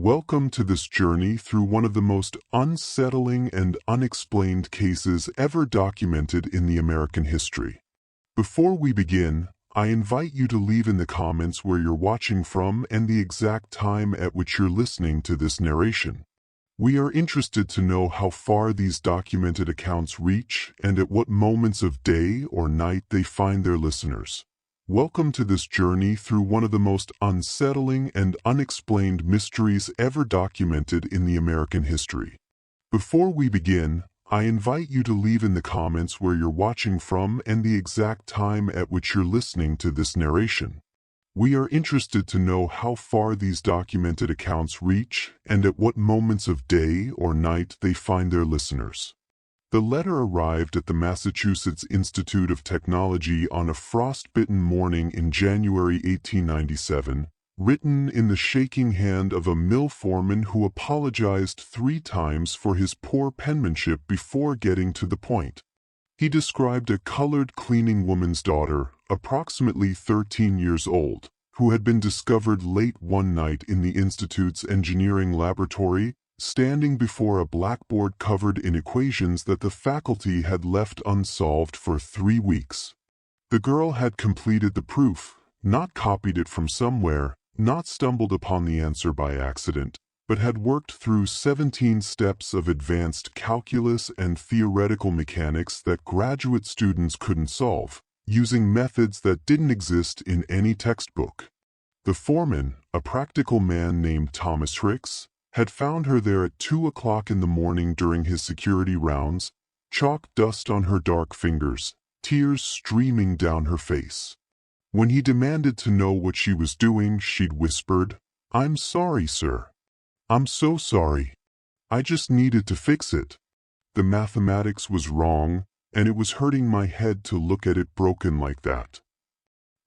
Welcome to this journey through one of the most unsettling and unexplained cases ever documented in the American history. Before we begin, I invite you to leave in the comments where you're watching from and the exact time at which you're listening to this narration. We are interested to know how far these documented accounts reach and at what moments of day or night they find their listeners. Welcome to this journey through one of the most unsettling and unexplained mysteries ever documented in the American history. Before we begin, I invite you to leave in the comments where you're watching from and the exact time at which you're listening to this narration. We are interested to know how far these documented accounts reach and at what moments of day or night they find their listeners. The letter arrived at the Massachusetts Institute of Technology on a frost-bitten morning in January 1897, written in the shaking hand of a mill foreman who apologized 3 times for his poor penmanship before getting to the point. He described a colored cleaning woman's daughter, approximately 13 years old, who had been discovered late one night in the Institute's engineering laboratory, standing before a blackboard covered in equations that the faculty had left unsolved for 3 weeks. The girl had completed the proof, not copied it from somewhere, not stumbled upon the answer by accident, but had worked through 17 steps of advanced calculus and theoretical mechanics that graduate students couldn't solve, using methods that didn't exist in any textbook. The foreman, a practical man named Thomas Ricks, had found her there at 2 o'clock in the morning during his security rounds, chalk dust on her dark fingers, tears streaming down her face. When he demanded to know what she was doing, she'd whispered, "I'm sorry, sir. I'm so sorry. I just needed to fix it. The mathematics was wrong, and it was hurting my head to look at it broken like that."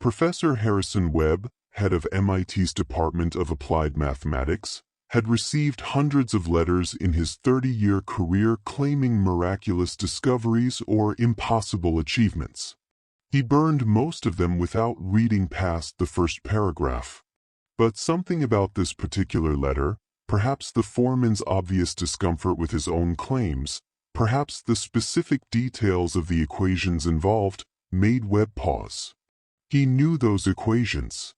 Professor Harrison Webb, head of MIT's Department of Applied Mathematics, had received hundreds of letters in his 30-year career claiming miraculous discoveries or impossible achievements. He burned most of them without reading past the first paragraph. But something about this particular letter, perhaps the foreman's obvious discomfort with his own claims, perhaps the specific details of the equations involved, made Webb pause. He knew those equations.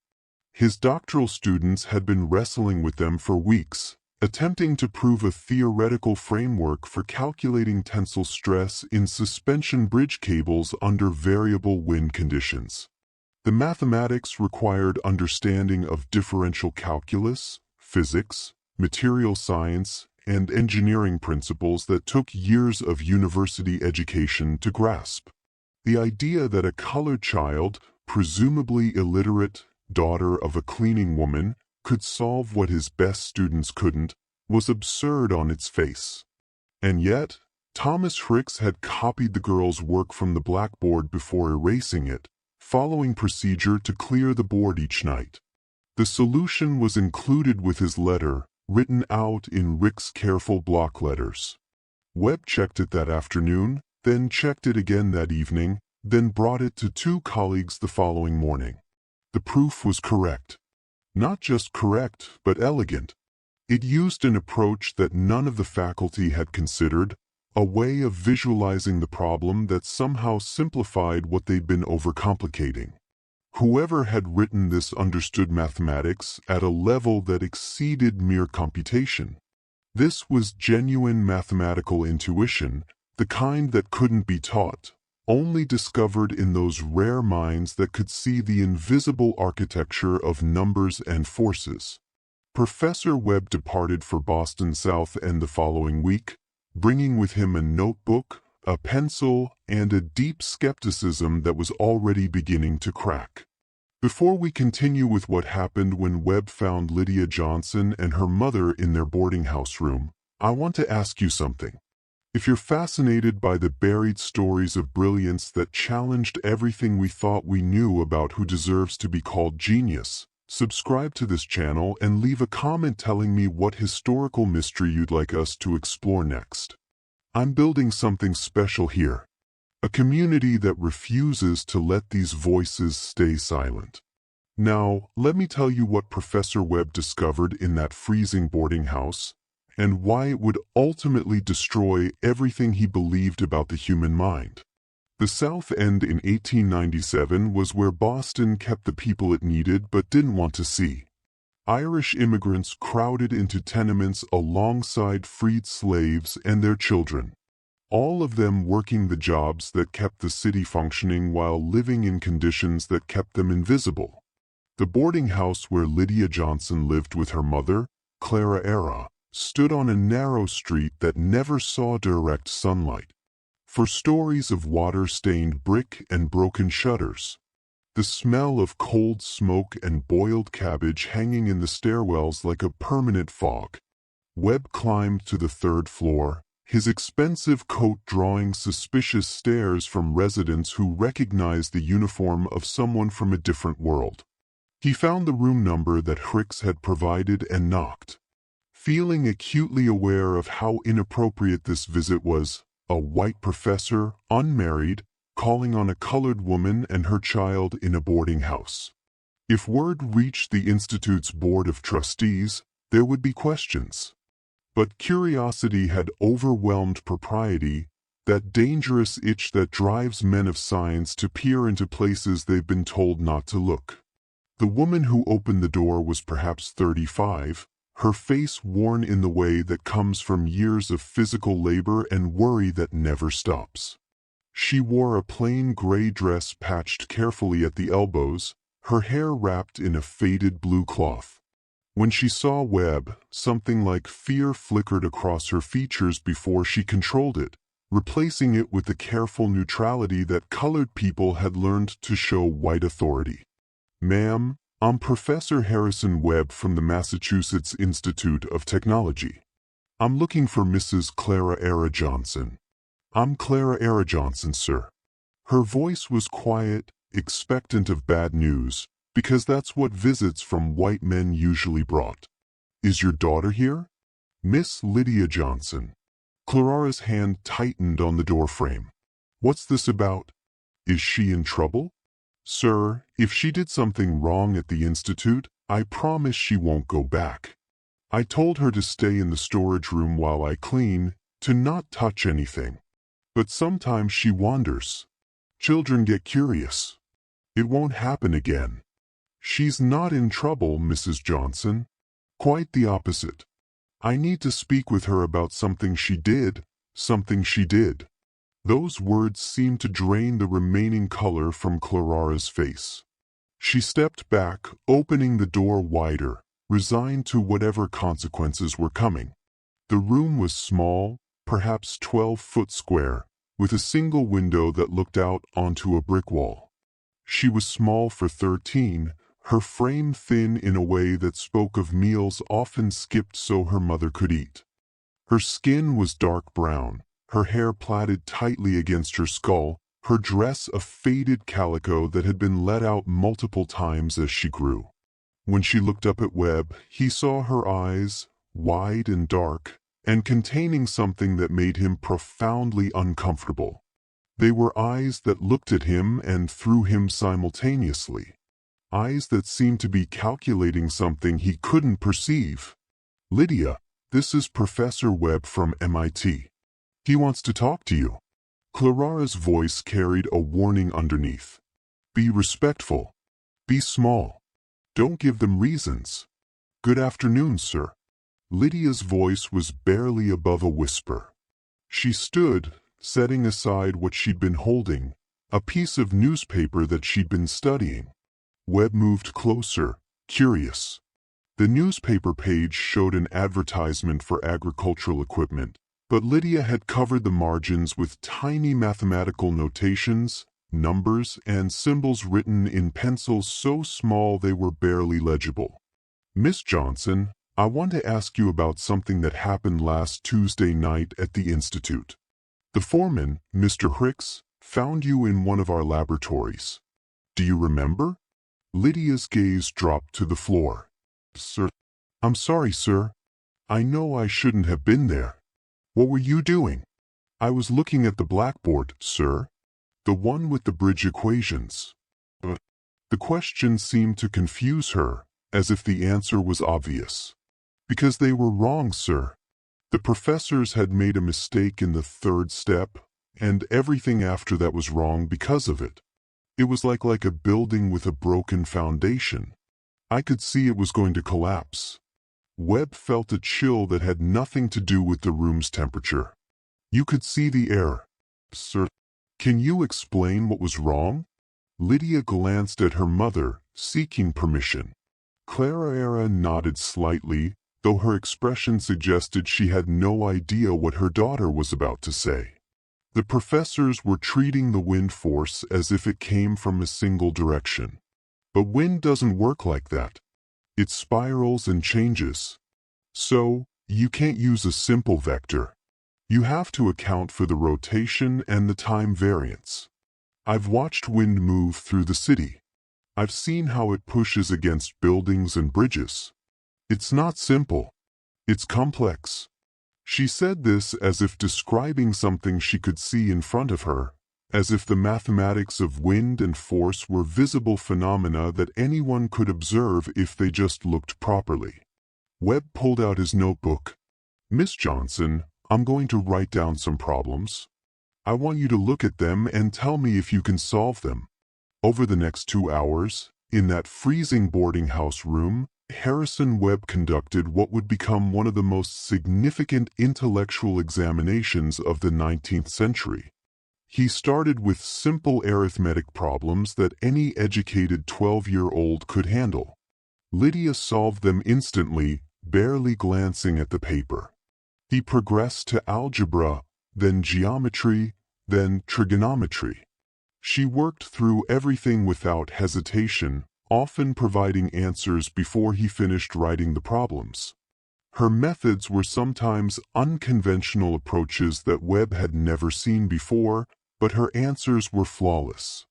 His doctoral students had been wrestling with them for weeks, attempting to prove a theoretical framework for calculating tensile stress in suspension bridge cables under variable wind conditions. The mathematics required understanding of differential calculus, physics, material science, and engineering principles that took years of university education to grasp. The idea that a colored child, presumably illiterate, daughter of a cleaning woman, could solve what his best students couldn't, was absurd on its face. And yet, Thomas Ricks had copied the girl's work from the blackboard before erasing it, following procedure to clear the board each night. The solution was included with his letter, written out in Rick's careful block letters. Webb checked it that afternoon, then checked it again that evening, then brought it to 2 colleagues the following morning. The proof was correct. Not just correct, but elegant. It used an approach that none of the faculty had considered, a way of visualizing the problem that somehow simplified what they'd been overcomplicating. Whoever had written this understood mathematics at a level that exceeded mere computation. This was genuine mathematical intuition, the kind that couldn't be taught, only discovered in those rare minds that could see the invisible architecture of numbers and forces. Professor Webb departed for Boston South End the following week, bringing with him a notebook, a pencil, and a deep skepticism that was already beginning to crack. Before we continue with what happened when Webb found Lydia Johnson and her mother in their boarding house room, I want to ask you something. If you're fascinated by the buried stories of brilliance that challenged everything we thought we knew about who deserves to be called genius, subscribe to this channel and leave a comment telling me what historical mystery you'd like us to explore next. I'm building something special here, a community that refuses to let these voices stay silent. Now, let me tell you what Professor Webb discovered in that freezing boarding house, and why it would ultimately destroy everything he believed about the human mind. The South End in 1897 was where Boston kept the people it needed but didn't want to see. Irish immigrants crowded into tenements alongside freed slaves and their children, all of them working the jobs that kept the city functioning while living in conditions that kept them invisible. The boarding house where Lydia Johnson lived with her mother, Clara Era, stood on a narrow street that never saw direct sunlight. For stories of water-stained brick and broken shutters, the smell of cold smoke and boiled cabbage hanging in the stairwells like a permanent fog. Webb climbed to the third floor, his expensive coat drawing suspicious stares from residents who recognized the uniform of someone from a different world. He found the room number that Hicks had provided and knocked. Feeling acutely aware of how inappropriate this visit was, a white professor, unmarried, calling on a colored woman and her child in a boarding house. If word reached the Institute's Board of Trustees, there would be questions. But curiosity had overwhelmed propriety, that dangerous itch that drives men of science to peer into places they've been told not to look. The woman who opened the door was perhaps 35, her face worn in the way that comes from years of physical labor and worry that never stops. She wore a plain gray dress patched carefully at the elbows, her hair wrapped in a faded blue cloth. When she saw Webb, something like fear flickered across her features before she controlled it, replacing it with the careful neutrality that colored people had learned to show white authority. "Ma'am, I'm Professor Harrison Webb from the Massachusetts Institute of Technology. I'm looking for Mrs. Clara Era Johnson." "I'm Clara Era Johnson, sir." Her voice was quiet, expectant of bad news, because that's what visits from white men usually brought. "Is your daughter here?" "Miss Lydia Johnson." Clara's hand tightened on the doorframe. "What's this about? Is she in trouble?" "Sir, if she did something wrong at the Institute, I promise she won't go back. I told her to stay in the storage room while I clean, to not touch anything. But sometimes she wanders. Children get curious. It won't happen again." "She's not in trouble, Mrs. Johnson. Quite the opposite. I need to speak with her about something she did. Those words seemed to drain the remaining color from Clara's face. She stepped back, opening the door wider, resigned to whatever consequences were coming. The room was small, perhaps 12 foot square, with a single window that looked out onto a brick wall. She was small for 13, her frame thin in a way that spoke of meals often skipped so her mother could eat. Her skin was dark brown, her hair plaited tightly against her skull, her dress a faded calico that had been let out multiple times as she grew. When she looked up at Webb, he saw her eyes, wide and dark, and containing something that made him profoundly uncomfortable. They were eyes that looked at him and through him simultaneously. Eyes that seemed to be calculating something he couldn't perceive. "Lydia, this is Professor Webb from MIT. He wants to talk to you." Clara's voice carried a warning underneath. "Be respectful. Be small. Don't give them reasons." "Good afternoon, sir." Lydia's voice was barely above a whisper. She stood, setting aside what she'd been holding, a piece of newspaper that she'd been studying. Webb moved closer, curious. The newspaper page showed an advertisement for agricultural equipment, but Lydia had covered the margins with tiny mathematical notations, numbers, and symbols written in pencils so small they were barely legible. "Miss Johnson, I want to ask you about something that happened last Tuesday night at the Institute. The foreman, Mr. Hicks, found you in one of our laboratories. Do you remember?" Lydia's gaze dropped to the floor. "Sir, I'm sorry, sir. I know I shouldn't have been there." "What were you doing?" "I was looking at the blackboard, sir. The one with the bridge equations." The The question seemed to confuse her, as if the answer was obvious. Because they were wrong, sir. The professors had made a mistake in the third step, and everything after that was wrong because of it. It was like a building with a broken foundation. I could see it was going to collapse. Webb felt a chill that had nothing to do with the room's temperature. You could see the air. Sir, can you explain what was wrong? Lydia glanced at her mother, seeking permission. Clara nodded slightly, though her expression suggested she had no idea what her daughter was about to say. The professors were treating the wind force as if it came from a single direction. But wind doesn't work like that. It spirals and changes. So, you can't use a simple vector. You have to account for the rotation and the time variance. I've watched wind move through the city. I've seen how it pushes against buildings and bridges. It's not simple. It's complex. She said this as if describing something she could see in front of her, as if the mathematics of wind and force were visible phenomena that anyone could observe if they just looked properly. Webb pulled out his notebook. Miss Johnson, I'm going to write down some problems. I want you to look at them and tell me if you can solve them. Over the next 2 hours, in that freezing boarding house room, Harrison Webb conducted what would become one of the most significant intellectual examinations of the 19th century. He started with simple arithmetic problems that any educated 12-year-old could handle. Lydia solved them instantly, barely glancing at the paper. He progressed to algebra, then geometry, then trigonometry. She worked through everything without hesitation, often providing answers before he finished writing the problems. Her methods were sometimes unconventional approaches that Webb had never seen before, but her answers were flawless.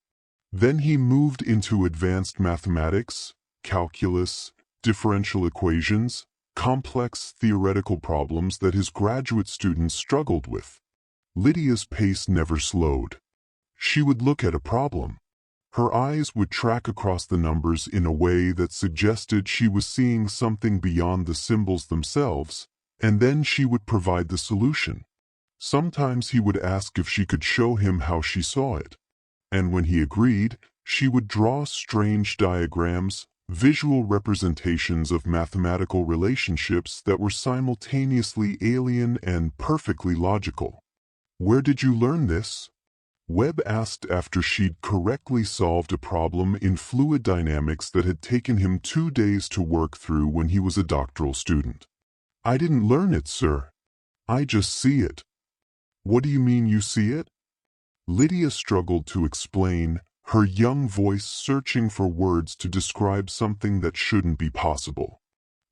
Then he moved into advanced mathematics, calculus, differential equations, complex theoretical problems that his graduate students struggled with. Lydia's pace never slowed. She would look at a problem. Her eyes would track across the numbers in a way that suggested she was seeing something beyond the symbols themselves, and then she would provide the solution. Sometimes he would ask if she could show him how she saw it. And when he agreed, she would draw strange diagrams, visual representations of mathematical relationships that were simultaneously alien and perfectly logical. Where did you learn this? Webb asked after she'd correctly solved a problem in fluid dynamics that had taken him 2 days to work through when he was a doctoral student. I didn't learn it, sir. I just see it. What do you mean you see it? Lydia struggled to explain, her young voice searching for words to describe something that shouldn't be possible.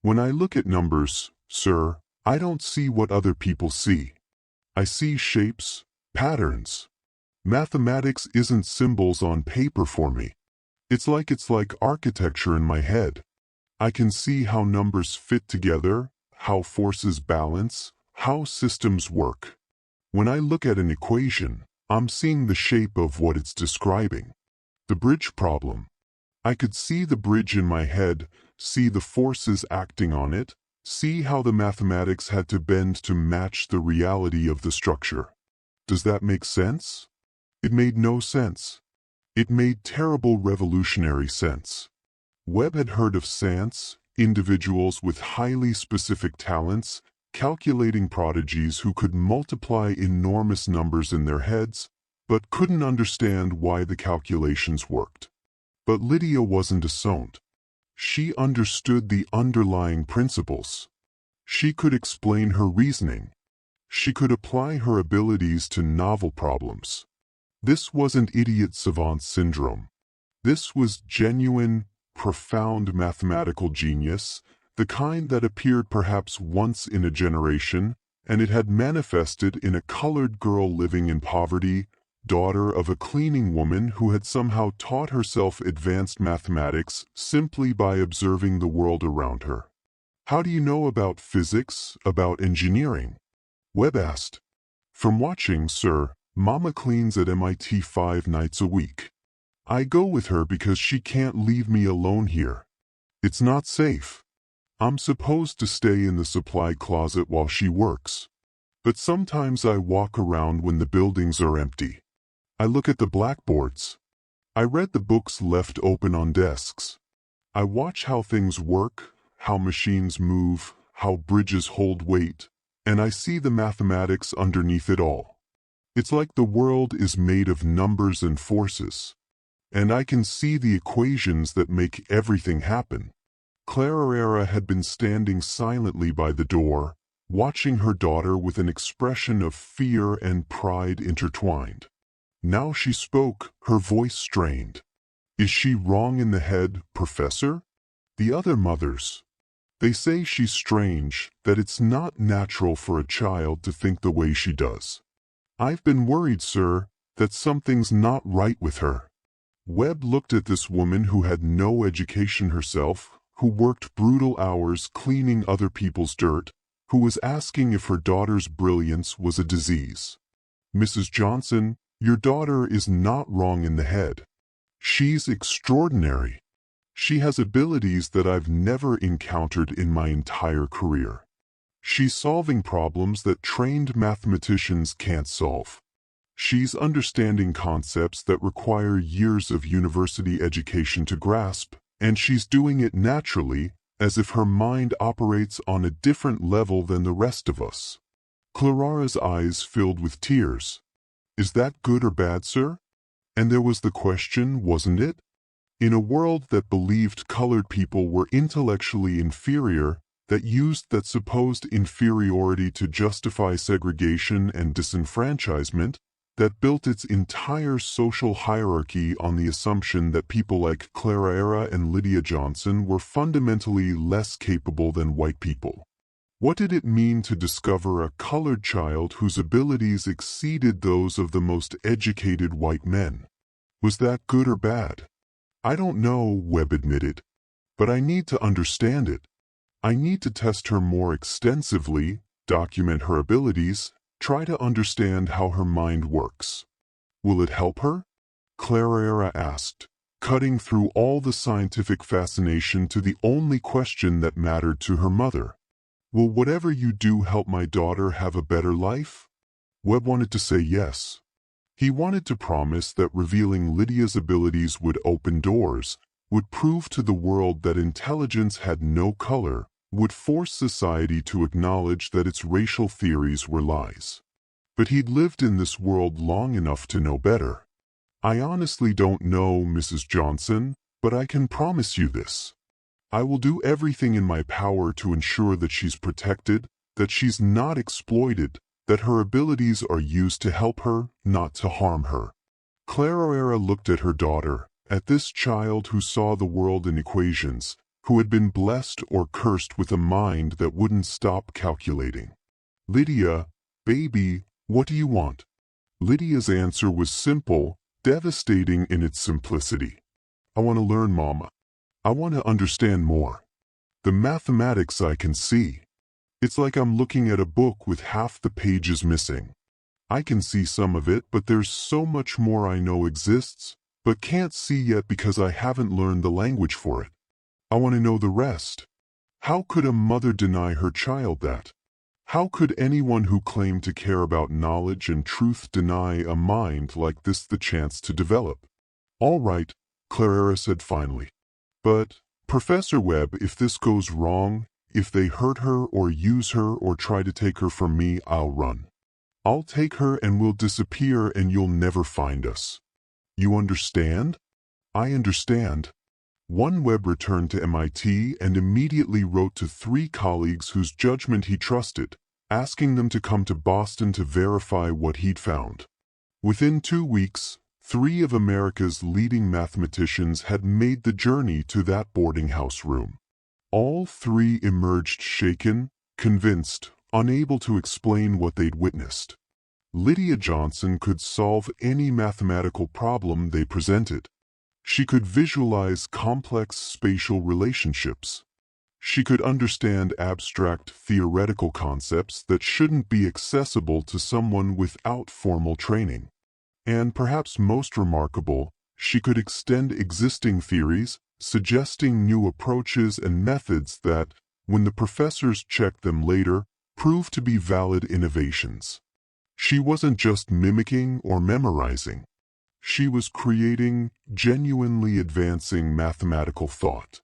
When I look at numbers, sir, I don't see what other people see. I see shapes, patterns. Mathematics isn't symbols on paper for me. It's like architecture in my head. I can see how numbers fit together, how forces balance, how systems work. When I look at an equation, I'm seeing the shape of what it's describing. The bridge problem. I could see the bridge in my head, see the forces acting on it, see how the mathematics had to bend to match the reality of the structure. Does that make sense? It made no sense. It made terrible revolutionary sense. Webb had heard of science, individuals with highly specific talents, calculating prodigies who could multiply enormous numbers in their heads, but couldn't understand why the calculations worked. But Lydia wasn't a saint. She understood the underlying principles. She could explain her reasoning. She could apply her abilities to novel problems. This wasn't idiot savant syndrome. This was genuine, profound mathematical genius, the kind that appeared perhaps once in a generation, and it had manifested in a colored girl living in poverty, daughter of a cleaning woman who had somehow taught herself advanced mathematics simply by observing the world around her. How do you know about physics, about engineering? Webb asked. From watching, sir. Mama cleans at MIT 5 nights a week. I go with her because she can't leave me alone here. It's not safe. I'm supposed to stay in the supply closet while she works. But sometimes I walk around when the buildings are empty. I look at the blackboards. I read the books left open on desks. I watch how things work, how machines move, how bridges hold weight, and I see the mathematics underneath it all. It's like the world is made of numbers and forces. And I can see the equations that make everything happen. Clara had been standing silently by the door, watching her daughter with an expression of fear and pride intertwined. Now she spoke, her voice strained. Is she wrong in the head, Professor? The other mothers. They say she's strange, that it's not natural for a child to think the way she does. I've been worried, sir, that something's not right with her. Webb looked at this woman who had no education herself, who worked brutal hours cleaning other people's dirt, who was asking if her daughter's brilliance was a disease. Mrs. Johnson, your daughter is not wrong in the head. She's extraordinary. She has abilities that I've never encountered in my entire career. She's solving problems that trained mathematicians can't solve. She's understanding concepts that require years of university education to grasp, and she's doing it naturally, as if her mind operates on a different level than the rest of us. Clara's eyes filled with tears. Is that good or bad, sir? And there was the question, wasn't it? In a world that believed colored people were intellectually inferior, that used that supposed inferiority to justify segregation and disenfranchisement, that built its entire social hierarchy on the assumption that people like Clara and Lydia Johnson were fundamentally less capable than white people. What did it mean to discover a colored child whose abilities exceeded those of the most educated white men? Was that good or bad? I don't know, Webb admitted. But I need to understand it. I need to test her more extensively, document her abilities, try to understand how her mind works. Will it help her? Clara asked, cutting through all the scientific fascination to the only question that mattered to her mother. Will whatever you do help my daughter have a better life? Webb wanted to say yes. He wanted to promise that revealing Lydia's abilities would open doors, would prove to the world that intelligence had no color, would force society to acknowledge that its racial theories were lies. But he'd lived in this world long enough to know better. I honestly don't know, Mrs. Johnson, but I can promise you this. I will do everything in my power to ensure that she's protected, that she's not exploited, that her abilities are used to help her, not to harm her. Clara looked at her daughter, at this child who saw the world in equations, who had been blessed or cursed with a mind that wouldn't stop calculating. Lydia, baby, what do you want? Lydia's answer was simple, devastating in its simplicity. I want to learn, Mama. I want to understand more. The mathematics I can see. It's like I'm looking at a book with half the pages missing. I can see some of it, but there's so much more I know exists, but can't see yet because I haven't learned the language for it. I want to know the rest. How could a mother deny her child that? How could anyone who claimed to care about knowledge and truth deny a mind like this the chance to develop? All right, Clara said finally. But, Professor Webb, if this goes wrong, if they hurt her or use her or try to take her from me, I'll run. I'll take her and we'll disappear and you'll never find us. You understand? I understand. One Webb returned to MIT and immediately wrote to 3 colleagues whose judgment he trusted, asking them to come to Boston to verify what he'd found. Within 2 weeks, 3 of America's leading mathematicians had made the journey to that boarding house room. All 3 emerged shaken, convinced, unable to explain what they'd witnessed. Lydia Johnson could solve any mathematical problem they presented. She could visualize complex spatial relationships. She could understand abstract theoretical concepts that shouldn't be accessible to someone without formal training. And perhaps most remarkable, She could extend existing theories, suggesting new approaches and methods that, when the professors checked them later, proved to be valid innovations. She wasn't just mimicking or memorizing. She was creating, genuinely advancing mathematical thought.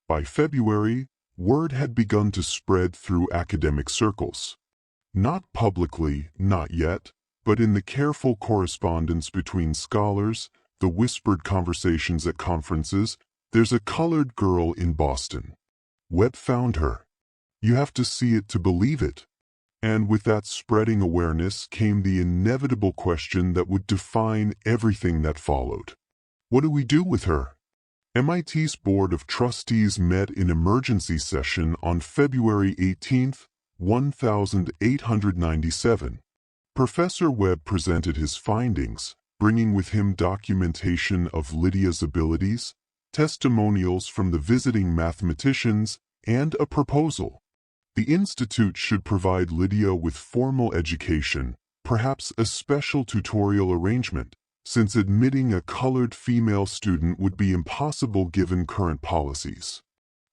By February, word had begun to spread through academic circles. Not publicly, not yet, but in the careful correspondence between scholars, the whispered conversations at conferences. There's a colored girl in Boston. Webb found her. You have to see it to believe it. And with that spreading awareness came the inevitable question that would define everything that followed. What do we do with her? MIT's Board of Trustees met in emergency session on February 18, 1897. Professor Webb presented his findings, bringing with him documentation of Lydia's abilities, testimonials from the visiting mathematicians, and a proposal. The institute should provide Lydia with formal education, perhaps a special tutorial arrangement, since admitting a colored female student would be impossible given current policies.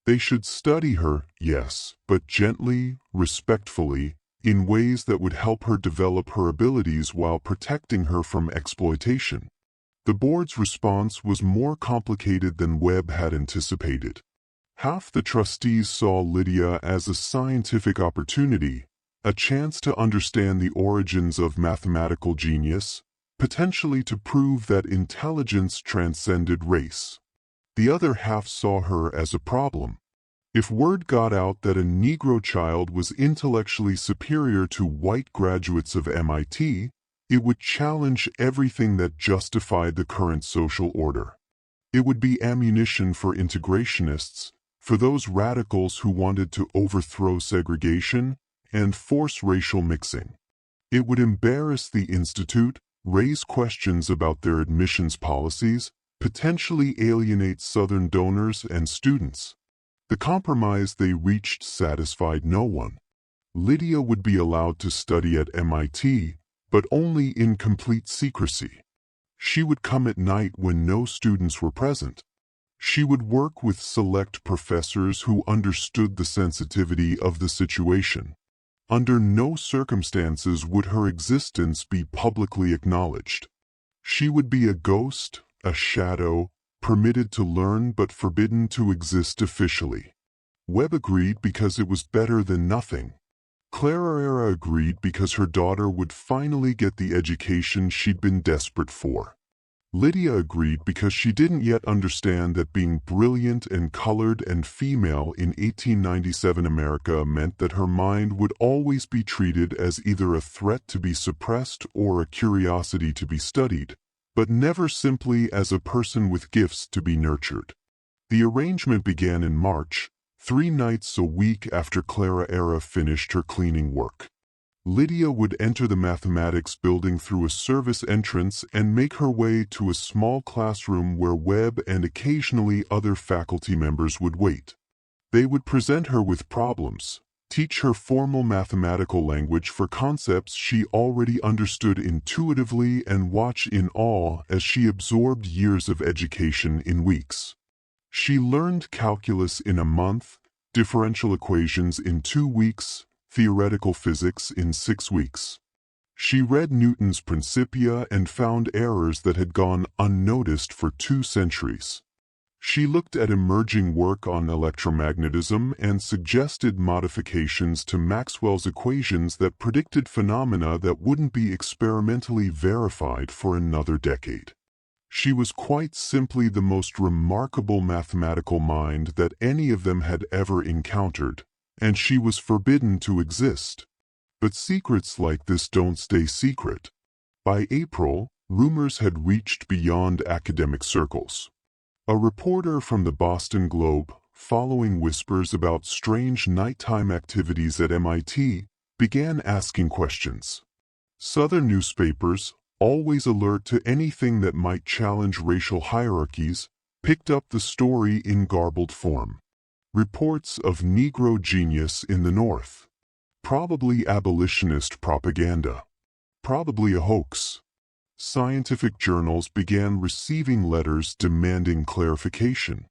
They should study her, yes, but gently, respectfully, in ways that would help her develop her abilities while protecting her from exploitation. The board's response was more complicated than Webb had anticipated. Half the trustees saw Lydia as a scientific opportunity, a chance to understand the origins of mathematical genius, potentially to prove that intelligence transcended race. The other half saw her as a problem. If word got out that a Negro child was intellectually superior to white graduates of MIT, it would challenge everything that justified the current social order. It would be ammunition for integrationists, for those radicals who wanted to overthrow segregation and force racial mixing. It would embarrass the institute, raise questions about their admissions policies, potentially alienate Southern donors and students. The compromise they reached satisfied no one. Lydia would be allowed to study at MIT, but only in complete secrecy. She would come at night when no students were present. She would work with select professors who understood the sensitivity of the situation. Under no circumstances would her existence be publicly acknowledged. She would be a ghost, a shadow, permitted to learn but forbidden to exist officially. Webb agreed because it was better than nothing. Clara agreed because her daughter would finally get the education she'd been desperate for. Lydia agreed because she didn't yet understand that being brilliant and colored and female in 1897 America meant that her mind would always be treated as either a threat to be suppressed or a curiosity to be studied, but never simply as a person with gifts to be nurtured. The arrangement began in March, 3 nights a week after Clara finished her cleaning work. Lydia would enter the mathematics building through a service entrance and make her way to a small classroom where Webb and occasionally other faculty members would wait. They would present her with problems, teach her formal mathematical language for concepts she already understood intuitively, and watch in awe as she absorbed years of education in weeks. She learned calculus in a month, differential equations in 2 weeks, theoretical physics in 6 weeks. She read Newton's Principia and found errors that had gone unnoticed for 2 centuries. She looked at emerging work on electromagnetism and suggested modifications to Maxwell's equations that predicted phenomena that wouldn't be experimentally verified for another decade. She was quite simply the most remarkable mathematical mind that any of them had ever encountered, and she was forbidden to exist. But secrets like this don't stay secret. By April, rumors had reached beyond academic circles. A reporter from the Boston Globe, following whispers about strange nighttime activities at MIT, began asking questions. Southern newspapers, always alert to anything that might challenge racial hierarchies, picked up the story in garbled form. Reports of Negro genius in the North. Probably abolitionist propaganda. Probably a hoax. scientific journals began receiving letters demanding clarification.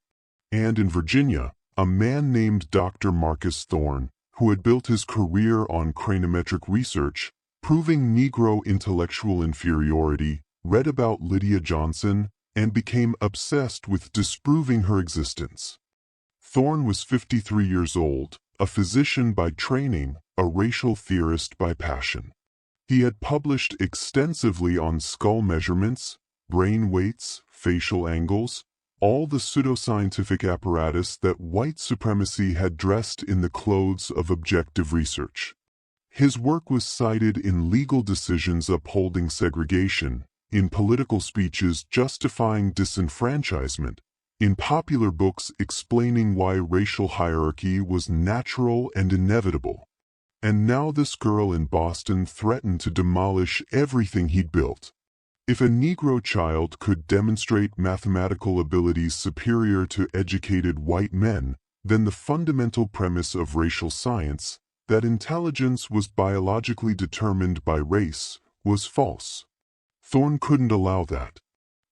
And in Virginia, a man named Dr. Marcus Thorne, who had built his career on cranimetric research, proving Negro intellectual inferiority, read about Lydia Johnson and became obsessed with disproving her existence. Thorne was 53 years old, a physician by training, a racial theorist by passion. He had published extensively on skull measurements, brain weights, facial angles, all the pseudoscientific apparatus that white supremacy had dressed in the clothes of objective research. His work was cited in legal decisions upholding segregation, in political speeches justifying disenfranchisement, in popular books explaining why racial hierarchy was natural and inevitable. And now this girl in Boston threatened to demolish everything he'd built. If a Negro child could demonstrate mathematical abilities superior to educated white men, then the fundamental premise of racial science, that intelligence was biologically determined by race, was false. Thorne couldn't allow that.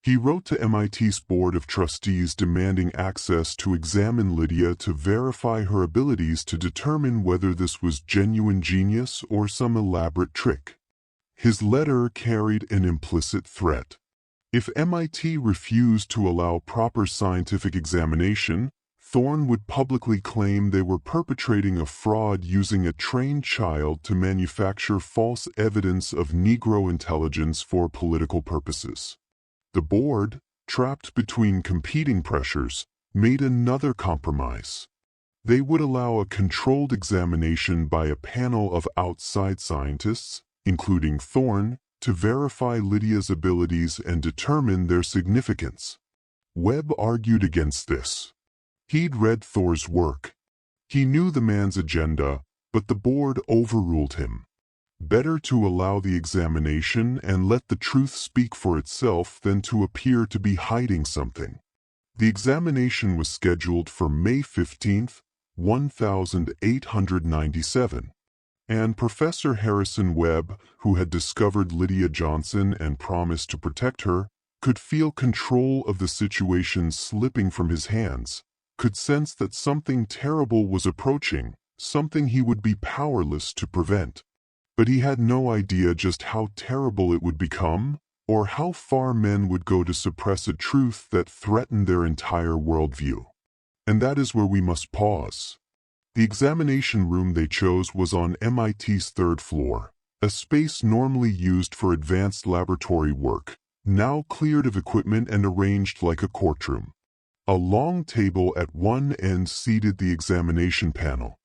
He wrote to MIT's Board of Trustees demanding access to examine Lydia to verify her abilities to determine whether this was genuine genius or some elaborate trick. His letter carried an implicit threat. If MIT refused to allow proper scientific examination, Thorne would publicly claim they were perpetrating a fraud using a trained child to manufacture false evidence of Negro intelligence for political purposes. The board, trapped between competing pressures, made another compromise. They would allow a controlled examination by a panel of outside scientists, including Thorne, to verify Lydia's abilities and determine their significance. Webb argued against this. He'd read Thorne's work. He knew the man's agenda, but the board overruled him. Better to allow the examination and let the truth speak for itself than to appear to be hiding something. The examination was scheduled for May 15, 1897. And Professor Harrison Webb, who had discovered Lydia Johnson and promised to protect her, could feel control of the situation slipping from his hands, could sense that something terrible was approaching, something he would be powerless to prevent. But he had no idea just how terrible it would become, or how far men would go to suppress a truth that threatened their entire worldview. And that is where we must pause. The examination room they chose was on MIT's third floor, a space normally used for advanced laboratory work, now cleared of equipment and arranged like a courtroom. A long table at one end seated the examination panel.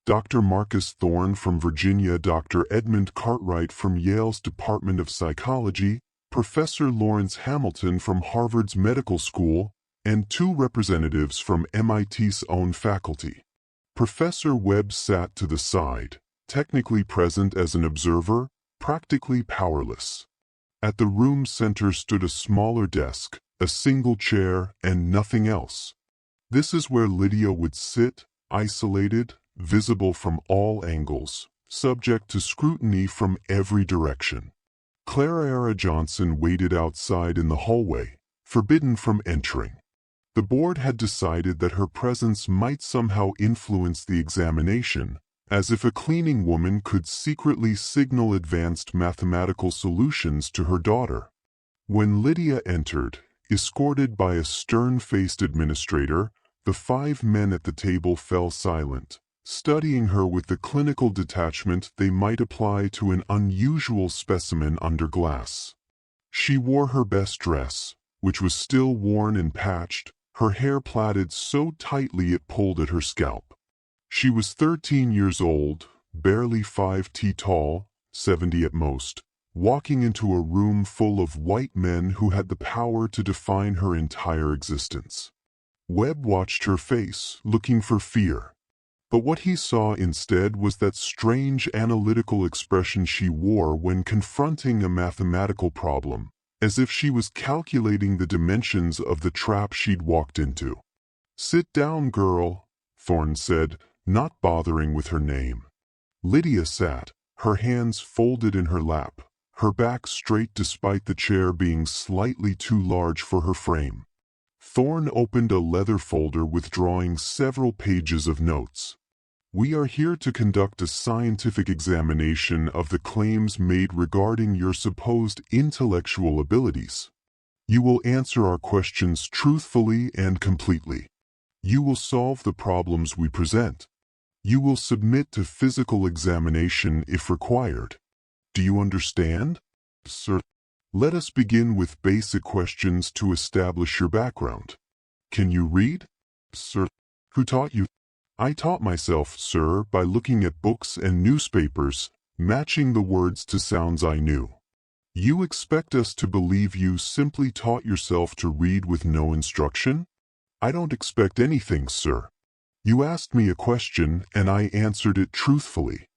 Dr. Marcus Thorne from Virginia, Dr. Edmund Cartwright from Yale's Department of Psychology, Professor Lawrence Hamilton from Harvard's Medical School, and two representatives from MIT's own faculty. Professor Webb sat to the side, technically present as an observer, practically powerless. At the room's center stood a smaller desk, a single chair, and nothing else. This is where Lydia would sit, isolated, visible from all angles, subject to scrutiny from every direction. Lydia Johnson waited outside in the hallway, forbidden from entering. The board had decided that her presence might somehow influence the examination, as if a cleaning woman could secretly signal advanced mathematical solutions to her daughter. When Lydia entered, escorted by a stern-faced administrator, the 5 men at the table fell silent, studying her with the clinical detachment they might apply to an unusual specimen under glass. She wore her best dress, which was still worn and patched, her hair plaited so tightly it pulled at her scalp. She was 13 years old, barely 5 feet tall, 70 at most, walking into a room full of white men who had the power to define her entire existence. Webb watched her face, looking for fear. But what he saw instead was that strange analytical expression she wore when confronting a mathematical problem, as if she was calculating the dimensions of the trap she'd walked into. "Sit down, girl," Thorne said, not bothering with her name. Lydia sat, her hands folded in her lap, her back straight despite the chair being slightly too large for her frame. Thorne opened a leather folder withdrawing several pages of notes. "We are here to conduct a scientific examination of the claims made regarding your supposed intellectual abilities. You will answer our questions truthfully and completely. You will solve the problems we present. You will submit to physical examination if required. Do you understand?" "Sir." "Let us begin with basic questions to establish your background. Can you read?" "Sir." "Who taught you?" "I taught myself, sir, by looking at books and newspapers, matching the words to sounds I knew." "You expect us to believe you simply taught yourself to read with no instruction?" "I don't expect anything, sir. You asked me a question and I answered it truthfully."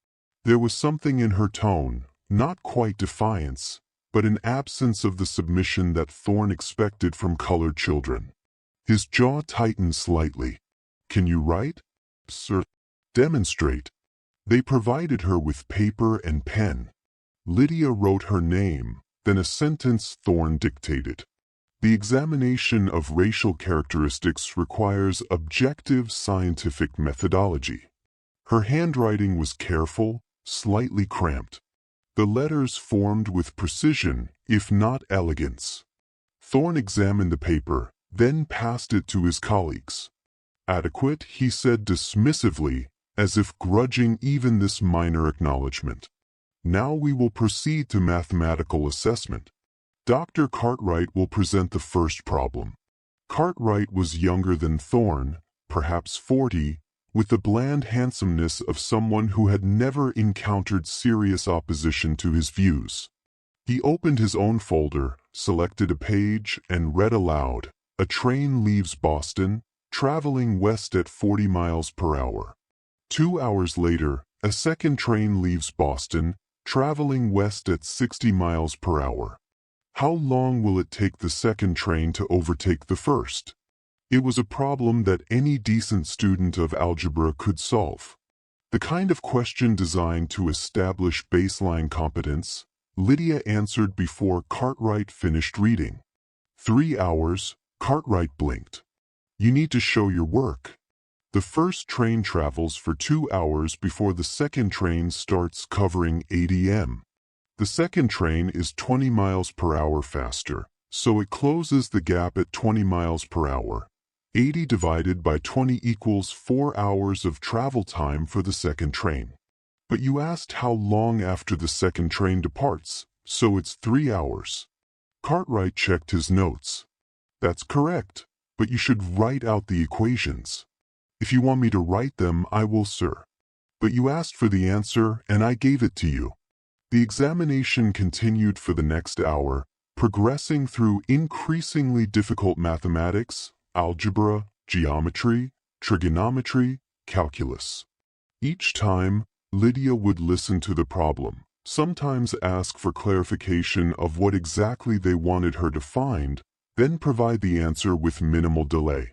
There was something in her tone, not quite defiance, but an absence of the submission that Thorne expected from colored children. His jaw tightened slightly. "Can you write?" "Sir." "Demonstrate." They provided her with paper and pen. Lydia wrote her name, then a sentence Thorne dictated. The examination of racial characteristics requires objective scientific methodology. Her handwriting was careful, slightly cramped. The letters formed with precision, if not elegance. Thorne examined the paper, then passed it to his colleagues. "Adequate," he said dismissively, as if grudging even this minor acknowledgement. "Now we will proceed to mathematical assessment. Dr. Cartwright will present the first problem." Cartwright was younger than Thorne, perhaps 40, with the bland handsomeness of someone who had never encountered serious opposition to his views. He opened his own folder, selected a page, and read aloud, "A train leaves Boston, traveling west at 40 miles per hour. 2 hours later, a second train leaves Boston, traveling west at 60 miles per hour. How long will it take the second train to overtake the first?" It was a problem that any decent student of algebra could solve. The kind of question designed to establish baseline competence. Lydia answered before Cartwright finished reading. 3 hours, Cartwright blinked. "You need to show your work." The first train travels for 2 hours before the second train starts covering 80 m. The second train is 20 miles per hour faster, so it closes the gap at 20 miles per hour. 80 divided by 20 equals 4 hours of travel time for the second train. But you asked how long after the second train departs, so it's 3 hours. Cartwright checked his notes. "That's correct, but you should write out the equations." "If you want me to write them, I will, sir." "But you asked for the answer, and I gave it to you." The examination continued for the next hour, progressing through increasingly difficult mathematics, algebra, geometry, trigonometry, calculus. Each time, Lydia would listen to the problem, sometimes ask for clarification of what exactly they wanted her to find, then provide the answer with minimal delay.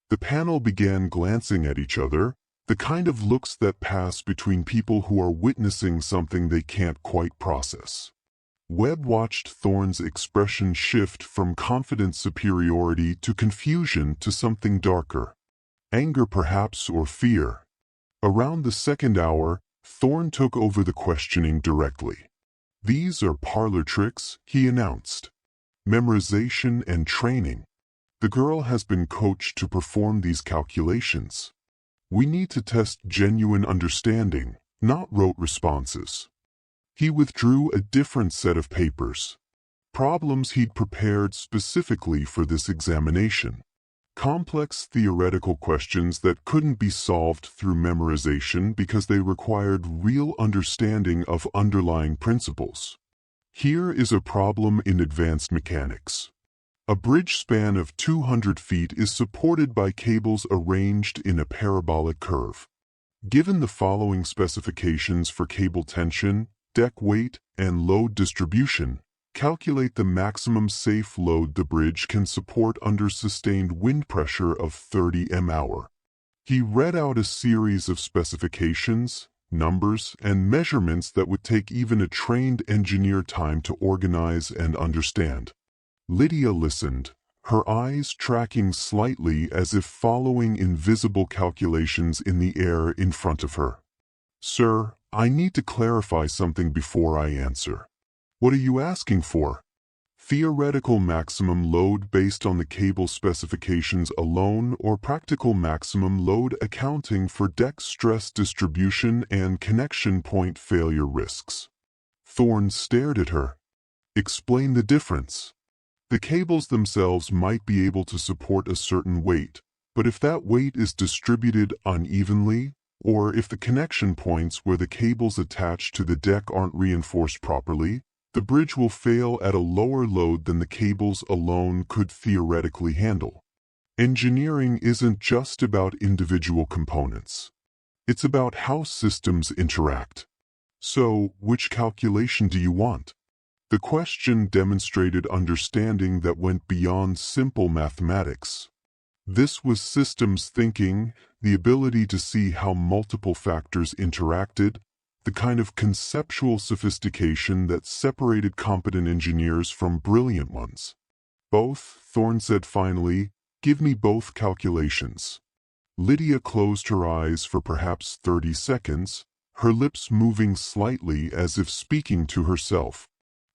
The panel began glancing at each other, the kind of looks that pass between people who are witnessing something they can't quite process. Webb watched Thorne's expression shift from confident superiority to confusion to something darker. Anger perhaps, or fear. Around the second hour, Thorne took over the questioning directly. "These are parlor tricks," he announced. "Memorization and training. The girl has been coached to perform these calculations. We need to test genuine understanding, not rote responses." He withdrew a different set of papers. Problems he'd prepared specifically for this examination. Complex theoretical questions that couldn't be solved through memorization because they required real understanding of underlying principles. Here is a problem in advanced mechanics. A bridge span of 200 feet is supported by cables arranged in a parabolic curve. Given the following specifications for cable tension, deck weight, and load distribution, calculate the maximum safe load the bridge can support under sustained wind pressure of 30 m/h. He read out a series of specifications, numbers, and measurements that would take even a trained engineer time to organize and understand. Lydia listened, her eyes tracking slightly as if following invisible calculations in the air in front of her. "Sir, I need to clarify something before I answer." "What are you asking for?" "Theoretical maximum load based on the cable specifications alone, or practical maximum load accounting for deck stress distribution and connection point failure risks?" Thorne stared at her. "Explain the difference." "The cables themselves might be able to support a certain weight, but if that weight is distributed unevenly, or if the connection points where the cables attach to the deck aren't reinforced properly, the bridge will fail at a lower load than the cables alone could theoretically handle." Engineering isn't just about individual components. It's about how systems interact. "So, which calculation do you want?" The question demonstrated understanding that went beyond simple mathematics. This was systems thinking, the ability to see how multiple factors interacted, the kind of conceptual sophistication that separated competent engineers from brilliant ones. "Both," Thorne said finally. "Give me both calculations." Lydia closed her eyes for perhaps 30 seconds, her lips moving slightly as if speaking to herself.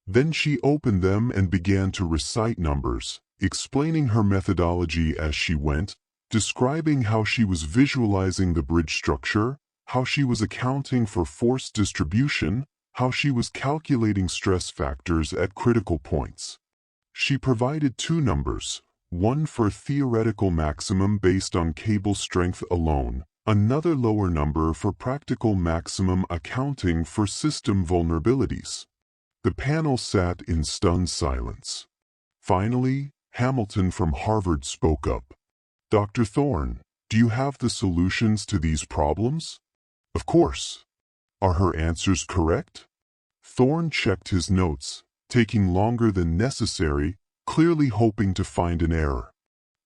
Then she opened them and began to recite numbers, explaining her methodology as she went, describing how she was visualizing the bridge structure, how she was accounting for force distribution, how she was calculating stress factors at critical points. She provided two numbers, one for theoretical maximum based on cable strength alone, another lower number for practical maximum accounting for system vulnerabilities. The panel sat in stunned silence. Finally, Hamilton from Harvard spoke up. "Dr. Thorne, do you have the solutions to these problems?" "Of course." "Are her answers correct?" Thorne checked his notes, taking longer than necessary, clearly hoping to find an error.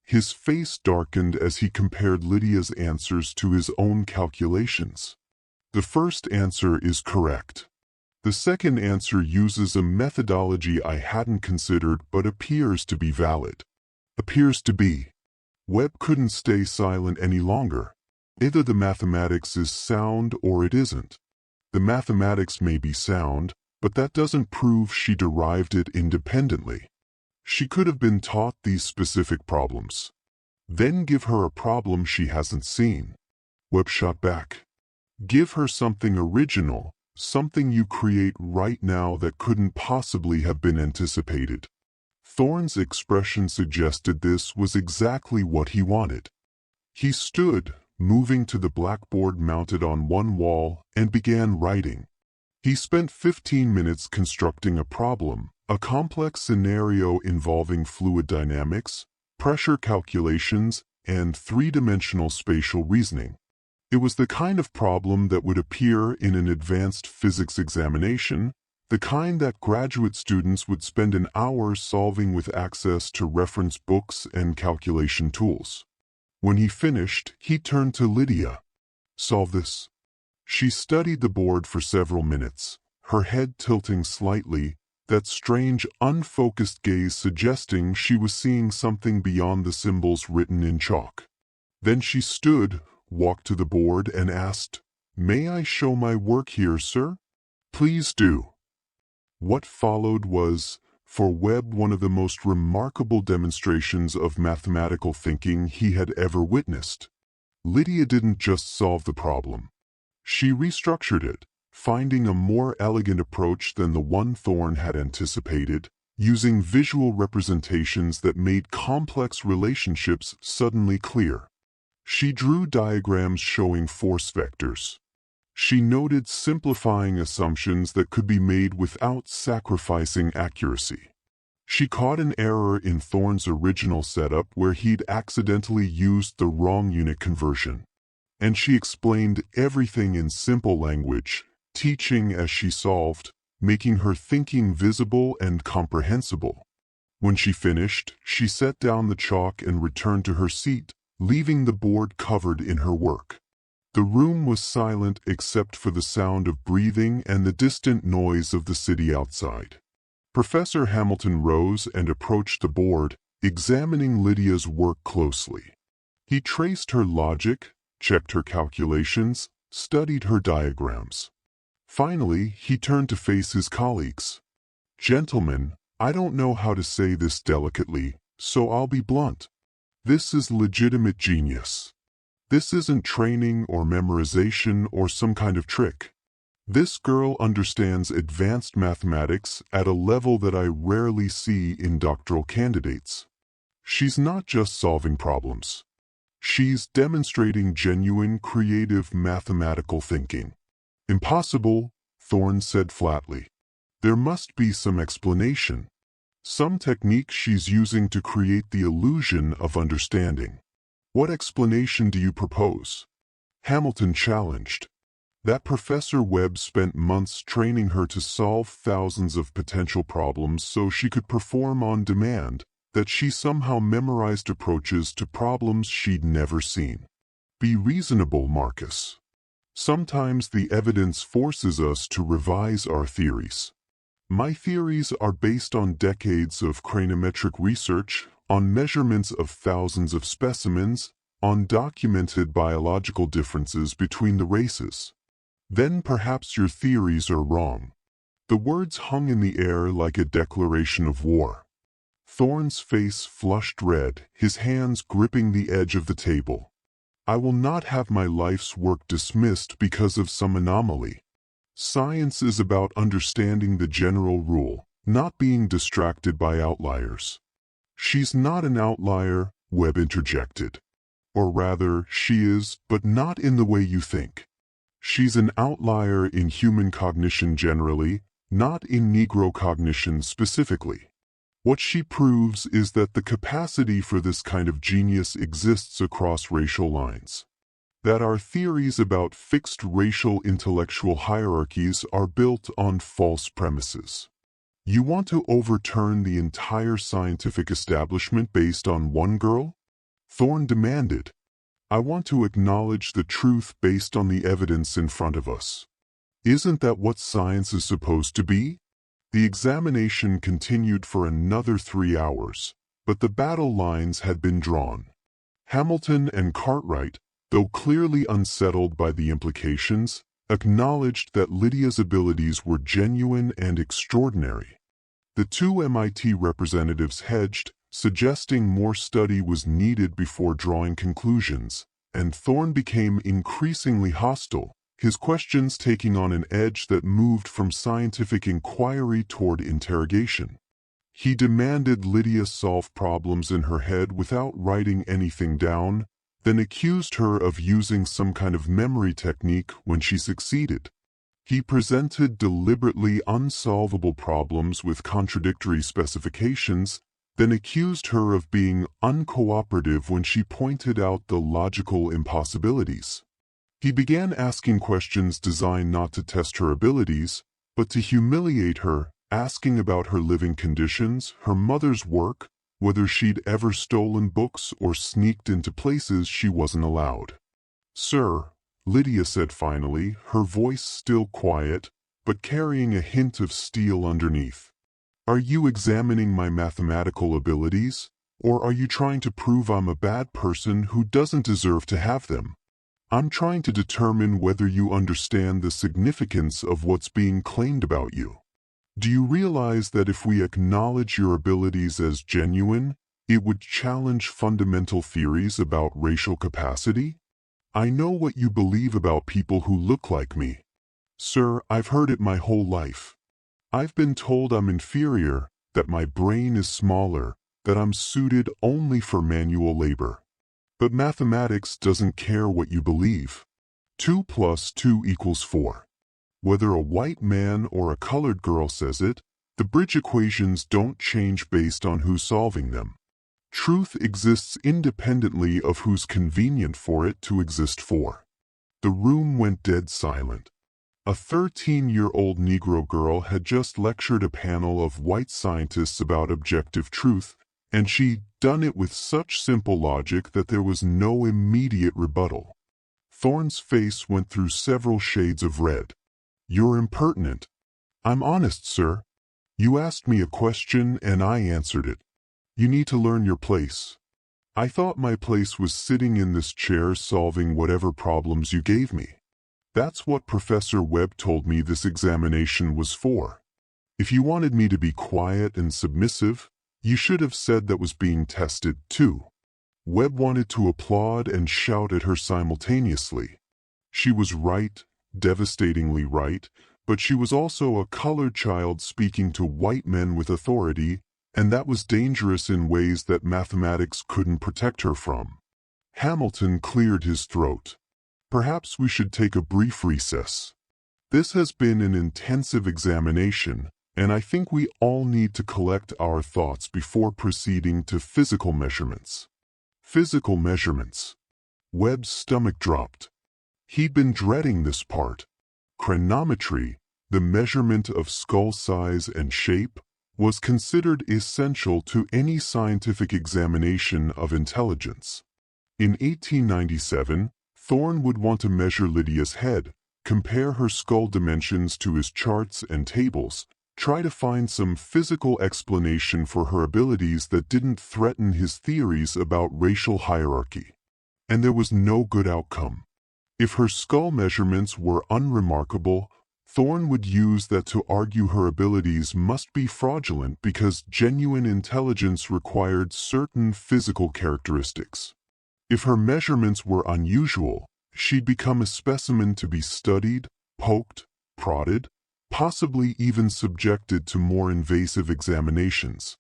His face darkened as he compared Lydia's answers to his own calculations. "The first answer is correct. The second answer uses a methodology I hadn't considered but appears to be valid." "Appears to be." Webb couldn't stay silent any longer. "Either the mathematics is sound or it isn't. The mathematics may be sound, but that doesn't prove she derived it independently. She could have been taught these specific problems. Then give her a problem she hasn't seen." Webb shot back. "Give her something original, something you create right now that couldn't possibly have been anticipated." Thorne's expression suggested this was exactly what he wanted. He stood, moving to the blackboard mounted on one wall, and began writing. He spent 15 minutes constructing a problem, a complex scenario involving fluid dynamics, pressure calculations, and three-dimensional spatial reasoning. It was the kind of problem that would appear in an advanced physics examination, the kind that graduate students would spend an hour solving with access to reference books and calculation tools. When he finished, he turned to Lydia. "Solve this." She studied the board for several minutes, her head tilting slightly, that strange, unfocused gaze suggesting she was seeing something beyond the symbols written in chalk. Then she stood, walked to the board and asked, "May I show my work here, sir?" "Please do." What followed was, for Webb, one of the most remarkable demonstrations of mathematical thinking he had ever witnessed. Lydia didn't just solve the problem. She restructured it, finding a more elegant approach than the one Thorne had anticipated, using visual representations that made complex relationships suddenly clear. She drew diagrams showing force vectors. She noted simplifying assumptions that could be made without sacrificing accuracy. She caught an error in Thorne's original setup where he'd accidentally used the wrong unit conversion. And she explained everything in simple language, teaching as she solved, making her thinking visible and comprehensible. When she finished, she set down the chalk and returned to her seat, leaving the board covered in her work. The room was silent except for the sound of breathing and the distant noise of the city outside. Professor Hamilton rose and approached the board, examining Lydia's work closely. He traced her logic, checked her calculations, studied her diagrams. Finally, he turned to face his colleagues. "Gentlemen, I don't know how to say this delicately, so I'll be blunt. This is legitimate genius. This isn't training or memorization or some kind of trick. This girl understands advanced mathematics at a level that I rarely see in doctoral candidates. She's not just solving problems. She's demonstrating genuine, creative mathematical thinking." "Impossible," Thorne said flatly. "There must be some explanation. Some technique she's using to create the illusion of understanding." "What explanation do you propose?" Hamilton challenged. "That Professor Webb spent months training her to solve thousands of potential problems so she could perform on demand, that she somehow memorized approaches to problems she'd never seen. Be reasonable, Marcus. Sometimes the evidence forces us to revise our theories. My theories are based on decades of craniometric research, on measurements of thousands of specimens, on documented biological differences between the races. Then perhaps your theories are wrong." The words hung in the air like a declaration of war. Thorne's face flushed red, his hands gripping the edge of the table. "I will not have my life's work dismissed because of some anomaly. Science is about understanding the general rule, not being distracted by outliers." "She's not an outlier," Webb interjected. "Or rather, she is, but not in the way you think. She's an outlier in human cognition generally, not in Negro cognition specifically. What she proves is that the capacity for this kind of genius exists across racial lines. That our theories about fixed racial intellectual hierarchies are built on false premises." "You want to overturn the entire scientific establishment based on one girl?" Thorne demanded. "I want to acknowledge the truth based on the evidence in front of us. Isn't that what science is supposed to be?" The examination continued for another 3 hours, but the battle lines had been drawn. Hamilton and Cartwright, though clearly unsettled by the implications, acknowledged that Lydia's abilities were genuine and extraordinary. The two MIT representatives hedged, suggesting more study was needed before drawing conclusions, and Thorne became increasingly hostile, his questions taking on an edge that moved from scientific inquiry toward interrogation. He demanded Lydia solve problems in her head without writing anything down, then accused her of using some kind of memory technique when she succeeded. He presented deliberately unsolvable problems with contradictory specifications, then accused her of being uncooperative when she pointed out the logical impossibilities. He began asking questions designed not to test her abilities, but to humiliate her, asking about her living conditions, her mother's work, whether she'd ever stolen books or sneaked into places she wasn't allowed. "Sir," Lydia said finally, her voice still quiet, but carrying a hint of steel underneath. "Are you examining my mathematical abilities, or are you trying to prove I'm a bad person who doesn't deserve to have them? I'm trying to determine whether you understand the significance of what's being claimed about you. Do you realize that if we acknowledge your abilities as genuine, it would challenge fundamental theories about racial capacity? I know what you believe about people who look like me. Sir, I've heard it my whole life. I've been told I'm inferior, that my brain is smaller, that I'm suited only for manual labor. But mathematics doesn't care what you believe. 2 + 2 = 4. Whether a white man or a colored girl says it, the bridge equations don't change based on who's solving them. Truth exists independently of who's convenient for it to exist for." The room went dead silent. A 13-year-old Negro girl had just lectured a panel of white scientists about objective truth, and she'd done it with such simple logic that there was no immediate rebuttal. Thorne's face went through several shades of red. "You're impertinent." "I'm honest, sir. You asked me a question and I answered it. You need to learn your place." "I thought my place was sitting in this chair solving whatever problems you gave me. That's what Professor Webb told me this examination was for. If you wanted me to be quiet and submissive, you should have said that was being tested, too." Webb wanted to applaud and shout at her simultaneously. She was right, devastatingly right, but she was also a colored child speaking to white men with authority, and that was dangerous in ways that mathematics couldn't protect her from. Hamilton cleared his throat. "Perhaps we should take a brief recess. This has been an intensive examination, and I think we all need to collect our thoughts before proceeding to physical measurements." Physical measurements. Webb's stomach dropped. He'd been dreading this part. Chronometry, the measurement of skull size and shape, was considered essential to any scientific examination of intelligence. In 1897, Thorne would want to measure Lydia's head, compare her skull dimensions to his charts and tables, try to find some physical explanation for her abilities that didn't threaten his theories about racial hierarchy. And there was no good outcome. If her skull measurements were unremarkable, Thorne would use that to argue her abilities must be fraudulent because genuine intelligence required certain physical characteristics. If her measurements were unusual, she'd become a specimen to be studied, poked, prodded, possibly even subjected to more invasive examinations.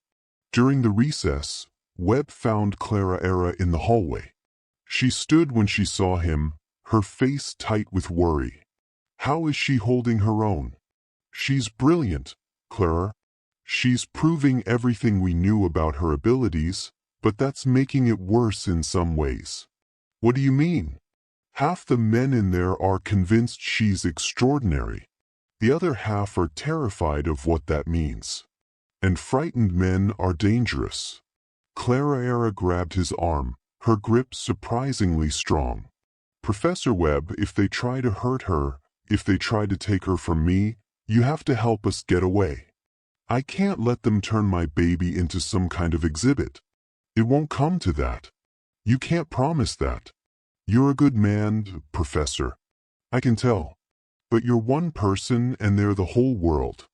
During the recess, Webb found Clara Era in the hallway. She stood when she saw him, her face tight with worry. "How is she holding her own?" "She's brilliant, Clara. She's proving everything we knew about her abilities, but that's making it worse in some ways." "What do you mean?" "Half the men in there are convinced she's extraordinary. The other half are terrified of what that means. And frightened men are dangerous." Clara Era grabbed his arm, her grip surprisingly strong. "Professor Webb, if they try to hurt her, if they try to take her from me, you have to help us get away. I can't let them turn my baby into some kind of exhibit. It won't come to that. You can't promise that. You're a good man, Professor. I can tell. But you're one person and they're the whole world.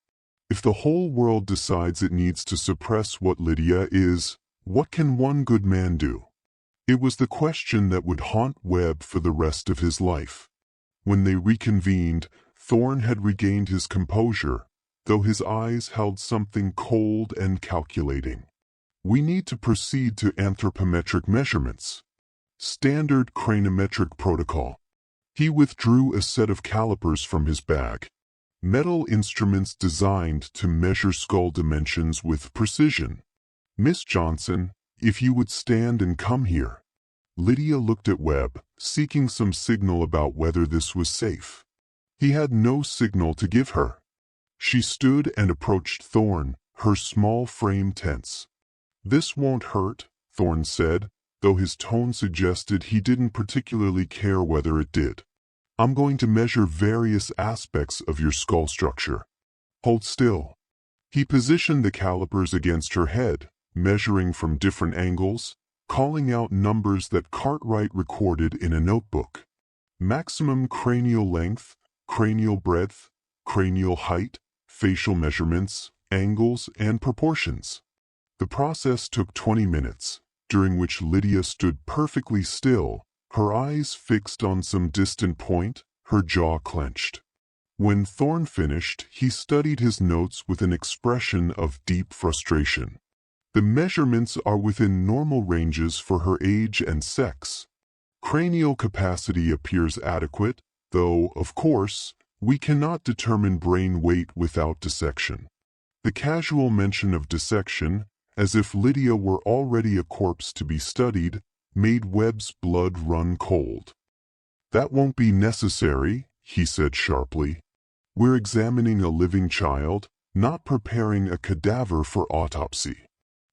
If the whole world decides it needs to suppress what Lydia is, what can one good man do?" It was the question that would haunt Webb for the rest of his life. When they reconvened, Thorne had regained his composure, though his eyes held something cold and calculating. "We need to proceed to anthropometric measurements. Standard chronometric protocol." He withdrew a set of calipers from his bag. Metal instruments designed to measure skull dimensions with precision. "Miss Johnson, if you would stand and come here." Lydia looked at Webb, seeking some signal about whether this was safe. He had no signal to give her. She stood and approached Thorne, her small frame tense. "This won't hurt," Thorne said, though his tone suggested he didn't particularly care whether it did. "I'm going to measure various aspects of your skull structure. Hold still." He positioned the calipers against her head, measuring from different angles, calling out numbers that Cartwright recorded in a notebook. Maximum cranial length, cranial breadth, cranial height, facial measurements, angles, and proportions. The process took 20 minutes, during which Lydia stood perfectly still, her eyes fixed on some distant point, her jaw clenched. When Thorne finished, he studied his notes with an expression of deep frustration. The measurements are within normal ranges for her age and sex. Cranial capacity appears adequate, though, of course, we cannot determine brain weight without dissection. The casual mention of dissection, as if Lydia were already a corpse to be studied, made Webb's blood run cold. "That won't be necessary," he said sharply. "We're examining a living child, not preparing a cadaver for autopsy.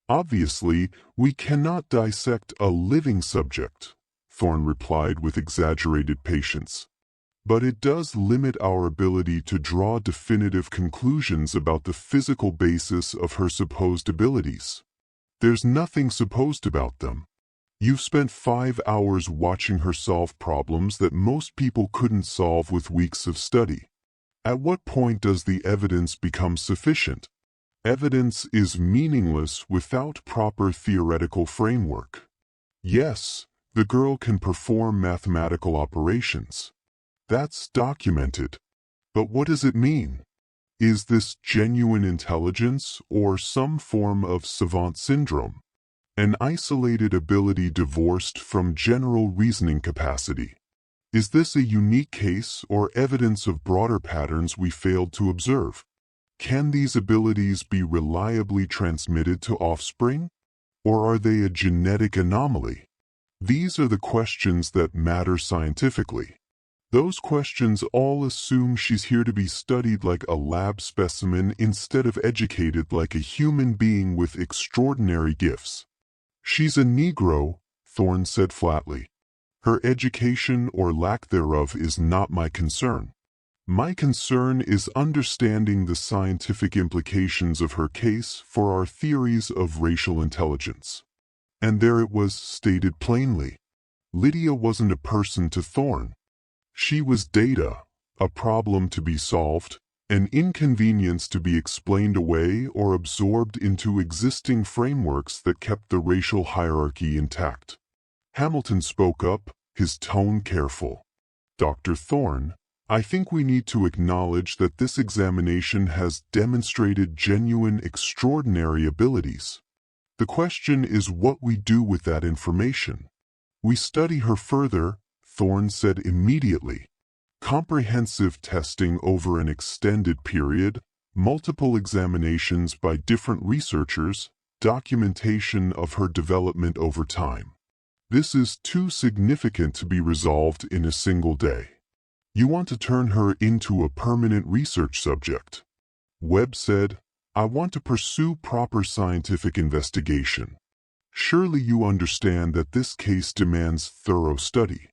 Obviously, we cannot dissect a living subject." Thorne replied with exaggerated patience. But it does limit our ability to draw definitive conclusions about the physical basis of her supposed abilities. There's nothing supposed about them. You've spent 5 hours watching her solve problems that most people couldn't solve with weeks of study. At what point does the evidence become sufficient? Evidence is meaningless without proper theoretical framework. Yes, the girl can perform mathematical operations. That's documented. But what does it mean? Is this genuine intelligence or some form of savant syndrome? An isolated ability divorced from general reasoning capacity? Is this a unique case or evidence of broader patterns we failed to observe? Can these abilities be reliably transmitted to offspring? Or are they a genetic anomaly? These are the questions that matter scientifically. Those questions all assume she's here to be studied like a lab specimen instead of educated like a human being with extraordinary gifts. She's a Negro, Thorne said flatly. Her education or lack thereof is not my concern. My concern is understanding the scientific implications of her case for our theories of racial intelligence. And there it was stated plainly. Lydia wasn't a person to Thorne. She was data, a problem to be solved, an inconvenience to be explained away or absorbed into existing frameworks that kept the racial hierarchy intact. Hamilton spoke up, his tone careful. Dr. Thorne, I think we need to acknowledge that this examination has demonstrated genuine, extraordinary abilities. The question is what we do with that information. We study her further, Thorne said immediately. Comprehensive testing over an extended period, multiple examinations by different researchers, documentation of her development over time. This is too significant to be resolved in a single day. You want to turn her into a permanent research subject. Webb said, I want to pursue proper scientific investigation. Surely you understand that this case demands thorough study.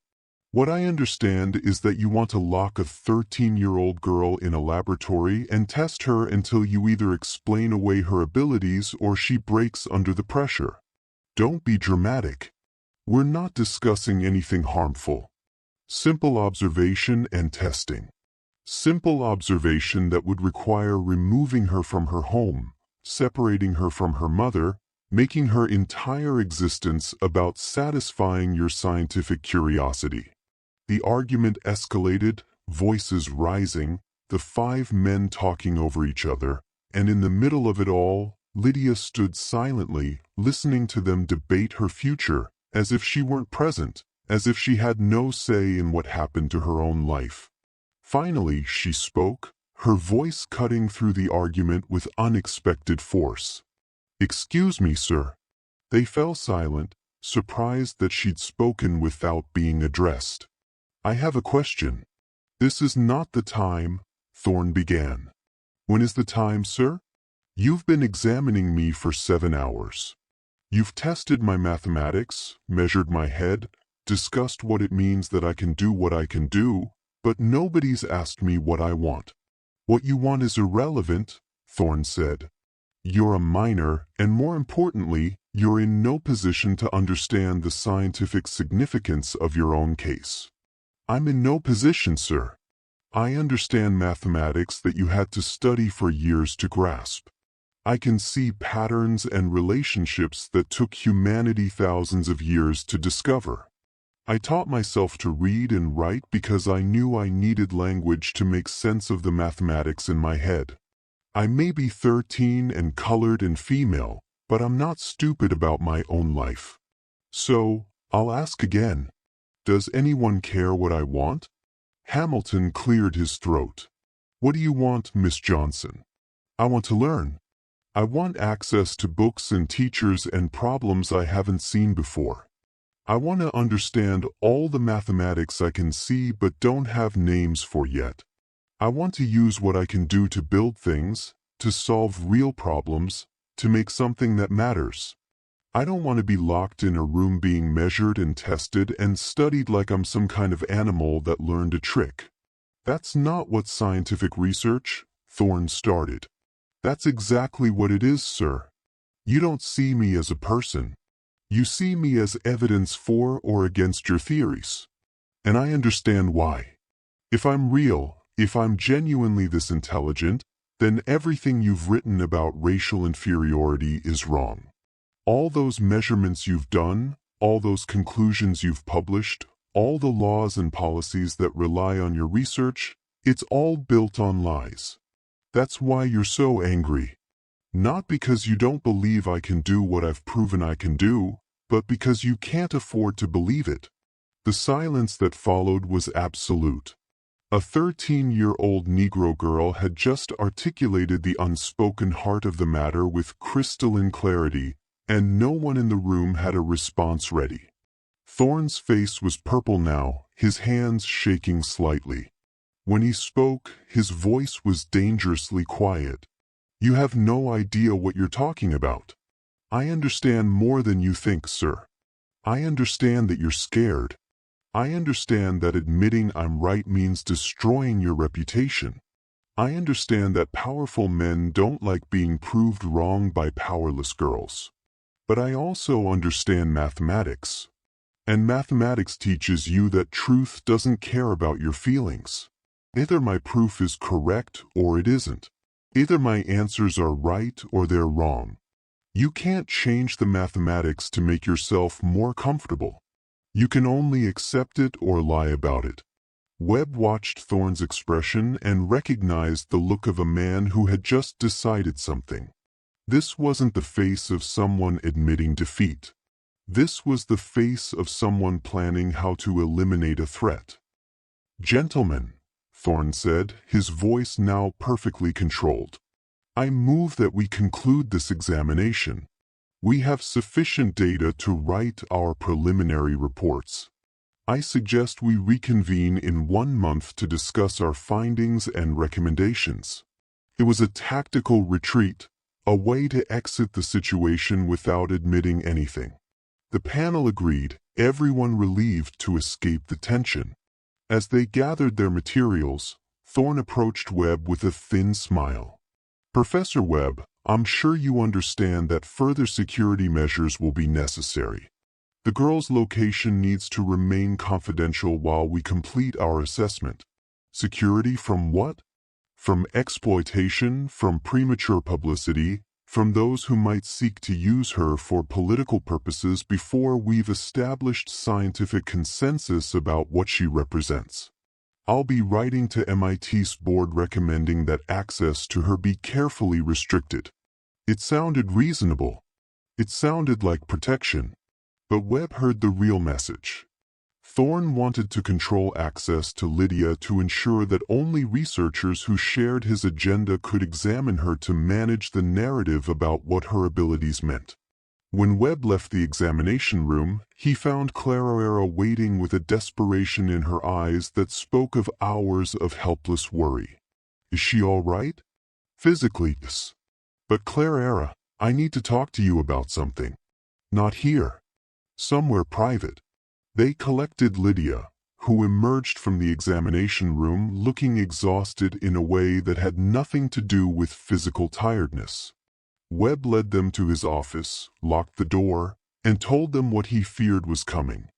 What I understand is that you want to lock a 13-year-old girl in a laboratory and test her until you either explain away her abilities or she breaks under the pressure. Don't be dramatic. We're not discussing anything harmful. Simple observation and testing. Simple observation that would require removing her from her home, separating her from her mother, making her entire existence about satisfying your scientific curiosity. The argument escalated, voices rising, the 5 men talking over each other, and in the middle of it all, Lydia stood silently, listening to them debate her future, as if she weren't present, as if she had no say in what happened to her own life. Finally, she spoke, her voice cutting through the argument with unexpected force. Excuse me, sir. They fell silent, surprised that she'd spoken without being addressed. I have a question. This is not the time, Thorne began. When is the time, sir? You've been examining me for 7 hours. You've tested my mathematics, measured my head, discussed what it means that I can do what I can do, but nobody's asked me what I want. What you want is irrelevant, Thorne said. You're a minor, and more importantly, you're in no position to understand the scientific significance of your own case. I'm in no position, sir. I understand mathematics that you had to study for years to grasp. I can see patterns and relationships that took humanity thousands of years to discover. I taught myself to read and write because I knew I needed language to make sense of the mathematics in my head. I may be 13 and colored and female, but I'm not stupid about my own life. So, I'll ask again. Does anyone care what I want? Hamilton cleared his throat. What do you want, Miss Johnson? I want to learn. I want access to books and teachers and problems I haven't seen before. I want to understand all the mathematics I can see but don't have names for yet. I want to use what I can do to build things, to solve real problems, to make something that matters. I don't want to be locked in a room being measured and tested and studied like I'm some kind of animal that learned a trick. That's not what scientific research, Thorne started. That's exactly what it is, sir. You don't see me as a person. You see me as evidence for or against your theories. And I understand why. If I'm real, if I'm genuinely this intelligent, then everything you've written about racial inferiority is wrong. All those measurements you've done, all those conclusions you've published, all the laws and policies that rely on your research, it's all built on lies. That's why you're so angry. Not because you don't believe I can do what I've proven I can do, but because you can't afford to believe it. The silence that followed was absolute. A 13-year-old Negro girl had just articulated the unspoken heart of the matter with crystalline clarity, and no one in the room had a response ready. Thorne's face was purple now, his hands shaking slightly. When he spoke, his voice was dangerously quiet. You have no idea what you're talking about. I understand more than you think, sir. I understand that you're scared. I understand that admitting I'm right means destroying your reputation. I understand that powerful men don't like being proved wrong by powerless girls. But I also understand mathematics. And mathematics teaches you that truth doesn't care about your feelings. Either my proof is correct or it isn't. Either my answers are right or they're wrong. You can't change the mathematics to make yourself more comfortable. You can only accept it or lie about it. Webb watched Thorne's expression and recognized the look of a man who had just decided something. This wasn't the face of someone admitting defeat. This was the face of someone planning how to eliminate a threat. "Gentlemen," Thorne said, his voice now perfectly controlled, "I move that we conclude this examination. We have sufficient data to write our preliminary reports. I suggest we reconvene in 1 month to discuss our findings and recommendations." It was a tactical retreat, a way to exit the situation without admitting anything. The panel agreed, everyone relieved to escape the tension. As they gathered their materials, Thorne approached Webb with a thin smile. "Professor Webb, I'm sure you understand that further security measures will be necessary. The girl's location needs to remain confidential while we complete our assessment. Security from what? From exploitation, from premature publicity, from those who might seek to use her for political purposes before we've established scientific consensus about what she represents. I'll be writing to MIT's board recommending that access to her be carefully restricted." It sounded reasonable. It sounded like protection. But Webb heard the real message. Thorne wanted to control access to Lydia to ensure that only researchers who shared his agenda could examine her to manage the narrative about what her abilities meant. When Webb left the examination room, he found Clara waiting with a desperation in her eyes that spoke of hours of helpless worry. "Is she all right?" "Physically, yes. But Clara, I need to talk to you about something." "Not here. Somewhere private." They collected Lydia, who emerged from the examination room looking exhausted in a way that had nothing to do with physical tiredness. Webb led them to his office, locked the door, and told them what he feared was coming.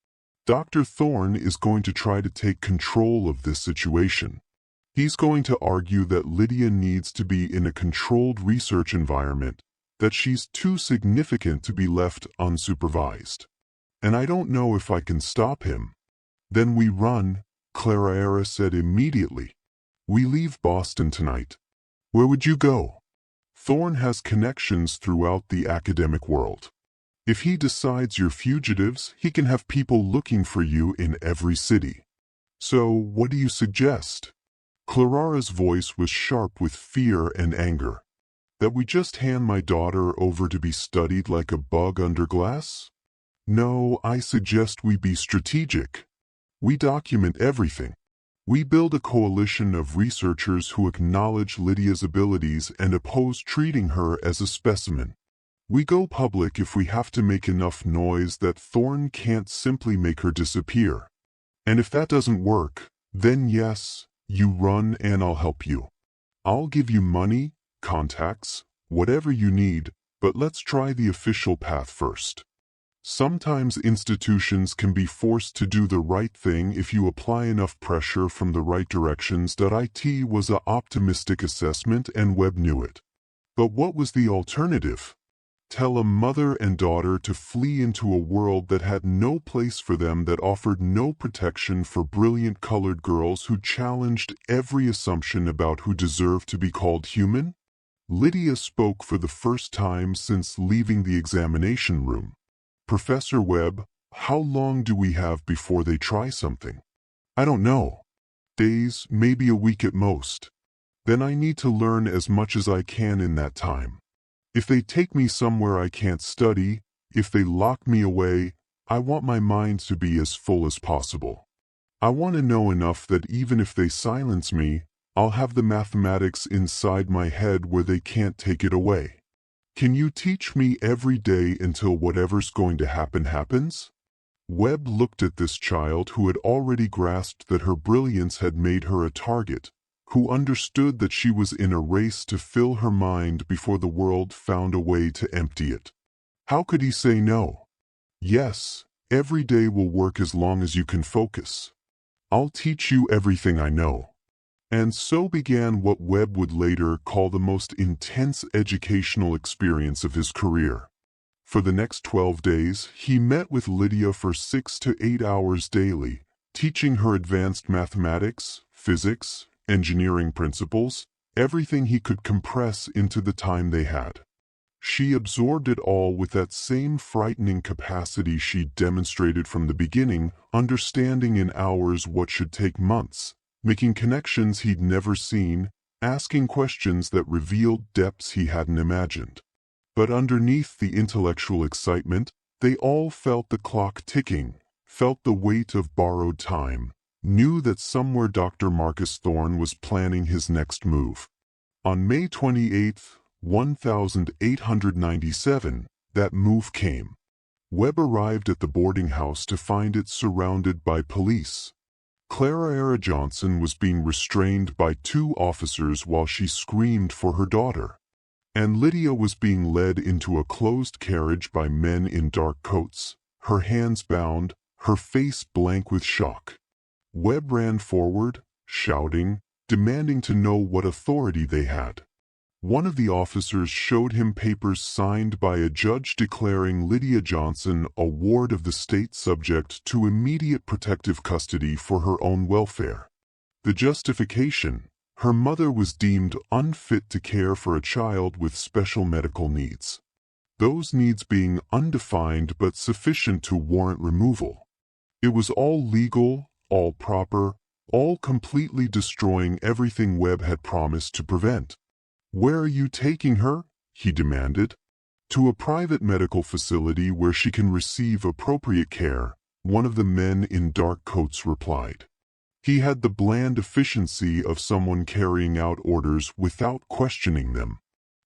"Dr. Thorne is going to try to take control of this situation. He's going to argue that Lydia needs to be in a controlled research environment, that she's too significant to be left unsupervised. And I don't know if I can stop him." "Then we run," Clara said immediately. "We leave Boston tonight." "Where would you go?" "Thorne has connections throughout the academic world. If he decides you're fugitives, he can have people looking for you in every city. So, what do you suggest?" Clara's voice was sharp with fear and anger. "That we just hand my daughter over to be studied like a bug under glass? No, I suggest we be strategic. We document everything. We build a coalition of researchers who acknowledge Lydia's abilities and oppose treating her as a specimen. We go public if we have to make enough noise that Thorne can't simply make her disappear. And if that doesn't work, then yes, you run and I'll help you. I'll give you money, contacts, whatever you need, but let's try the official path first. Sometimes institutions can be forced to do the right thing if you apply enough pressure from the right directions. It was an optimistic assessment and Webb knew it. But what was the alternative? Tell a mother and daughter to flee into a world that had no place for them, that offered no protection for brilliant colored girls who challenged every assumption about who deserved to be called human? Lydia spoke for the first time since leaving the examination room. Professor Webb, how long do we have before they try something? I don't know. Days, maybe a week at most. Then I need to learn as much as I can in that time. If they take me somewhere I can't study, if they lock me away, I want my mind to be as full as possible. I want to know enough that even if they silence me, I'll have the mathematics inside my head where they can't take it away. Can you teach me every day until whatever's going to happen happens? Webb looked at this child who had already grasped that her brilliance had made her a target, who understood that she was in a race to fill her mind before the world found a way to empty it. How could he say no? Yes, every day will work as long as you can focus. I'll teach you everything I know. And so began what Webb would later call the most intense educational experience of his career. For the next 12 days, he met with Lydia for 6 to 8 hours daily, teaching her advanced mathematics, physics, engineering principles, everything he could compress into the time they had. She absorbed it all with that same frightening capacity she demonstrated from the beginning, understanding in hours what should take months, making connections he'd never seen, asking questions that revealed depths he hadn't imagined. But underneath the intellectual excitement, they all felt the clock ticking, felt the weight of borrowed time, knew that somewhere Dr. Marcus Thorne was planning his next move. On May 28, 1897, that move came. Webb arrived at the boarding house to find it surrounded by police. Lydia Johnson was being restrained by 2 officers while she screamed for her daughter. And Lydia was being led into a closed carriage by men in dark coats, her hands bound, her face blank with shock. Webb ran forward, shouting, demanding to know what authority they had. One of the officers showed him papers signed by a judge declaring Lydia Johnson a ward of the state subject to immediate protective custody for her own welfare. The justification: her mother was deemed unfit to care for a child with special medical needs. Those needs being undefined but sufficient to warrant removal. It was all legal, all proper, all completely destroying everything Webb had promised to prevent. "Where are you taking her?" he demanded. "To a private medical facility where she can receive appropriate care," one of the men in dark coats replied. He had the bland efficiency of someone carrying out orders without questioning them.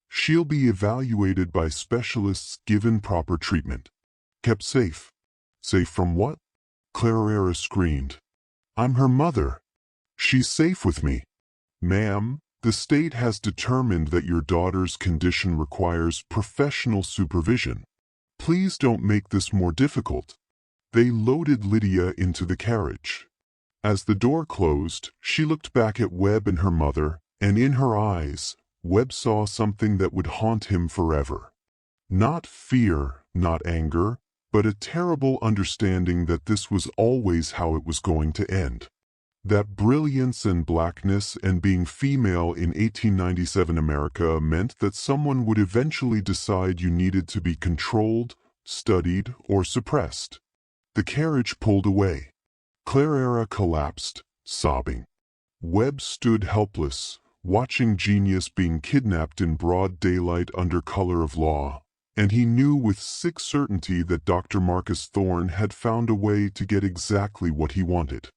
"She'll be evaluated by specialists, given proper treatment. Kept safe." "Safe from what?" Lydia screamed. "I'm her mother. She's safe with me." "Ma'am, the state has determined that your daughter's condition requires professional supervision. Please don't make this more difficult." They loaded Lydia into the carriage. As the door closed, she looked back at Webb and her mother, and in her eyes, Webb saw something that would haunt him forever. Not fear, not anger, but a terrible understanding that this was always how it was going to end. That brilliance and blackness and being female in 1897 America meant that someone would eventually decide you needed to be controlled, studied, or suppressed. The carriage pulled away. Lydia collapsed, sobbing. Webb stood helpless, watching genius being kidnapped in broad daylight under color of law, and he knew with sick certainty that Dr. Marcus Thorne had found a way to get exactly what he wanted.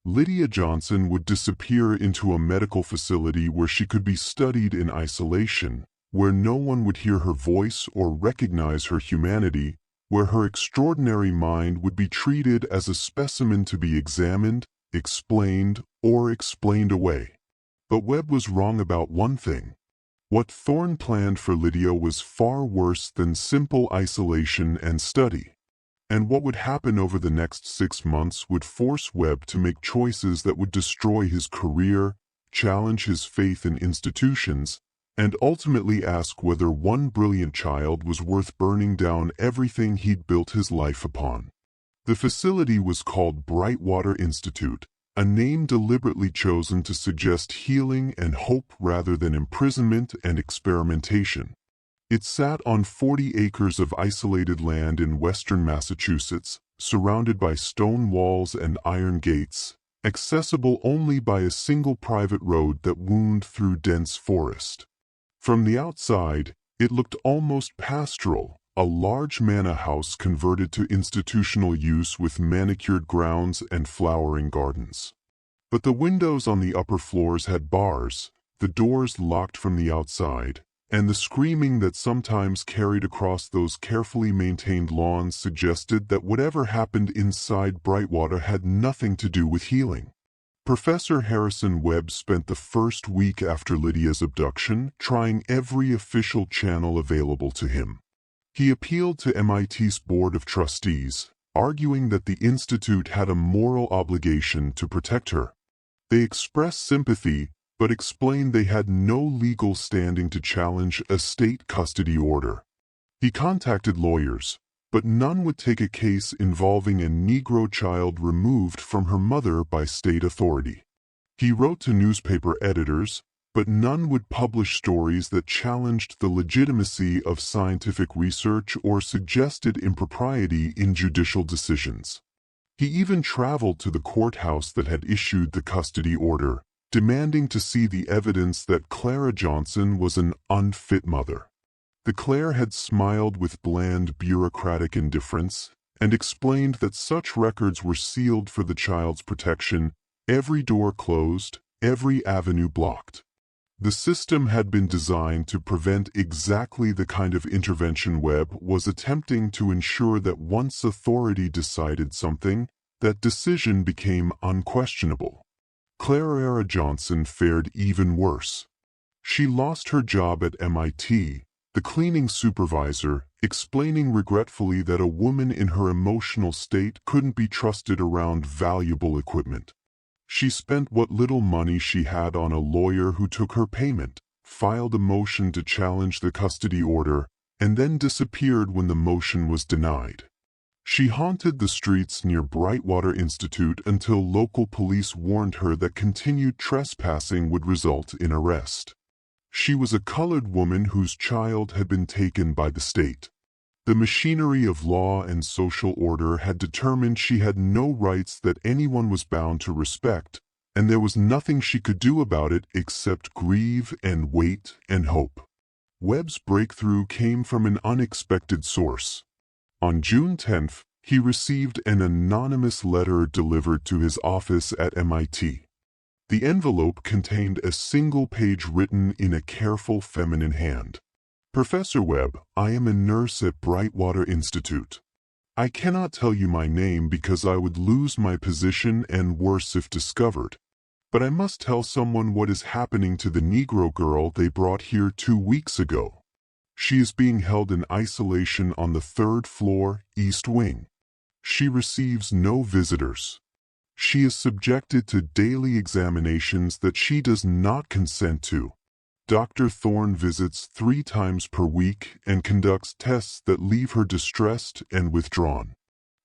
Lydia Johnson would disappear into a medical facility where she could be studied in isolation, where no one would hear her voice or recognize her humanity, where her extraordinary mind would be treated as a specimen to be examined, explained, or explained away. But Webb was wrong about one thing. What Thorne planned for Lydia was far worse than simple isolation and study. And what would happen over the next 6 months would force Webb to make choices that would destroy his career, challenge his faith in institutions, and ultimately ask whether one brilliant child was worth burning down everything he'd built his life upon. The facility was called Brightwater Institute, a name deliberately chosen to suggest healing and hope rather than imprisonment and experimentation. It sat on 40 acres of isolated land in western Massachusetts, surrounded by stone walls and iron gates, accessible only by a single private road that wound through dense forest. From the outside, it looked almost pastoral, a large manor house converted to institutional use with manicured grounds and flowering gardens. But the windows on the upper floors had bars, the doors locked from the outside, and the screaming that sometimes carried across those carefully maintained lawns suggested that whatever happened inside Brightwater had nothing to do with healing. Professor Harrison Webb spent the first week after Lydia's abduction trying every official channel available to him. He appealed to MIT's Board of Trustees, arguing that the institute had a moral obligation to protect her. They expressed sympathy, but explained they had no legal standing to challenge a state custody order. He contacted lawyers, but none would take a case involving a Negro child removed from her mother by state authority. He wrote to newspaper editors, but none would publish stories that challenged the legitimacy of scientific research or suggested impropriety in judicial decisions. He even traveled to the courthouse that had issued the custody order, demanding to see the evidence that Lydia Johnson was an unfit mother. The Claire had smiled with bland bureaucratic indifference and explained that such records were sealed for the child's protection, every door closed, every avenue blocked. The system had been designed to prevent exactly the kind of intervention Webb was attempting to ensure that once authority decided something, that decision became unquestionable. Lydia Johnson fared even worse. She lost her job at MIT, the cleaning supervisor, explaining regretfully that a woman in her emotional state couldn't be trusted around valuable equipment. She spent what little money she had on a lawyer who took her payment, filed a motion to challenge the custody order, and then disappeared when the motion was denied. She haunted the streets near Brightwater Institute until local police warned her that continued trespassing would result in arrest. She was a colored woman whose child had been taken by the state. The machinery of law and social order had determined she had no rights that anyone was bound to respect, and there was nothing she could do about it except grieve and wait and hope. Webb's breakthrough came from an unexpected source. On June 10th, he received an anonymous letter delivered to his office at MIT. The envelope contained a single page written in a careful feminine hand. Professor Webb, I am a nurse at Brightwater Institute. I cannot tell you my name because I would lose my position and worse if discovered. But I must tell someone what is happening to the Negro girl they brought here 2 weeks ago. She is being held in isolation on the 3rd floor, East Wing. She receives no visitors. She is subjected to daily examinations that she does not consent to. Dr. Thorne visits 3 times per week and conducts tests that leave her distressed and withdrawn.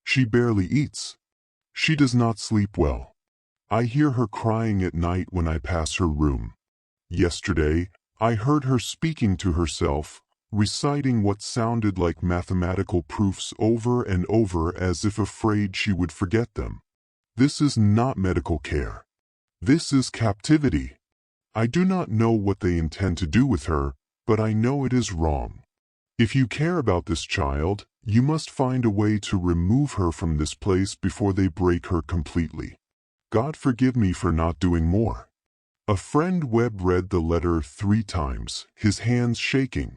She barely eats. She does not sleep well. I hear her crying at night when I pass her room. Yesterday, I heard her speaking to herself, reciting what sounded like mathematical proofs over and over as if afraid she would forget them. This is not medical care. This is captivity. I do not know what they intend to do with her, but I know it is wrong. If you care about this child, you must find a way to remove her from this place before they break her completely. God forgive me for not doing more. A friend Webb read the letter 3 times, his hands shaking.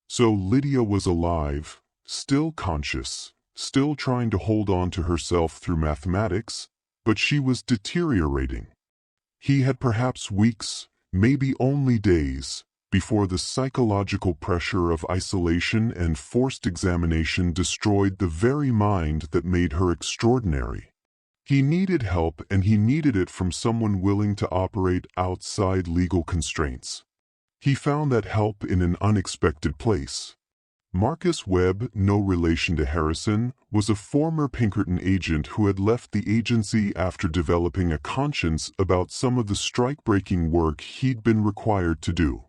So Lydia was alive, still conscious, still trying to hold on to herself through mathematics, but she was deteriorating. He had perhaps weeks, maybe only days, before the psychological pressure of isolation and forced examination destroyed the very mind that made her extraordinary. He needed help, and he needed it from someone willing to operate outside legal constraints. He found that help in an unexpected place. Marcus Webb, no relation to Harrison, was a former Pinkerton agent who had left the agency after developing a conscience about some of the strike-breaking work he'd been required to do.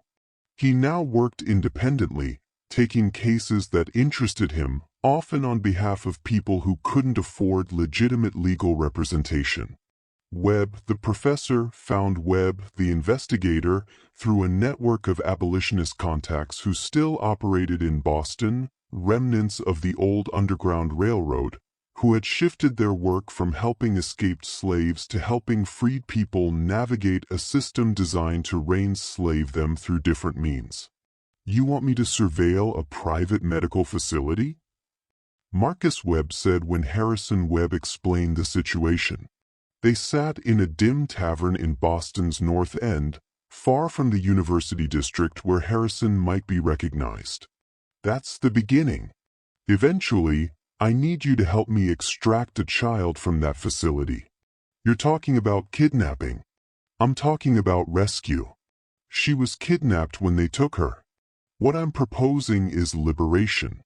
He now worked independently, taking cases that interested him, often on behalf of people who couldn't afford legitimate legal representation. Webb, the professor, found Webb, the investigator, through a network of abolitionist contacts who still operated in Boston, remnants of the old Underground Railroad, who had shifted their work from helping escaped slaves to helping freed people navigate a system designed to re-enslave them through different means. "You want me to surveil a private medical facility?" Marcus Webb said when Harrison Webb explained the situation. They sat in a dim tavern in Boston's North End, far from the university district where Harrison might be recognized. "That's the beginning. Eventually, I need you to help me extract a child from that facility." "You're talking about kidnapping." "I'm talking about rescue. She was kidnapped when they took her. What I'm proposing is liberation."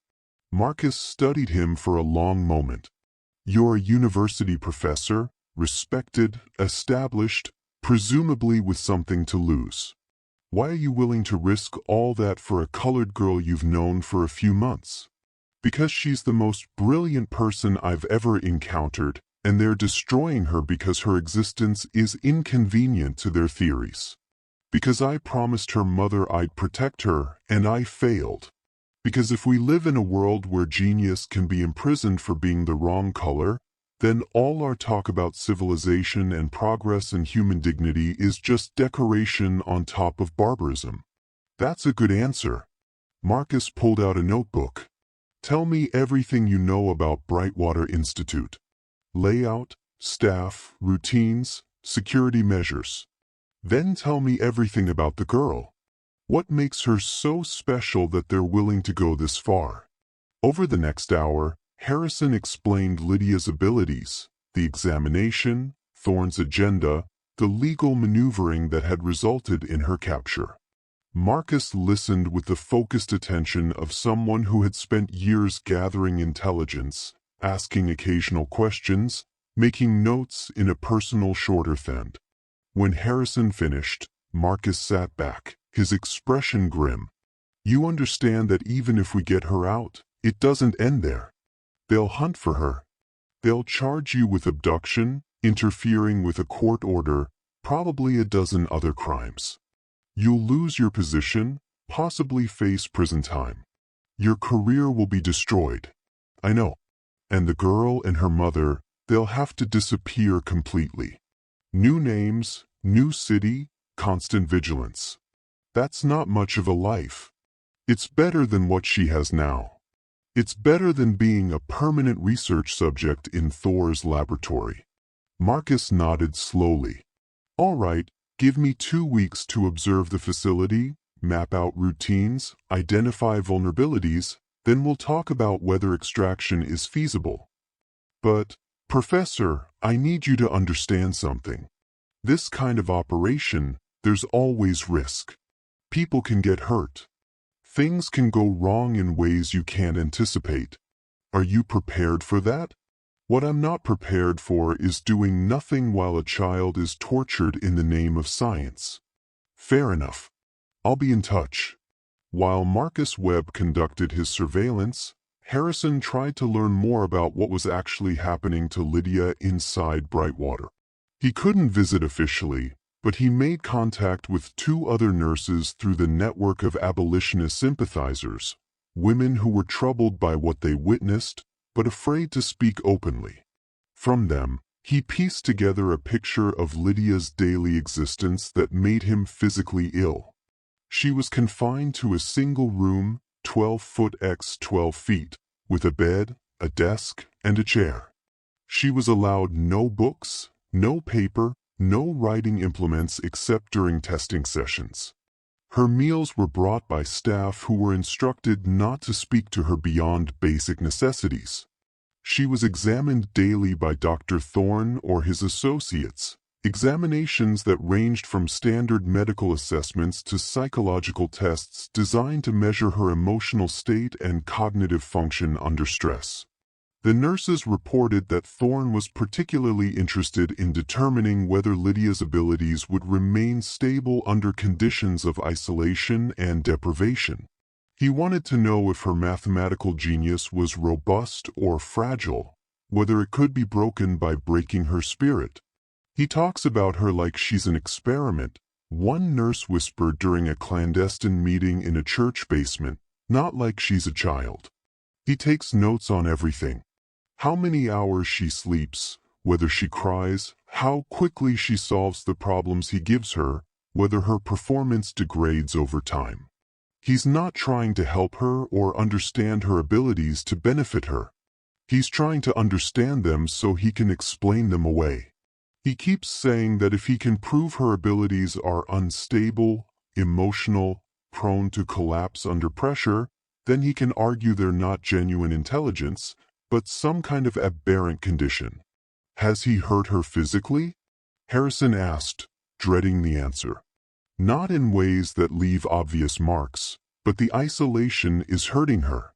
Marcus studied him for a long moment. "You're a university professor, respected, established, presumably with something to lose. Why are you willing to risk all that for a colored girl you've known for a few months?" "Because she's the most brilliant person I've ever encountered, and they're destroying her because her existence is inconvenient to their theories. Because I promised her mother I'd protect her, and I failed. Because if we live in a world where genius can be imprisoned for being the wrong color, then all our talk about civilization and progress and human dignity is just decoration on top of barbarism." "That's a good answer." Marcus pulled out a notebook. "Tell me everything you know about Brightwater Institute. Layout, staff, routines, security measures. Then tell me everything about the girl. What makes her so special that they're willing to go this far?" Over the next hour, Harrison explained Lydia's abilities, the examination, Thorne's agenda, the legal maneuvering that had resulted in her capture. Marcus listened with the focused attention of someone who had spent years gathering intelligence, asking occasional questions, making notes in a personal shorthand. When Harrison finished, Marcus sat back, his expression grim. "You understand that even if we get her out, it doesn't end there. They'll hunt for her. They'll charge you with abduction, interfering with a court order, probably a dozen other crimes. You'll lose your position, possibly face prison time. Your career will be destroyed." "I know. And the girl and her mother, they'll have to disappear completely. New names, new city, constant vigilance. That's not much of a life. It's better than what she has now. It's better than being a permanent research subject in Thor's laboratory." Marcus nodded slowly. "All right, give me 2 weeks to observe the facility, map out routines, identify vulnerabilities, then we'll talk about whether extraction is feasible." "But, Professor, I need you to understand something. This kind of operation, there's always risk. People can get hurt. Things can go wrong in ways you can't anticipate. Are you prepared for that?" "What I'm not prepared for is doing nothing while a child is tortured in the name of science." "Fair enough. I'll be in touch." While Marcus Webb conducted his surveillance, Harrison tried to learn more about what was actually happening to Lydia inside Brightwater. He couldn't visit officially, but he made contact with 2 other nurses through the network of abolitionist sympathizers, women who were troubled by what they witnessed, but afraid to speak openly. From them, He pieced together a picture of Lydia's daily existence that made him physically ill. She was confined to a single room, 12 foot x 12 feet, with a bed, a desk, and a chair. She was allowed no books, no paper, no writing implements except during testing sessions. Her meals were brought by staff who were instructed not to speak to her beyond basic necessities. She was examined daily by Dr. Thorne or his associates, examinations that ranged from standard medical assessments to psychological tests designed to measure her emotional state and cognitive function under stress. The nurses reported that Thorne was particularly interested in determining whether Lydia's abilities would remain stable under conditions of isolation and deprivation. He wanted to know if her mathematical genius was robust or fragile, whether it could be broken by breaking her spirit. He talks about her like she's an experiment, one nurse whispered during a clandestine meeting in a church basement, not like she's a child. He takes notes on everything. How many hours she sleeps, whether she cries, how quickly she solves the problems he gives her, whether her performance degrades over time. He's not trying to help her or understand her abilities to benefit her. He's trying to understand them so he can explain them away. He keeps saying that if he can prove her abilities are unstable, emotional, prone to collapse under pressure, then he can argue they're not genuine intelligence, but some kind of aberrant condition. Has he hurt her physically? Harrison asked, dreading the answer. Not in ways that leave obvious marks, but the isolation is hurting her.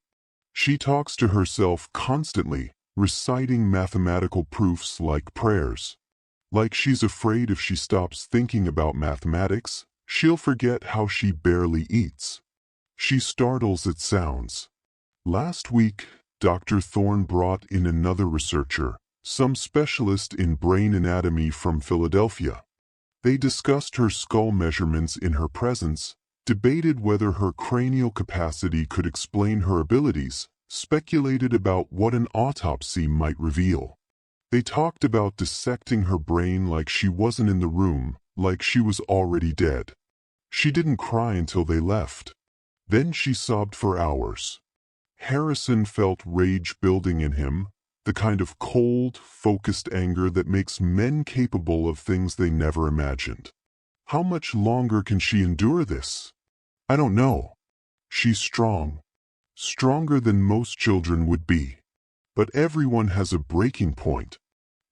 She talks to herself constantly, reciting mathematical proofs like prayers. Like she's afraid if she stops thinking about mathematics, she'll forget how she barely eats. She startles at sounds. Last week, Dr. Thorne brought in another researcher, some specialist in brain anatomy from Philadelphia. They discussed her skull measurements in her presence, debated whether her cranial capacity could explain her abilities, speculated about what an autopsy might reveal. They talked about dissecting her brain like she wasn't in the room, like she was already dead. She didn't cry until they left. Then she sobbed for hours. Harrison felt rage building in him, the kind of cold, focused anger that makes men capable of things they never imagined. How much longer can she endure this? I don't know. She's strong. Stronger than most children would be. But everyone has a breaking point.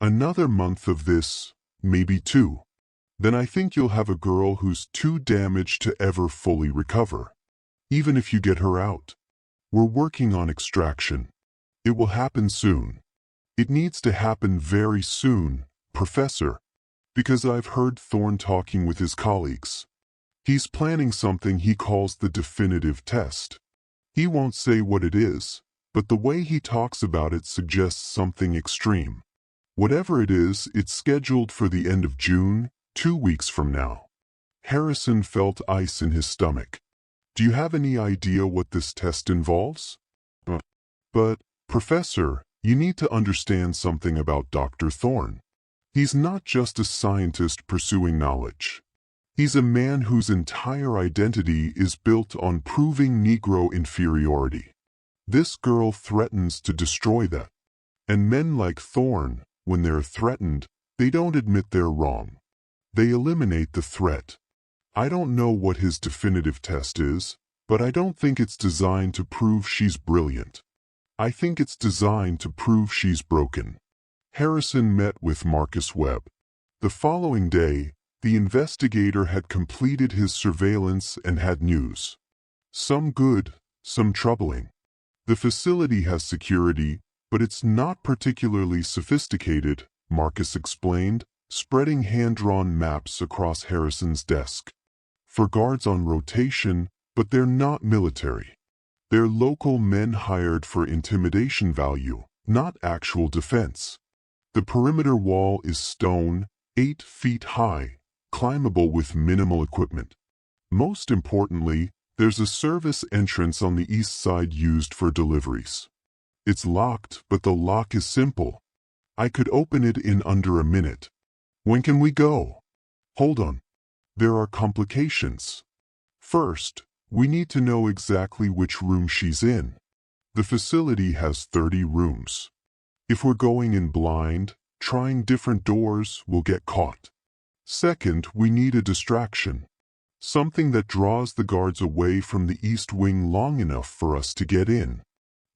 Another month of this, maybe 2. Then I think you'll have a girl who's too damaged to ever fully recover. Even if you get her out. We're working on extraction. It will happen soon. It needs to happen very soon, Professor. Because I've heard Thorne talking with his colleagues. He's planning something he calls the definitive test. He won't say what it is, but the way he talks about it suggests something extreme. Whatever it is, it's scheduled for the end of June, 2 weeks from now. Harrison felt ice in his stomach. Do you have any idea what this test involves? But, Professor, you need to understand something about Dr. Thorne. He's not just a scientist pursuing knowledge. He's a man whose entire identity is built on proving Negro inferiority. This girl threatens to destroy that. And men like Thorne, when they're threatened, they don't admit they're wrong. They eliminate the threat. I don't know what his definitive test is, but I don't think it's designed to prove she's brilliant. I think it's designed to prove she's broken. Harrison met with Marcus Webb. The following day, the investigator had completed his surveillance and had news. Some good, some troubling. The facility has security, but it's not particularly sophisticated, Marcus explained, spreading hand-drawn maps across Harrison's desk. For guards on rotation, but they're not military. They're local men hired for intimidation value, not actual defense. The perimeter wall is stone, 8 feet high, climbable with minimal equipment. Most importantly, there's a service entrance on the east side used for deliveries. It's locked, but the lock is simple. I could open it in under a minute. When can we go? Hold on. There are complications. First, we need to know exactly which room she's in. The facility has 30 rooms. If we're going in blind, trying different doors, we'll get caught. Second, we need a distraction. Something that draws the guards away from the East Wing long enough for us to get in.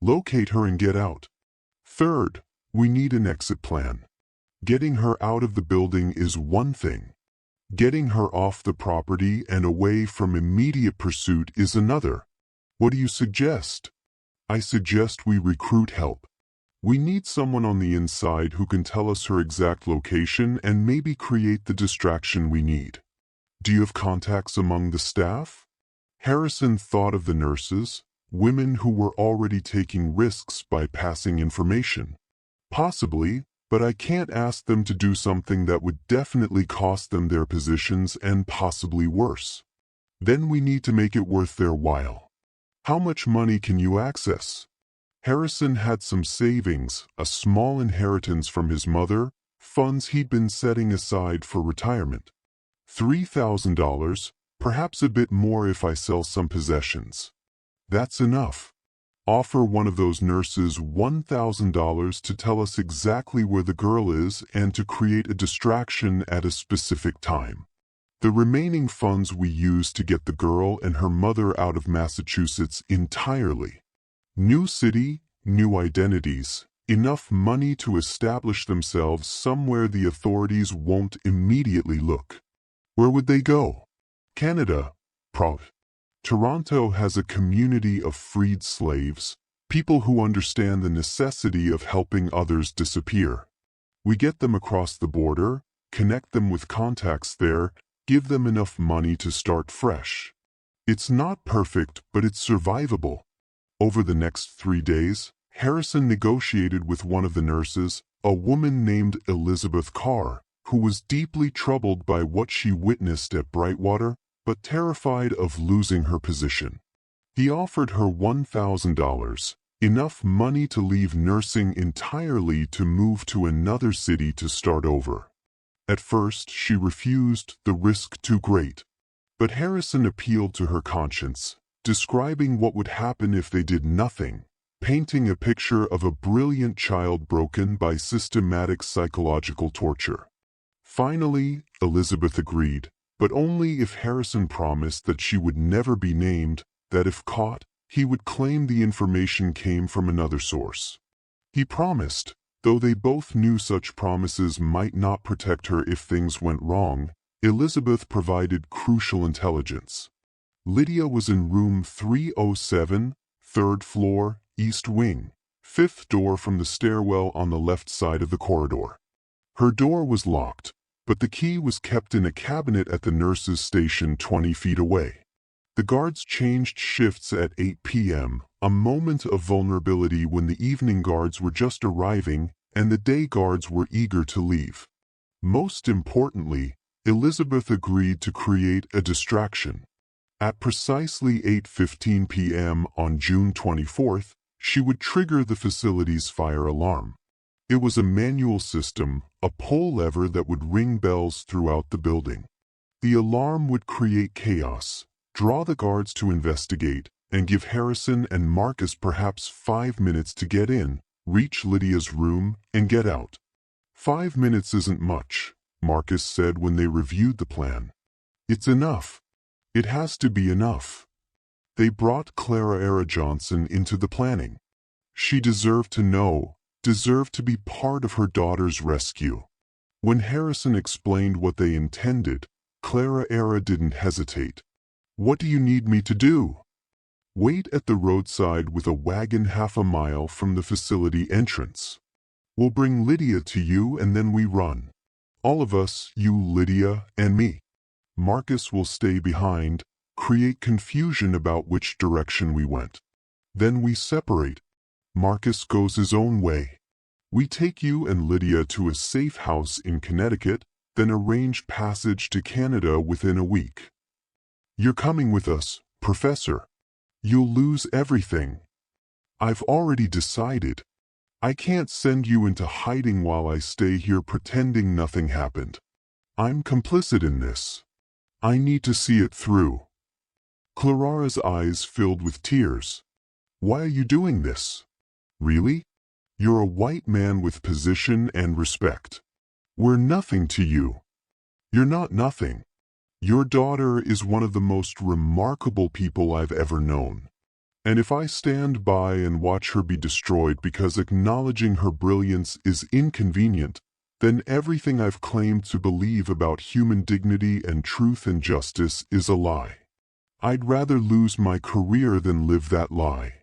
Locate her and get out. Third, we need an exit plan. Getting her out of the building is one thing. Getting her off the property and away from immediate pursuit is another. What do you suggest? I suggest we recruit help. We need someone on the inside who can tell us her exact location and maybe create the distraction we need. Do you have contacts among the staff? Harrison thought of the nurses, women who were already taking risks by passing information. Possibly, but I can't ask them to do something that would definitely cost them their positions and possibly worse. Then we need to make it worth their while. How much money can you access? Harrison had some savings, a small inheritance from his mother, funds he'd been setting aside for retirement. $3,000, perhaps a bit more if I sell some possessions. That's enough. Offer one of those nurses $1,000 to tell us exactly where the girl is and to create a distraction at a specific time. The remaining funds we use to get the girl and her mother out of Massachusetts entirely. New city, new identities, enough money to establish themselves somewhere the authorities won't immediately look. Where would they go? Canada, Toronto has a community of freed slaves, people who understand the necessity of helping others disappear. We get them across the border, connect them with contacts there, give them enough money to start fresh. It's not perfect, but it's survivable. Over the next 3 days, Harrison negotiated with one of the nurses, a woman named Elizabeth Carr, who was deeply troubled by what she witnessed at Brightwater, but terrified of losing her position. He offered her $1,000, enough money to leave nursing entirely to move to another city to start over. At first, she refused, the risk too great. But Harrison appealed to her conscience, describing what would happen if they did nothing, painting a picture of a brilliant child broken by systematic psychological torture. Finally, Elizabeth agreed, but only if Harrison promised that she would never be named, that if caught, he would claim the information came from another source. He promised, though they both knew such promises might not protect her if things went wrong. Elizabeth provided crucial intelligence. Lydia was in room 307, 3rd floor, East Wing, 5th door from the stairwell on the left side of the corridor. Her door was locked, but the key was kept in a cabinet at the nurse's station 20 feet away. The guards changed shifts at 8 p.m., a moment of vulnerability when the evening guards were just arriving and the day guards were eager to leave. Most importantly, Elizabeth agreed to create a distraction. At precisely 8:15 p.m. on June 24th, she would trigger the facility's fire alarm. It was a manual system, a pull lever that would ring bells throughout the building. The alarm would create chaos, draw the guards to investigate, and give Harrison and Marcus perhaps 5 minutes to get in, reach Lydia's room, and get out. 5 minutes isn't much, Marcus said when they reviewed the plan. It's enough. It has to be enough. They brought Lydia Johnson into the planning. She deserved to know, deserved to be part of her daughter's rescue. When Harrison explained what they intended, Lydia didn't hesitate. What do you need me to do? Wait at the roadside with a wagon half a mile from the facility entrance. We'll bring Lydia to you and then we run. All of us, you, Lydia, and me. Marcus will stay behind, create confusion about which direction we went. Then we separate. Marcus goes his own way. We take you and Lydia to a safe house in Connecticut, then arrange passage to Canada within a week. You're coming with us, Professor. You'll lose everything. I've already decided. I can't send you into hiding while I stay here pretending nothing happened. I'm complicit in this. I need to see it through." Clarara's eyes filled with tears. "Why are you doing this? Really? You're a white man with position and respect. We're nothing to you. You're not nothing. Your daughter is one of the most remarkable people I've ever known. And if I stand by and watch her be destroyed because acknowledging her brilliance is inconvenient, then everything I've claimed to believe about human dignity and truth and justice is a lie. I'd rather lose my career than live that lie."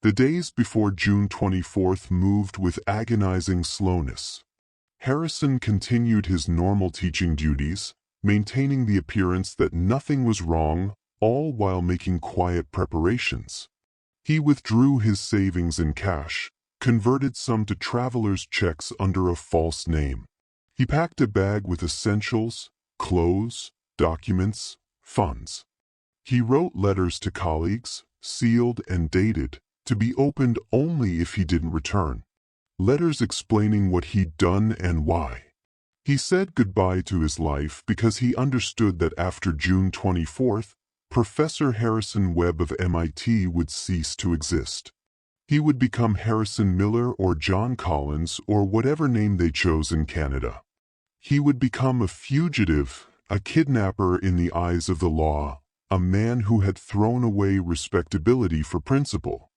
The days before June 24th moved with agonizing slowness. Harrison continued his normal teaching duties, maintaining the appearance that nothing was wrong, all while making quiet preparations. He withdrew his savings in cash, converted some to traveler's checks under a false name. He packed a bag with essentials, clothes, documents, funds. He wrote letters to colleagues, sealed and dated, to be opened only if he didn't return. Letters explaining what he'd done and why. He said goodbye to his life because he understood that after June 24th, Professor Harrison Webb of MIT would cease to exist. He would become Harrison Miller or John Collins or whatever name they chose in Canada. He would become a fugitive, a kidnapper in the eyes of the law, a man who had thrown away respectability for principle.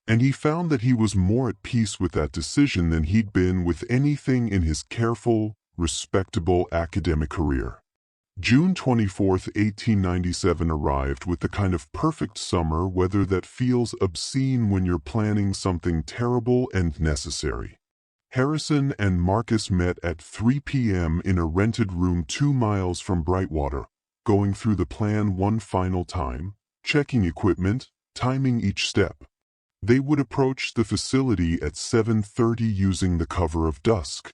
And he found that he was more at peace with that decision than he'd been with anything in his careful, respectable academic career. June 24th, 1897 arrived with the kind of perfect summer weather that feels obscene when you're planning something terrible and necessary. Harrison and Marcus met at 3 p.m. in a rented room 2 miles from Brightwater, going through the plan one final time, checking equipment, timing each step. They would approach the facility at 7:30 using the cover of dusk.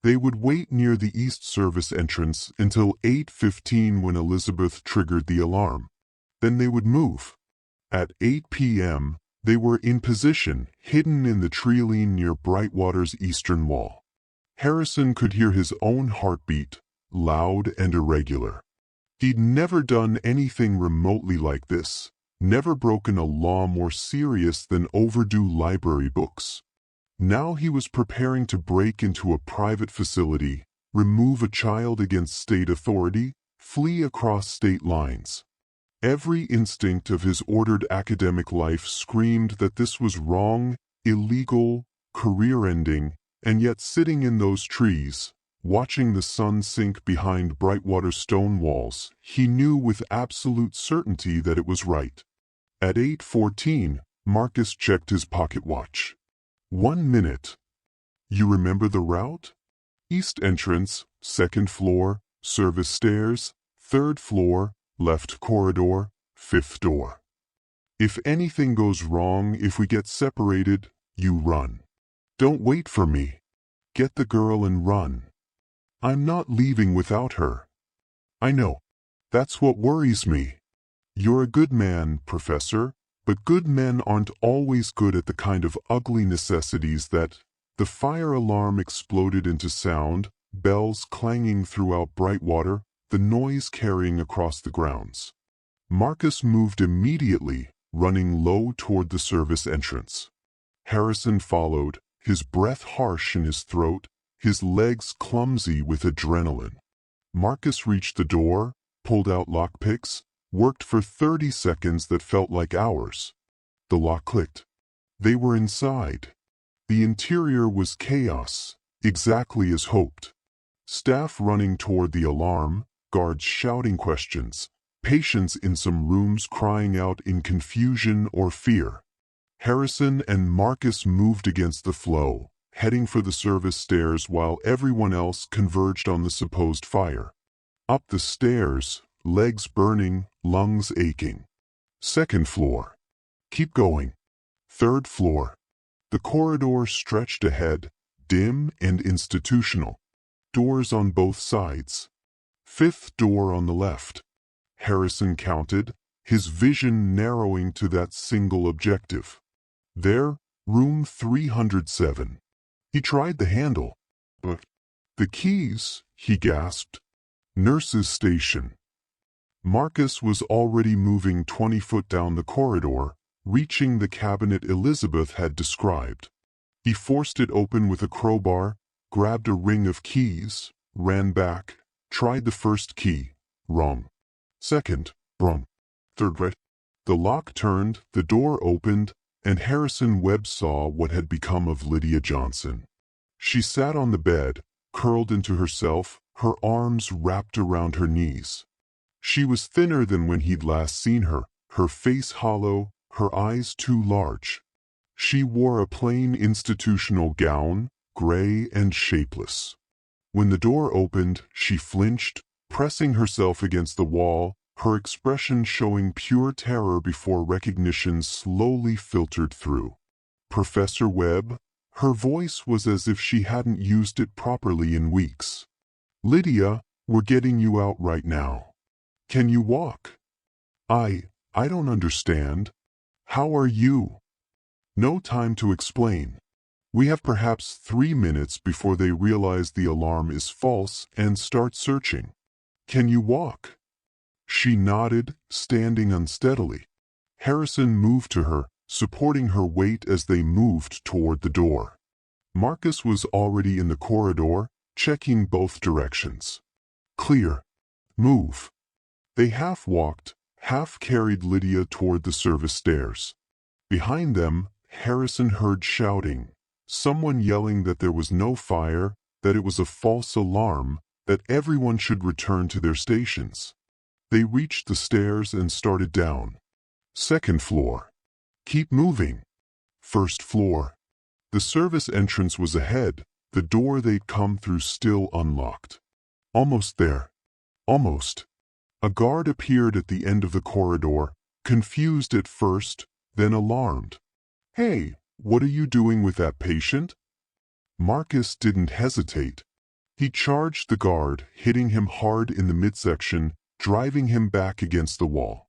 They would wait near the East Service entrance until 8:15 when Elizabeth triggered the alarm. Then they would move. At 8 p.m., they were in position, hidden in the treeline near Brightwater's eastern wall. Harrison could hear his own heartbeat, loud and irregular. He'd never done anything remotely like this, never broken a law more serious than overdue library books. Now he was preparing to break into a private facility, remove a child against state authority, flee across state lines. Every instinct of his ordered academic life screamed that this was wrong, illegal, career-ending, and yet sitting in those trees, watching the sun sink behind Brightwater stone walls, he knew with absolute certainty that it was right. At 8:14, Marcus checked his pocket watch. 1 minute. You remember the route? East entrance, second floor, service stairs, third floor, left corridor, fifth door. If anything goes wrong, if we get separated, you run. Don't wait for me. Get the girl and run. I'm not leaving without her. I know. That's what worries me. You're a good man, Professor, but good men aren't always good at the kind of ugly necessities that... The fire alarm exploded into sound, bells clanging throughout Brightwater, the noise carrying across the grounds. Marcus moved immediately, running low toward the service entrance. Harrison followed, his breath harsh in his throat, his legs clumsy with adrenaline. Marcus reached the door, pulled out lockpicks, worked for 30 seconds that felt like hours. The lock clicked. They were inside. The interior was chaos, exactly as hoped. Staff running toward the alarm, guards shouting questions, patients in some rooms crying out in confusion or fear. Harrison and Marcus moved against the flow, heading for the service stairs while everyone else converged on the supposed fire. Up the stairs, legs burning, lungs aching. Second floor. Keep going. Third floor. The corridor stretched ahead, dim and institutional. Doors on both sides. Fifth door on the left. Harrison counted, his vision narrowing to that single objective. There, Room 307. He tried the handle. But the keys, he gasped. Nurse's station. Marcus was already moving 20 foot down the corridor, reaching the cabinet Elizabeth had described. He forced it open with a crowbar, grabbed a ring of keys, ran back, tried the first key. Wrong. Second. Wrong. Third. Right. The lock turned, the door opened, and Harrison Webb saw what had become of Lydia Johnson. She sat on the bed, curled into herself, her arms wrapped around her knees. She was thinner than when he'd last seen her, her face hollow, her eyes too large. She wore a plain institutional gown, gray and shapeless. When the door opened, she flinched, pressing herself against the wall, her expression showing pure terror before recognition slowly filtered through. Professor Webb? Her voice was as if she hadn't used it properly in weeks. Lydia, we're getting you out right now. Can you walk? I don't understand. How are you? No time to explain. We have perhaps 3 minutes before they realize the alarm is false and start searching. Can you walk? She nodded, standing unsteadily. Harrison moved to her, supporting her weight as they moved toward the door. Marcus was already in the corridor, checking both directions. Clear. Move. They half walked, half carried Lydia toward the service stairs. Behind them, Harrison heard shouting, someone yelling that there was no fire, that it was a false alarm, that everyone should return to their stations. They reached the stairs and started down. Second floor. Keep moving. First floor. The service entrance was ahead, the door they'd come through still unlocked. Almost there. Almost. A guard appeared at the end of the corridor, confused at first, then alarmed. Hey, what are you doing with that patient? Marcus didn't hesitate. He charged the guard, hitting him hard in the midsection, driving him back against the wall.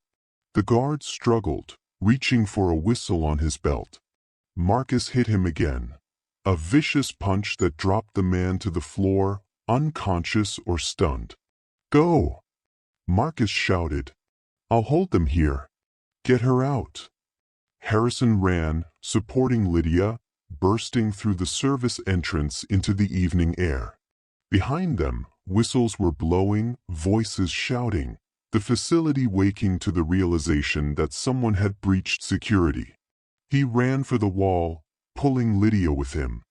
The guard struggled, reaching for a whistle on his belt. Marcus hit him again. A vicious punch that dropped the man to the floor, unconscious or stunned. Go! Marcus shouted. I'll hold them here. Get her out. Harrison ran, supporting Lydia, bursting through the service entrance into the evening air. Behind them, whistles were blowing, voices shouting, the facility waking to the realization that someone had breached security. He ran for the wall, pulling Lydia with him.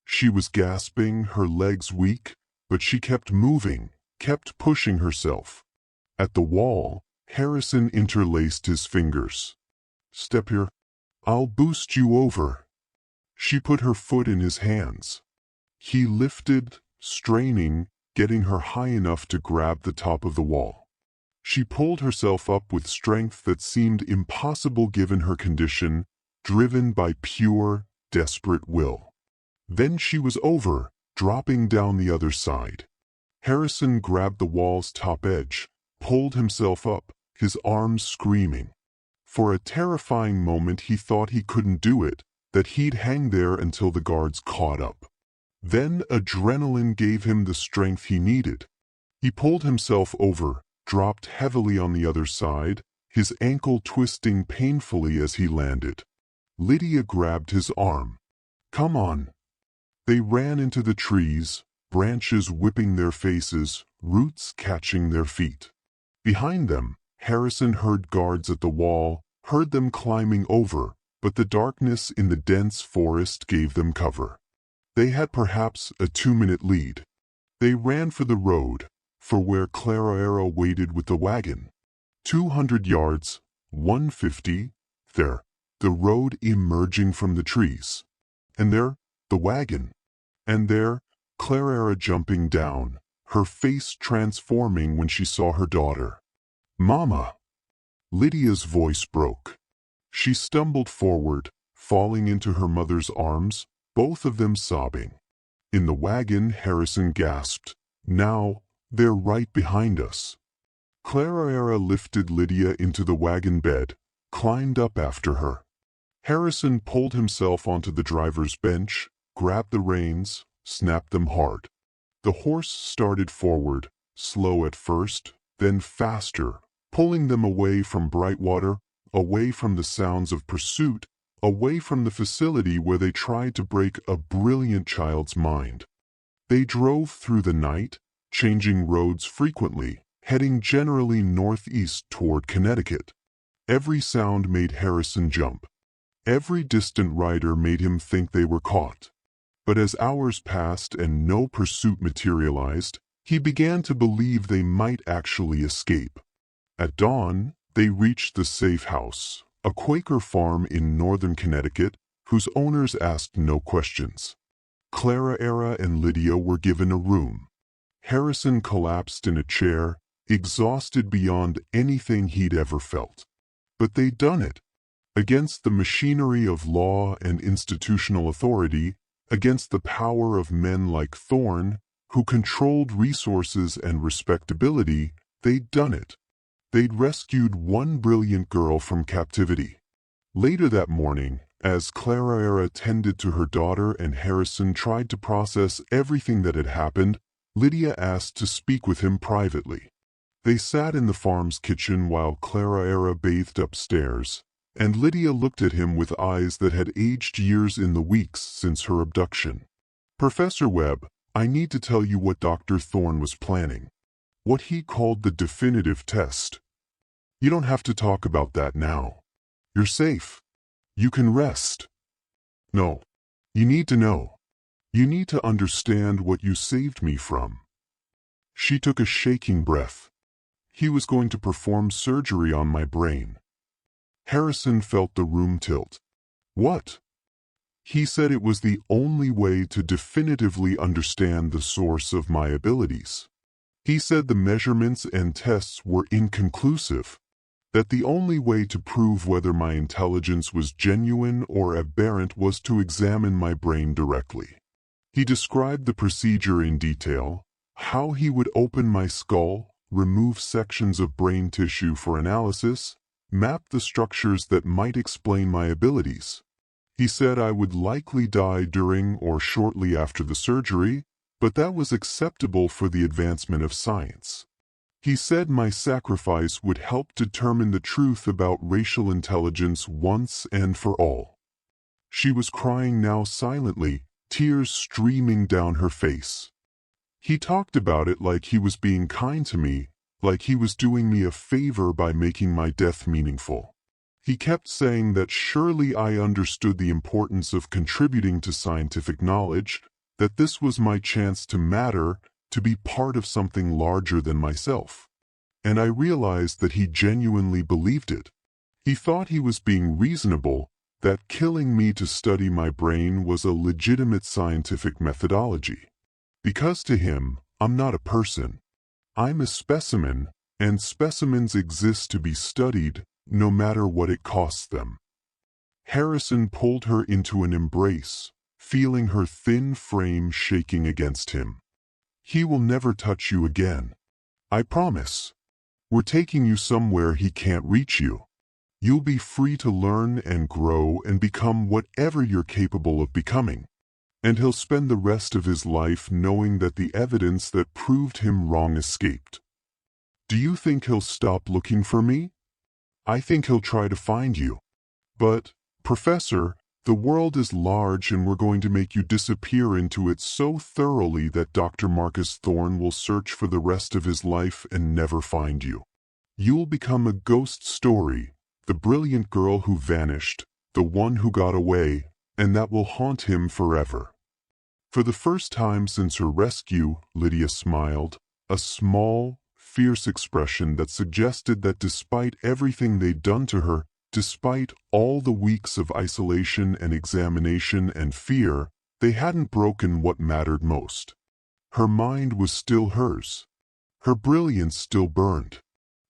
She was gasping, her legs weak, but she kept moving, kept pushing herself. At the wall, Harrison interlaced his fingers. Step here. I'll boost you over. She put her foot in his hands. He lifted, straining, getting her high enough to grab the top of the wall. She pulled herself up with strength that seemed impossible given her condition, driven by pure, desperate will. Then she was over, dropping down the other side. Harrison grabbed the wall's top edge, pulled himself up, his arms screaming. For a terrifying moment he thought he couldn't do it, that he'd hang there until the guards caught up. Then adrenaline gave him the strength he needed. He pulled himself over, dropped heavily on the other side, his ankle twisting painfully as he landed. Lydia grabbed his arm. Come on. They ran into the trees, branches whipping their faces, roots catching their feet. Behind them, Harrison heard guards at the wall, heard them climbing over, but the darkness in the dense forest gave them cover. They had perhaps a 2-minute lead. They ran for the road, for where Clara waited with the wagon. 200 yards, 150, there, the road emerging from the trees. And there, the wagon. And there, Clara jumping down, her face transforming when she saw her daughter. Mama! Lydia's voice broke. She stumbled forward, falling into her mother's arms, both of them sobbing. In the wagon, Harrison gasped, Now, they're right behind us. Clara lifted Lydia into the wagon bed, climbed up after her. Harrison pulled himself onto the driver's bench, grabbed the reins, snapped them hard. The horse started forward, slow at first, then faster, pulling them away from Brightwater, away from the sounds of pursuit, away from the facility where they tried to break a brilliant child's mind. They drove through the night, changing roads frequently, heading generally northeast toward Connecticut. Every sound made Harrison jump. Every distant rider made him think they were caught. But as hours passed and no pursuit materialized, he began to believe they might actually escape. At dawn, they reached the Safe House, a Quaker farm in northern Connecticut, whose owners asked no questions. Clara and Lydia were given a room. Harrison collapsed in a chair, exhausted beyond anything he'd ever felt. But they'd done it. Against the machinery of law and institutional authority, against the power of men like Thorne, who controlled resources and respectability, they'd done it. They'd rescued one brilliant girl from captivity. Later that morning, as Clara tended to her daughter and Harrison tried to process everything that had happened, Lydia asked to speak with him privately. They sat in the farm's kitchen while Clara bathed upstairs, and Lydia looked at him with eyes that had aged years in the weeks since her abduction. "Professor Webb, I need to tell you what Dr. Thorne was planning. What he called the definitive test. You don't have to talk about that now. You're safe. You can rest. No. You need to know. You need to understand what you saved me from." She took a shaking breath. "He was going to perform surgery on my brain." Harrison felt the room tilt. "What?" "He said it was the only way to definitively understand the source of my abilities. He said the measurements and tests were inconclusive, that the only way to prove whether my intelligence was genuine or aberrant was to examine my brain directly. He described the procedure in detail, how he would open my skull, remove sections of brain tissue for analysis, map the structures that might explain my abilities. He said I would likely die during or shortly after the surgery, but that was acceptable for the advancement of science. He said my sacrifice would help determine the truth about racial intelligence once and for all." She was crying now silently, tears streaming down her face. "He talked about it like he was being kind to me, like he was doing me a favor by making my death meaningful. He kept saying that surely I understood the importance of contributing to scientific knowledge, that this was my chance to matter, to be part of something larger than myself. And I realized that he genuinely believed it. He thought he was being reasonable, that killing me to study my brain was a legitimate scientific methodology. Because to him, I'm not a person. I'm a specimen, and specimens exist to be studied, no matter what it costs them." Harrison pulled her into an embrace, feeling her thin frame shaking against him. "He will never touch you again. I promise. We're taking you somewhere he can't reach you. You'll be free to learn and grow and become whatever you're capable of becoming. And he'll spend the rest of his life knowing that the evidence that proved him wrong escaped. Do you think he'll stop looking for me? I think he'll try to find you. But, Professor, the world is large and we're going to make you disappear into it so thoroughly that Dr. Marcus Thorne will search for the rest of his life and never find you. You'll become a ghost story, the brilliant girl who vanished, the one who got away, and that will haunt him forever." For the first time since her rescue, Lydia smiled, a small, fierce expression that suggested that despite everything they'd done to her, despite all the weeks of isolation and examination and fear, they hadn't broken what mattered most. Her mind was still hers. Her brilliance still burned.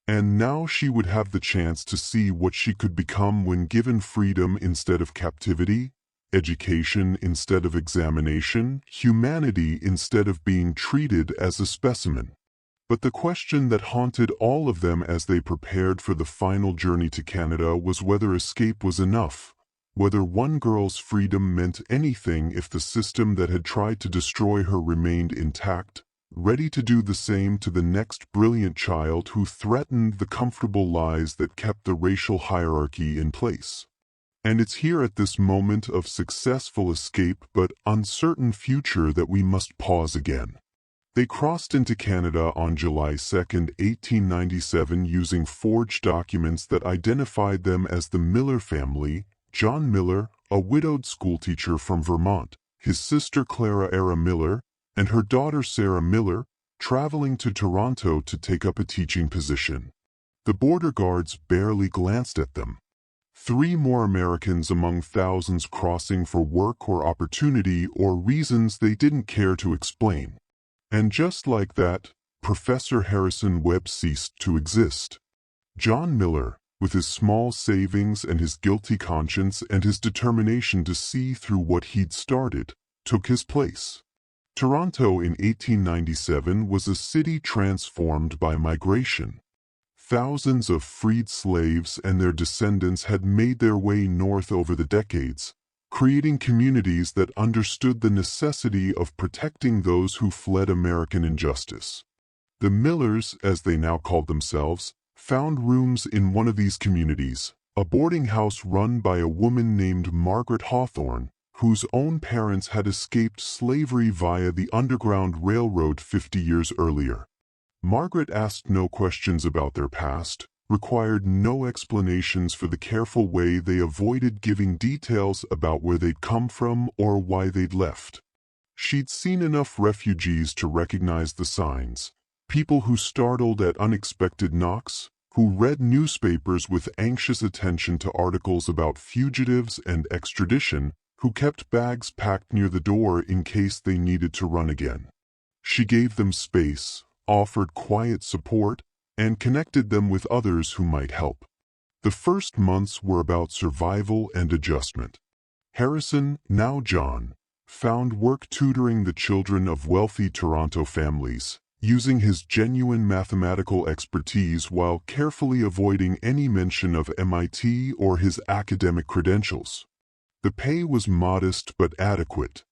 And now she would have the chance to see what she could become when given freedom instead of captivity, education instead of examination, humanity instead of being treated as a specimen. But the question that haunted all of them as they prepared for the final journey to Canada was whether escape was enough, whether one girl's freedom meant anything if the system that had tried to destroy her remained intact, ready to do the same to the next brilliant child who threatened the comfortable lies that kept the racial hierarchy in place. And it's here at this moment of successful escape but uncertain future that we must pause again. They crossed into Canada on July 2, 1897 using forged documents that identified them as the Miller family, John Miller, a widowed schoolteacher from Vermont, his sister Clara Era Miller, and her daughter Sarah Miller, traveling to Toronto to take up a teaching position. The border guards barely glanced at them. 3 more Americans among thousands crossing for work or opportunity or reasons they didn't care to explain. And just like that, Professor Harrison Webb ceased to exist. John Miller, with his small savings and his guilty conscience and his determination to see through what he'd started, took his place. Toronto in 1897 was a city transformed by migration. Thousands of freed slaves and their descendants had made their way north over the decades, creating communities that understood the necessity of protecting those who fled American injustice. The Millers, as they now called themselves, found rooms in one of these communities, a boarding house run by a woman named Margaret Hawthorne, whose own parents had escaped slavery via the Underground Railroad 50 years earlier. Margaret asked no questions about their past, required no explanations for the careful way they avoided giving details about where they'd come from or why they'd left. She'd seen enough refugees to recognize the signs, people who startled at unexpected knocks, who read newspapers with anxious attention to articles about fugitives and extradition, who kept bags packed near the door in case they needed to run again. She gave them space, offered quiet support, and connected them with others who might help. The first months were about survival and adjustment. Harrison, now John, found work tutoring the children of wealthy Toronto families, using his genuine mathematical expertise while carefully avoiding any mention of MIT or his academic credentials. The pay was modest but adequate.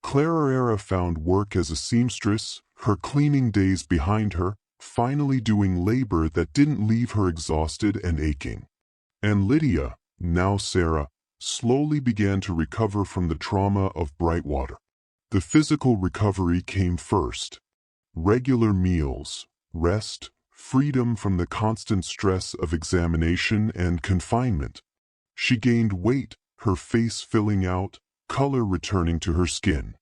Clara Era found work as a seamstress, her cleaning days behind her, finally doing labor that didn't leave her exhausted and aching. And Lydia, now Sarah, slowly began to recover from the trauma of Brightwater. The physical recovery came first. Regular meals, rest, freedom from the constant stress of examination and confinement. She gained weight, her face filling out, color returning to her skin.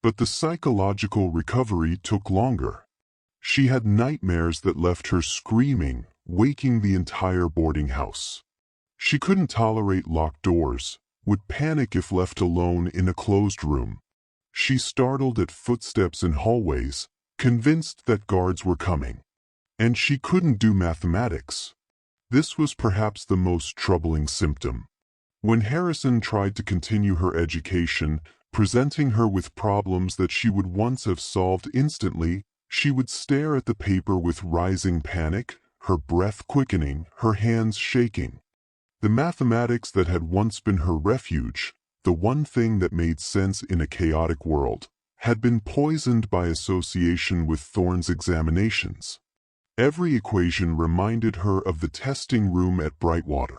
But the psychological recovery took longer. She had nightmares that left her screaming, waking the entire boarding house. She couldn't tolerate locked doors, would panic if left alone in a closed room. She startled at footsteps in hallways, convinced that guards were coming. And she couldn't do mathematics. This was perhaps the most troubling symptom. When Harrison tried to continue her education, presenting her with problems that she would once have solved instantly, she would stare at the paper with rising panic, her breath quickening, her hands shaking. The mathematics that had once been her refuge, the one thing that made sense in a chaotic world, had been poisoned by association with Thorne's examinations. Every equation reminded her of the testing room at Brightwater.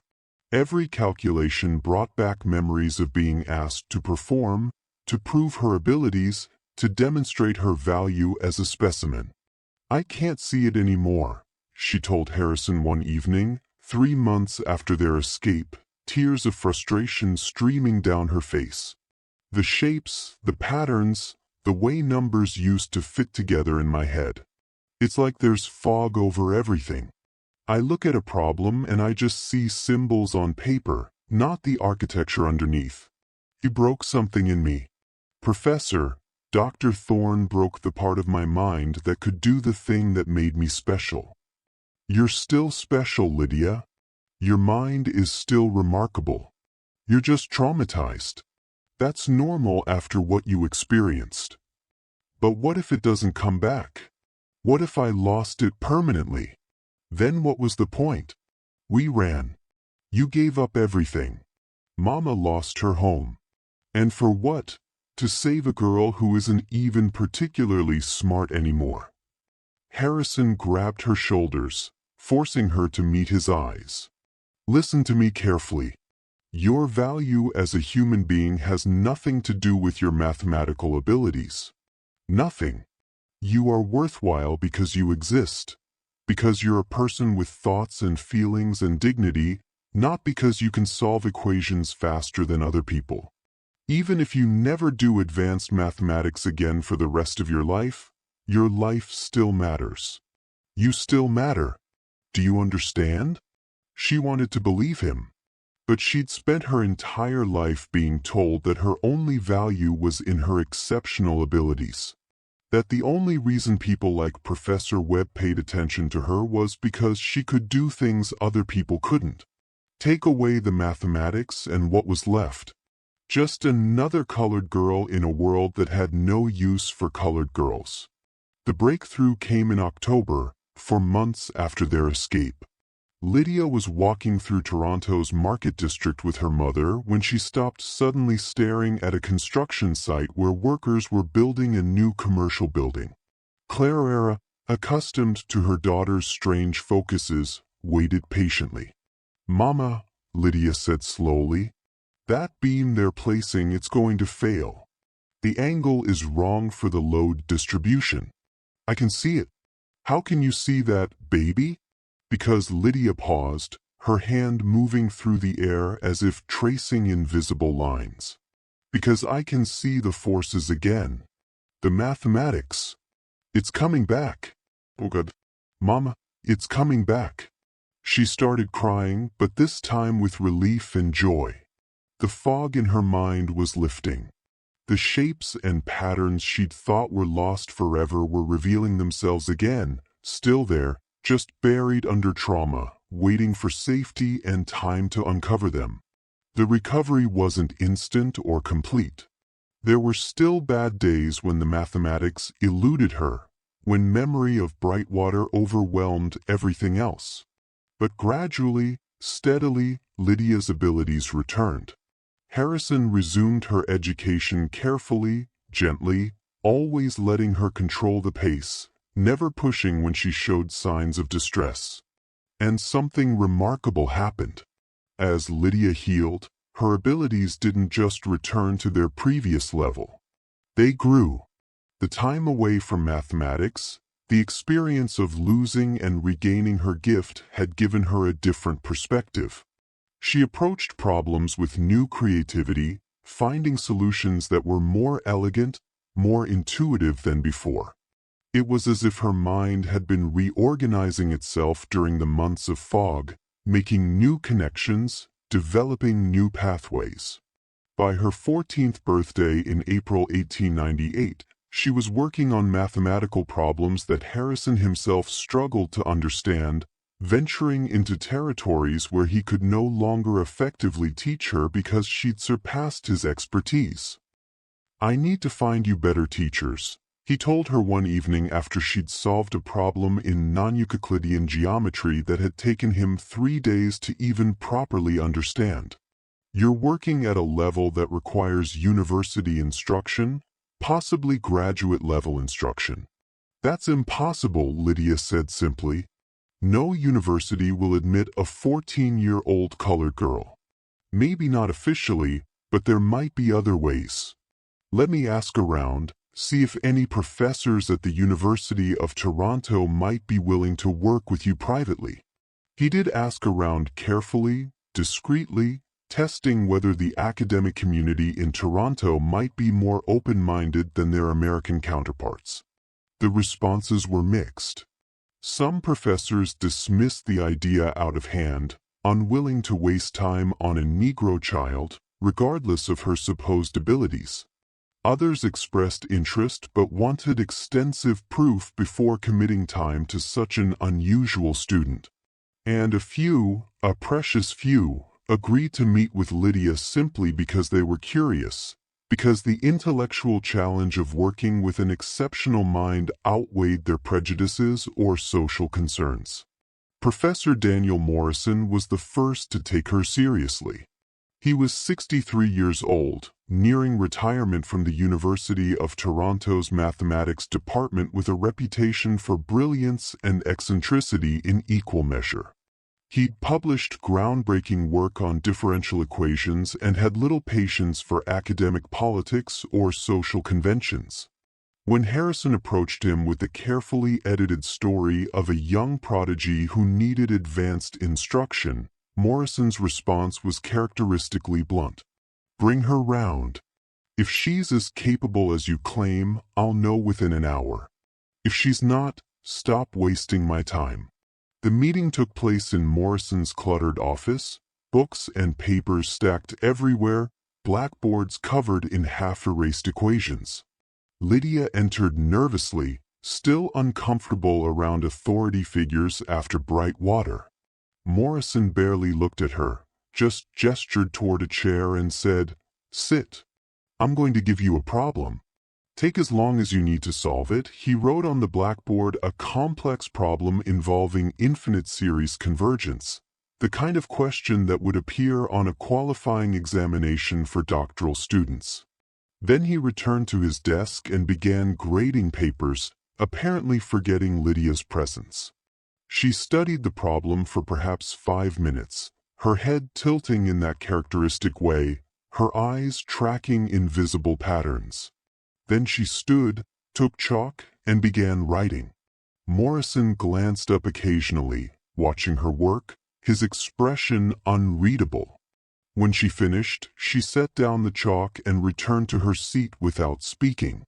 Every calculation brought back memories of being asked to perform, to prove her abilities, to demonstrate her value as a specimen. "I can't see it anymore," she told Harrison one evening, 3 months after their escape, tears of frustration streaming down her face. "The shapes, the patterns, the way numbers used to fit together in my head. It's like there's fog over everything. I look at a problem and I just see symbols on paper, not the architecture underneath. He broke something in me. Professor, Dr. Thorne broke the part of my mind that could do the thing that made me special." "You're still special, Lydia. Your mind is still remarkable. You're just traumatized. That's normal after what you experienced. But what if it doesn't come back? What if I lost it permanently? Then what was the point? We ran. You gave up everything. Mama lost her home. And for what? To save a girl who isn't even particularly smart anymore. Harrison grabbed her shoulders, forcing her to meet his eyes. Listen to me carefully. Your value as a human being has nothing to do with your mathematical abilities. Nothing. You are worthwhile because you exist, because you're a person with thoughts and feelings and dignity, not because you can solve equations faster than other people. Even if you never do advanced mathematics again for the rest of your life still matters. You still matter. Do you understand? She wanted to believe him. But she'd spent her entire life being told that her only value was in her exceptional abilities. That the only reason people like Professor Webb paid attention to her was because she could do things other people couldn't. Take away the mathematics and what was left? Just another colored girl in a world that had no use for colored girls. The breakthrough came in October, 4 months after their escape. Lydia was walking through Toronto's Market District with her mother when she stopped suddenly staring at a construction site where workers were building a new commercial building. Clara, accustomed to her daughter's strange focuses, waited patiently. "Mama," Lydia said slowly, "that beam they're placing, it's going to fail. The angle is wrong for the load distribution. I can see it." "How can you see that, baby?" Because Lydia paused, her hand moving through the air as if tracing invisible lines. "Because I can see the forces again. The mathematics. It's coming back." "Oh God. Mama, it's coming back." She started crying, but this time with relief and joy. The fog in her mind was lifting. The shapes and patterns she'd thought were lost forever were revealing themselves again, still there, just buried under trauma, waiting for safety and time to uncover them. The recovery wasn't instant or complete. There were still bad days when the mathematics eluded her, when memory of Brightwater overwhelmed everything else. But gradually, steadily, Lydia's abilities returned. Harrison resumed her education carefully, gently, always letting her control the pace, never pushing when she showed signs of distress. And something remarkable happened. As Lydia healed, her abilities didn't just return to their previous level. They grew. The time away from mathematics, the experience of losing and regaining her gift had given her a different perspective. She approached problems with new creativity, finding solutions that were more elegant, more intuitive than before. It was as if her mind had been reorganizing itself during the months of fog, making new connections, developing new pathways. By her 14th birthday in April 1898, she was working on mathematical problems that Harrison himself struggled to understand, venturing into territories where he could no longer effectively teach her because she'd surpassed his expertise. "I need to find you better teachers," he told her one evening after she'd solved a problem in non-Euclidean geometry that had taken him 3 days to even properly understand. "You're working at a level that requires university instruction, possibly graduate-level instruction." "That's impossible," Lydia said simply. "No university will admit a 14-year-old colored girl. Maybe not officially, but there might be other ways. Let me ask around, see if any professors at the University of Toronto might be willing to work with you privately." He did ask around carefully, discreetly, testing whether the academic community in Toronto might be more open-minded than their American counterparts. The responses were mixed. Some professors dismissed the idea out of hand, unwilling to waste time on a Negro child, regardless of her supposed abilities. Others expressed interest but wanted extensive proof before committing time to such an unusual student. And a few, a precious few, agreed to meet with Lydia simply because they were curious, because the intellectual challenge of working with an exceptional mind outweighed their prejudices or social concerns. Professor Daniel Morrison was the first to take her seriously. He was 63 years old, nearing retirement from the University of Toronto's mathematics department with a reputation for brilliance and eccentricity in equal measure. He'd published groundbreaking work on differential equations and had little patience for academic politics or social conventions. When Harrison approached him with the carefully edited story of a young prodigy who needed advanced instruction, Morrison's response was characteristically blunt. "Bring her round. If she's as capable as you claim, I'll know within an hour. If she's not, stop wasting my time." The meeting took place in Morrison's cluttered office, books and papers stacked everywhere, blackboards covered in half-erased equations. Lydia entered nervously, still uncomfortable around authority figures after bright water. Morrison barely looked at her, just gestured toward a chair and said, "Sit. I'm going to give you a problem. Take as long as you need to solve it." He wrote on the blackboard a complex problem involving infinite series convergence, the kind of question that would appear on a qualifying examination for doctoral students. Then he returned to his desk and began grading papers, apparently forgetting Lydia's presence. She studied the problem for perhaps 5 minutes, her head tilting in that characteristic way, her eyes tracking invisible patterns. Then she stood, took chalk, and began writing. Morrison glanced up occasionally, watching her work, his expression unreadable. When she finished, she set down the chalk and returned to her seat without speaking.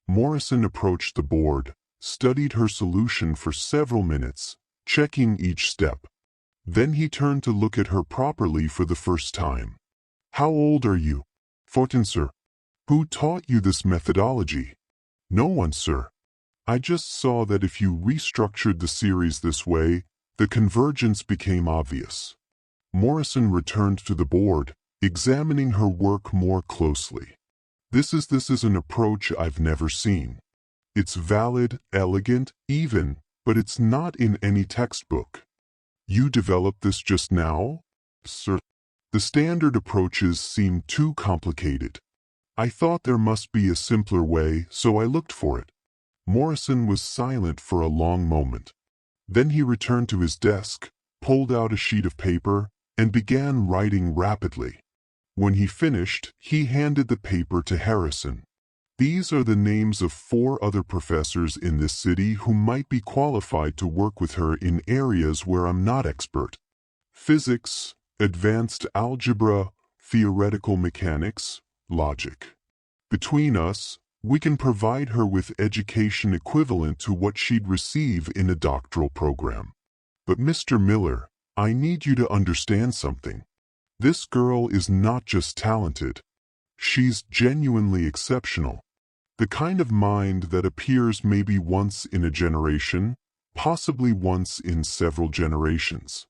Morrison approached the board, studied her solution for several minutes, checking each step. Then he turned to look at her properly for the first time. "How old are you?" "14, sir." "Who taught you this methodology?" "No one, sir. I just saw that if you restructured the series this way, the convergence became obvious." Morrison returned to the board, examining her work more closely. This is an approach I've never seen. It's valid, elegant, even, but it's not in any textbook." "You developed this just now?" "Sir, the standard approaches seem too complicated. I thought there must be a simpler way, so I looked for it." Morrison was silent for a long moment. Then he returned to his desk, pulled out a sheet of paper, and began writing rapidly. When he finished, he handed the paper to Harrison. "These are the names of 4 other professors in this city who might be qualified to work with her in areas where I'm not expert. Physics, advanced algebra, theoretical mechanics, logic. Between us, we can provide her with education equivalent to what she'd receive in a doctoral program. But Mr. Miller, I need you to understand something. This girl is not just talented. She's genuinely exceptional. The kind of mind that appears maybe once in a generation, possibly once in several generations.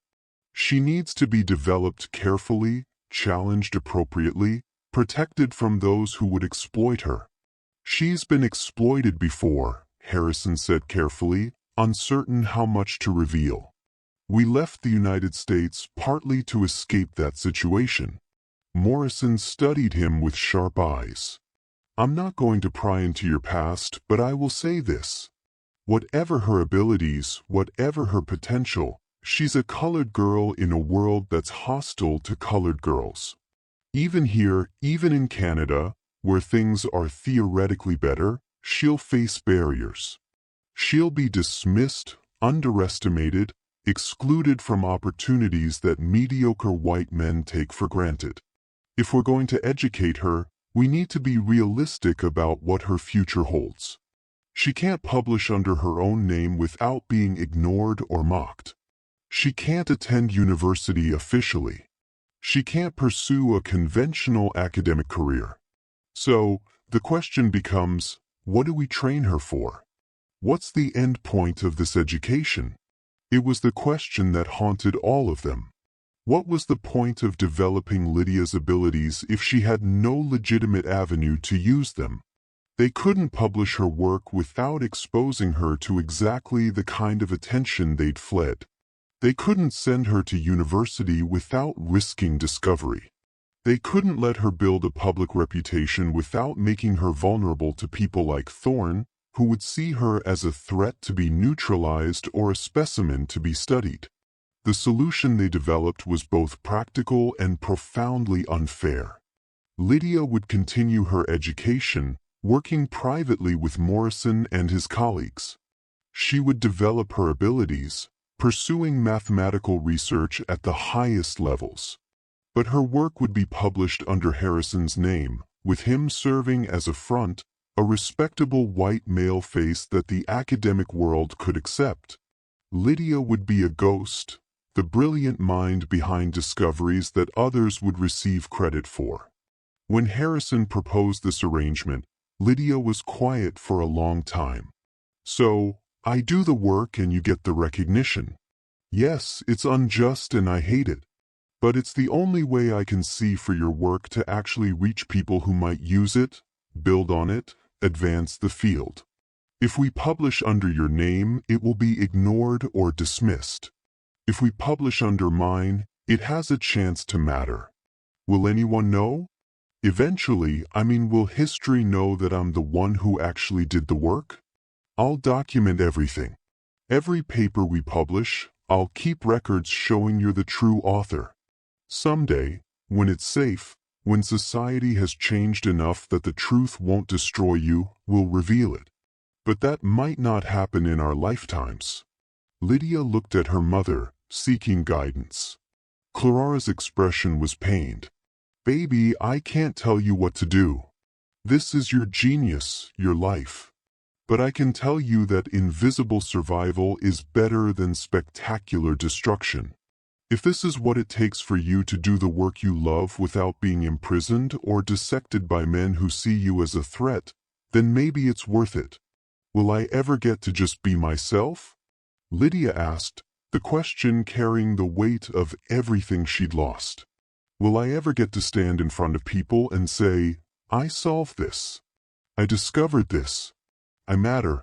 She needs to be developed carefully, challenged appropriately, protected from those who would exploit her." "She's been exploited before," Harrison said carefully, uncertain how much to reveal. "We left the United States partly to escape that situation." Morrison studied him with sharp eyes. "I'm not going to pry into your past, but I will say this. Whatever her abilities, whatever her potential, she's a colored girl in a world that's hostile to colored girls. Even here, even in Canada, where things are theoretically better, she'll face barriers. She'll be dismissed, underestimated, excluded from opportunities that mediocre white men take for granted. If we're going to educate her, we need to be realistic about what her future holds. She can't publish under her own name without being ignored or mocked. She can't attend university officially. She can't pursue a conventional academic career. So, the question becomes, what do we train her for? What's the end point of this education?" It was the question that haunted all of them. What was the point of developing Lydia's abilities if she had no legitimate avenue to use them? They couldn't publish her work without exposing her to exactly the kind of attention they'd fled. They couldn't send her to university without risking discovery. They couldn't let her build a public reputation without making her vulnerable to people like Thorne, who would see her as a threat to be neutralized or a specimen to be studied. The solution they developed was both practical and profoundly unfair. Lydia would continue her education, working privately with Morrison and his colleagues. She would develop her abilities, pursuing mathematical research at the highest levels. But her work would be published under Harrison's name, with him serving as a front, a respectable white male face that the academic world could accept. Lydia would be a ghost, the brilliant mind behind discoveries that others would receive credit for. When Harrison proposed this arrangement, Lydia was quiet for a long time. "So, I do the work and you get the recognition. Yes, it's unjust and I hate it. But it's the only way I can see for your work to actually reach people who might use it, build on it, advance the field. If we publish under your name, it will be ignored or dismissed. If we publish under mine, it has a chance to matter. Will anyone know? Eventually, will history know that I'm the one who actually did the work? I'll document everything. Every paper we publish, I'll keep records showing you're the true author. Someday, when it's safe, when society has changed enough that the truth won't destroy you, we'll reveal it. But that might not happen in our lifetimes." Lydia looked at her mother, seeking guidance. Clara's expression was pained. "Baby, I can't tell you what to do. This is your genius, your life. But I can tell you that invisible survival is better than spectacular destruction. If this is what it takes for you to do the work you love without being imprisoned or dissected by men who see you as a threat, then maybe it's worth it. Will I ever get to just be myself?" Lydia asked, the question carrying the weight of everything she'd lost. "Will I ever get to stand in front of people and say, I solved this. I discovered this. I matter?"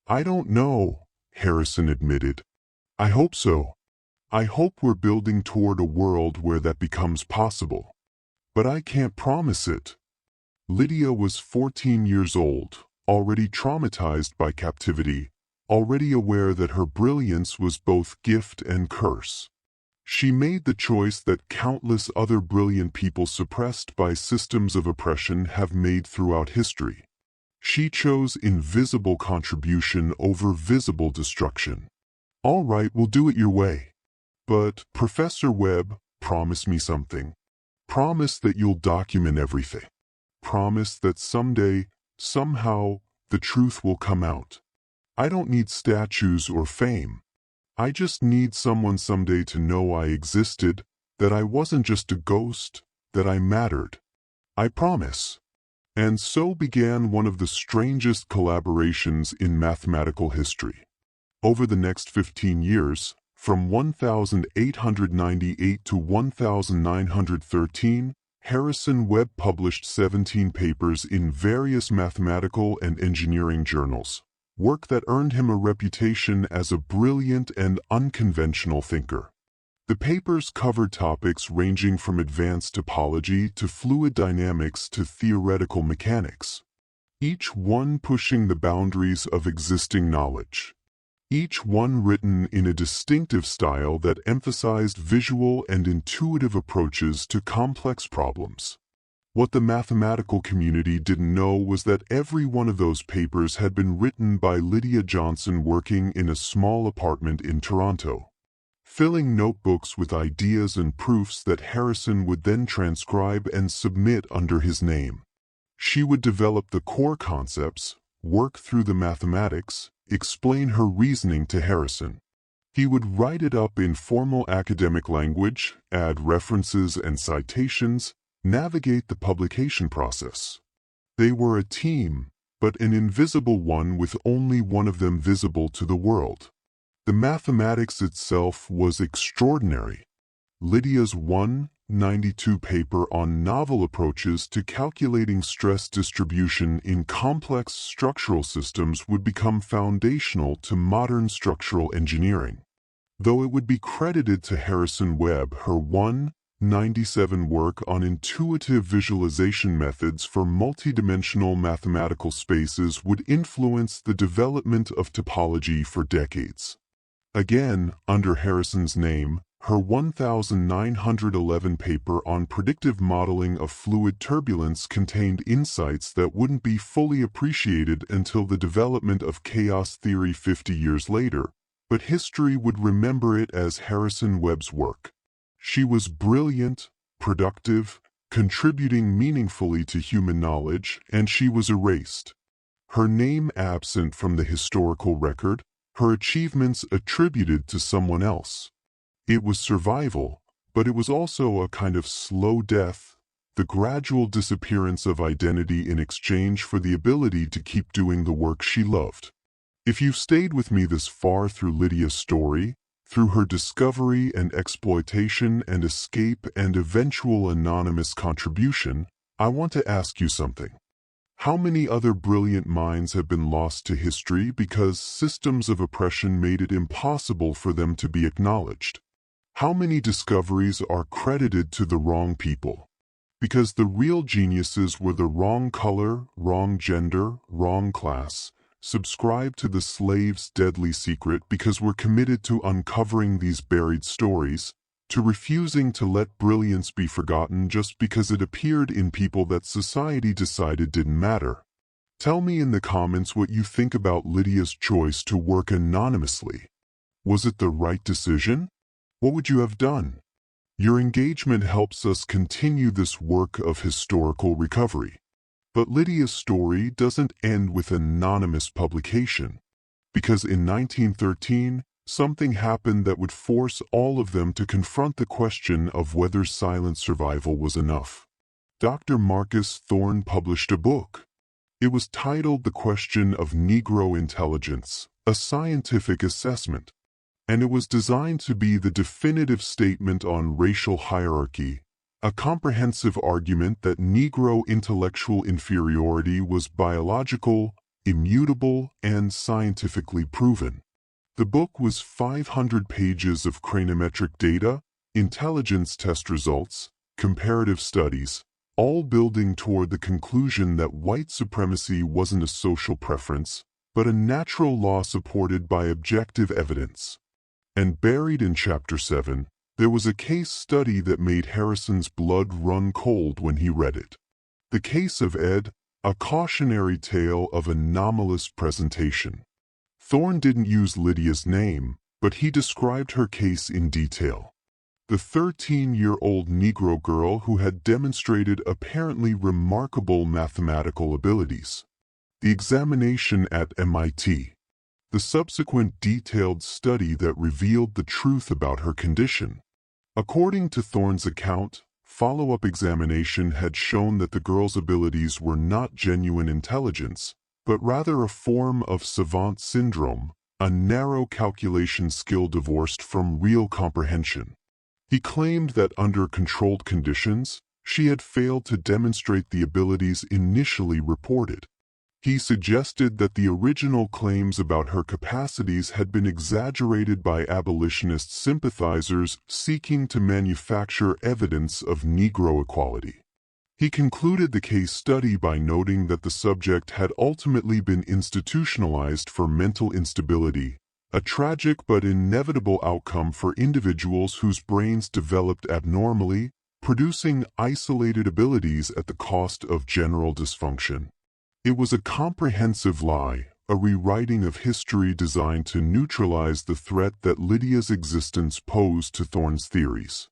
"I don't know," Harrison admitted. "I hope so. I hope we're building toward a world where that becomes possible. But I can't promise it." Lydia was 14 years old, already traumatized by captivity, already aware that her brilliance was both gift and curse. She made the choice that countless other brilliant people suppressed by systems of oppression have made throughout history. She chose invisible contribution over visible destruction. "All right, we'll do it your way. But, Professor Webb, promise me something. Promise that you'll document everything. Promise that someday, somehow, the truth will come out. I don't need statues or fame. I just need someone someday to know I existed, that I wasn't just a ghost, that I mattered. I promise." And so began one of the strangest collaborations in mathematical history. Over the next 15 years, from 1898 to 1913, Harrison Webb published 17 papers in various mathematical and engineering journals, work that earned him a reputation as a brilliant and unconventional thinker. The papers covered topics ranging from advanced topology to fluid dynamics to theoretical mechanics, each one pushing the boundaries of existing knowledge. Each one written in a distinctive style that emphasized visual and intuitive approaches to complex problems. What the mathematical community didn't know was that every one of those papers had been written by Lydia Johnson working in a small apartment in Toronto, filling notebooks with ideas and proofs that Harrison would then transcribe and submit under his name. She would develop the core concepts, work through the mathematics, explain her reasoning to Harrison. He would write it up in formal academic language, add references and citations, navigate the publication process. They were a team, but an invisible one with only one of them visible to the world. The mathematics itself was extraordinary. Lydia's 192 paper on novel approaches to calculating stress distribution in complex structural systems would become foundational to modern structural engineering. Though it would be credited to Harrison Webb, her 97 work on intuitive visualization methods for multidimensional mathematical spaces would influence the development of topology for decades. Again, under Harrison's name, her 1911 paper on predictive modeling of fluid turbulence contained insights that wouldn't be fully appreciated until the development of chaos theory 50 years later, but history would remember it as Harrison Webb's work. She was brilliant, productive, contributing meaningfully to human knowledge, and she was erased. Her name absent from the historical record, her achievements attributed to someone else. It was survival, but it was also a kind of slow death, the gradual disappearance of identity in exchange for the ability to keep doing the work she loved. If you've stayed with me this far through Lydia's story, through her discovery and exploitation and escape and eventual anonymous contribution, I want to ask you something. How many other brilliant minds have been lost to history because systems of oppression made it impossible for them to be acknowledged? How many discoveries are credited to the wrong people? Because the real geniuses were the wrong color, wrong gender, wrong class, subscribe to the slave's deadly secret because we're committed to uncovering these buried stories, to refusing to let brilliance be forgotten just because it appeared in people that society decided didn't matter. Tell me in the comments what you think about Lydia's choice to work anonymously. Was it the right decision? What would you have done? Your engagement helps us continue this work of historical recovery. But Lydia's story doesn't end with anonymous publication, because in 1913, something happened that would force all of them to confront the question of whether silent survival was enough. Dr. Marcus Thorne published a book. It was titled The Question of Negro Intelligence, a Scientific Assessment, and it was designed to be the definitive statement on racial hierarchy, a comprehensive argument that Negro intellectual inferiority was biological, immutable, and scientifically proven. The book was 500 pages of craniometric data, intelligence test results, comparative studies, all building toward the conclusion that white supremacy wasn't a social preference, but a natural law supported by objective evidence. And buried in Chapter 7, there was a case study that made Harrison's blood run cold when he read it. The case of Ed, a cautionary tale of anomalous presentation. Thorne didn't use Lydia's name, but he described her case in detail. The 13-year-old Negro girl who had demonstrated apparently remarkable mathematical abilities. The examination at MIT. The subsequent detailed study that revealed the truth about her condition. According to Thorne's account, follow-up examination had shown that the girl's abilities were not genuine intelligence, but rather a form of savant syndrome, a narrow calculation skill divorced from real comprehension. He claimed that under controlled conditions, she had failed to demonstrate the abilities initially reported. He suggested that the original claims about her capacities had been exaggerated by abolitionist sympathizers seeking to manufacture evidence of Negro equality. He concluded the case study by noting that the subject had ultimately been institutionalized for mental instability, a tragic but inevitable outcome for individuals whose brains developed abnormally, producing isolated abilities at the cost of general dysfunction. It was a comprehensive lie, a rewriting of history designed to neutralize the threat that Lydia's existence posed to Thorne's theories.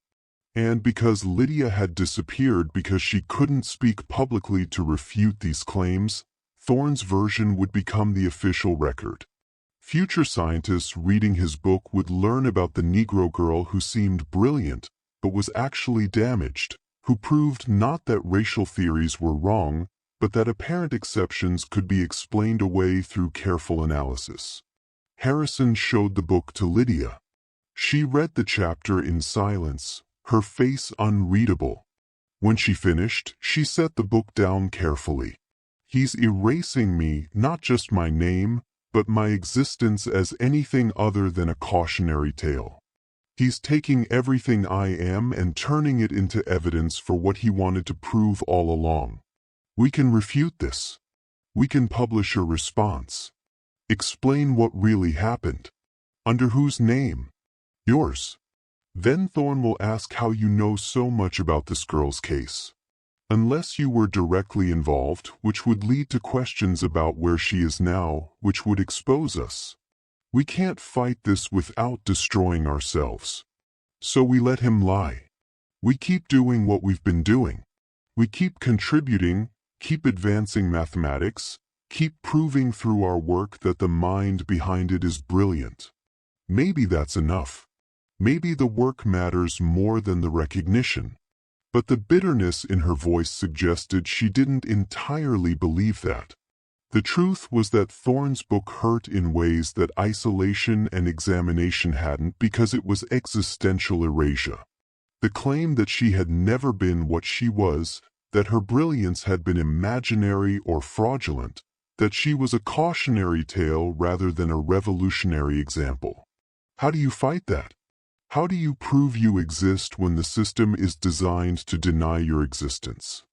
And because Lydia had disappeared because she couldn't speak publicly to refute these claims, Thorne's version would become the official record. Future scientists reading his book would learn about the Negro girl who seemed brilliant, but was actually damaged, who proved not that racial theories were wrong, but that apparent exceptions could be explained away through careful analysis. Harrison showed the book to Lydia. She read the chapter in silence, her face unreadable. When she finished, she set the book down carefully. He's erasing me, not just my name, but my existence as anything other than a cautionary tale. He's taking everything I am and turning it into evidence for what he wanted to prove all along. We can refute this. We can publish a response. Explain what really happened. Under whose name? Yours. Then Thorne will ask how you know so much about this girl's case. Unless you were directly involved, which would lead to questions about where she is now, which would expose us. We can't fight this without destroying ourselves. So we let him lie. We keep doing what we've been doing. We keep contributing, keep advancing mathematics, keep proving through our work that the mind behind it is brilliant. Maybe that's enough. Maybe the work matters more than the recognition. But the bitterness in her voice suggested she didn't entirely believe that. The truth was that Thorne's book hurt in ways that isolation and examination hadn't, because it was existential erasure. The claim that she had never been what she was, that her brilliance had been imaginary or fraudulent, that she was a cautionary tale rather than a revolutionary example. How do you fight that? How do you prove you exist when the system is designed to deny your existence?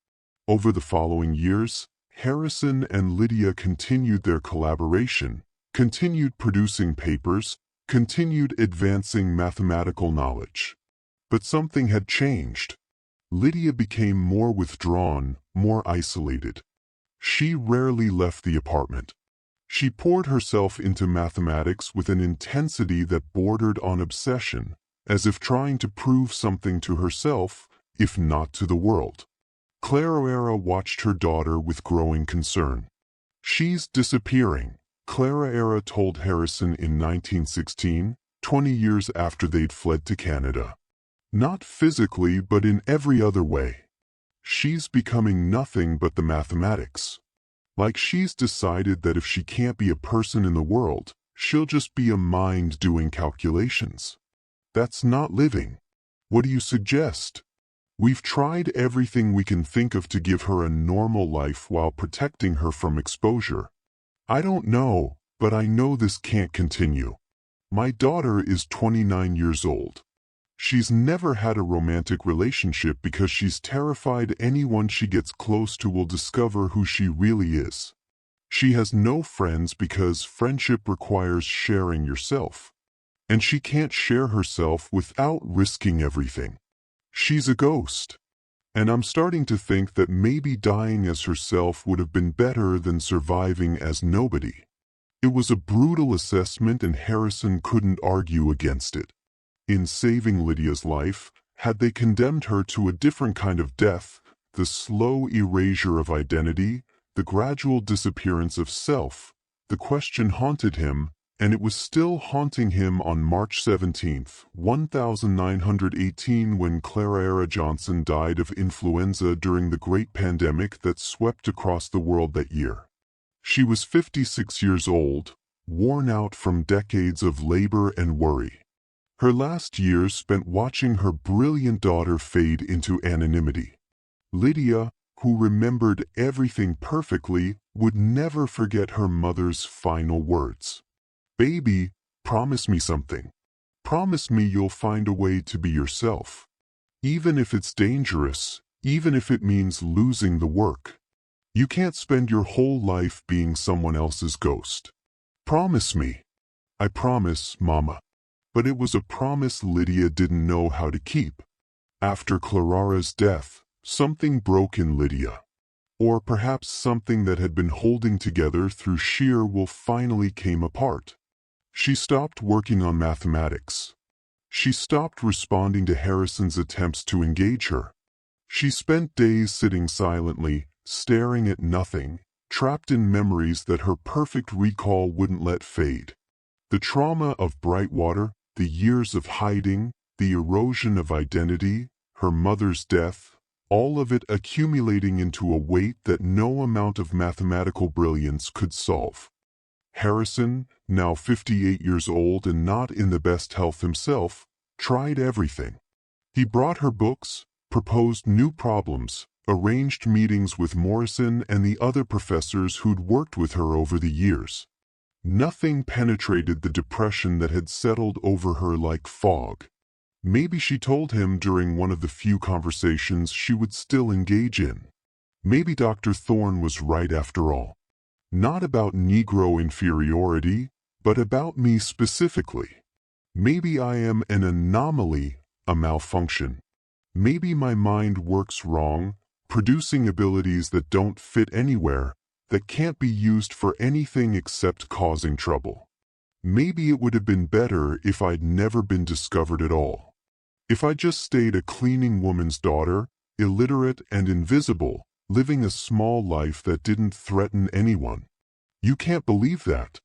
Over the following years, Harrison and Lydia continued their collaboration, continued producing papers, continued advancing mathematical knowledge. But something had changed. Lydia became more withdrawn, more isolated. She rarely left the apartment. She poured herself into mathematics with an intensity that bordered on obsession, as if trying to prove something to herself, if not to the world. Clara watched her daughter with growing concern. "She's disappearing," Clara told Harrison in 1916, 20 years after they'd fled to Canada. "Not physically, but in every other way. She's becoming nothing but the mathematics. Like she's decided that if she can't be a person in the world, she'll just be a mind doing calculations. That's not living. What do you suggest?" "We've tried everything we can think of to give her a normal life while protecting her from exposure. I don't know, but I know this can't continue. My daughter is 29 years old. She's never had a romantic relationship because she's terrified anyone she gets close to will discover who she really is. She has no friends because friendship requires sharing yourself. And she can't share herself without risking everything. She's a ghost. And I'm starting to think that maybe dying as herself would have been better than surviving as nobody." It was a brutal assessment, and Harrison couldn't argue against it. In saving Lydia's life, had they condemned her to a different kind of death, the slow erasure of identity, the gradual disappearance of self, the question haunted him, and it was still haunting him on March 17, 1918, when Lydia Johnson died of influenza during the great pandemic that swept across the world that year. She was 56 years old, worn out from decades of labor and worry. Her last years spent watching her brilliant daughter fade into anonymity. Lydia, who remembered everything perfectly, would never forget her mother's final words. "Baby, promise me something. Promise me you'll find a way to be yourself. Even if it's dangerous, even if it means losing the work. You can't spend your whole life being someone else's ghost. Promise me." "I promise, Mama." But it was a promise Lydia didn't know how to keep. After Clara's death, something broke in Lydia. Or perhaps something that had been holding together through sheer will finally came apart. She stopped working on mathematics. She stopped responding to Harrison's attempts to engage her. She spent days sitting silently, staring at nothing, trapped in memories that her perfect recall wouldn't let fade. The trauma of Brightwater, the years of hiding, the erosion of identity, her mother's death, all of it accumulating into a weight that no amount of mathematical brilliance could solve. Harrison, now 58 years old and not in the best health himself, tried everything. He brought her books, proposed new problems, arranged meetings with Morrison and the other professors who'd worked with her over the years. Nothing penetrated the depression that had settled over her like fog. Maybe she told him during one of the few conversations she would still engage in. Maybe Dr. Thorne was right after all. Not about Negro inferiority, but about me specifically. Maybe I am an anomaly, a malfunction. Maybe my mind works wrong, producing abilities that don't fit anywhere, that can't be used for anything except causing trouble. Maybe it would have been better if I'd never been discovered at all. If I just stayed a cleaning woman's daughter, illiterate and invisible, living a small life that didn't threaten anyone. You can't believe that.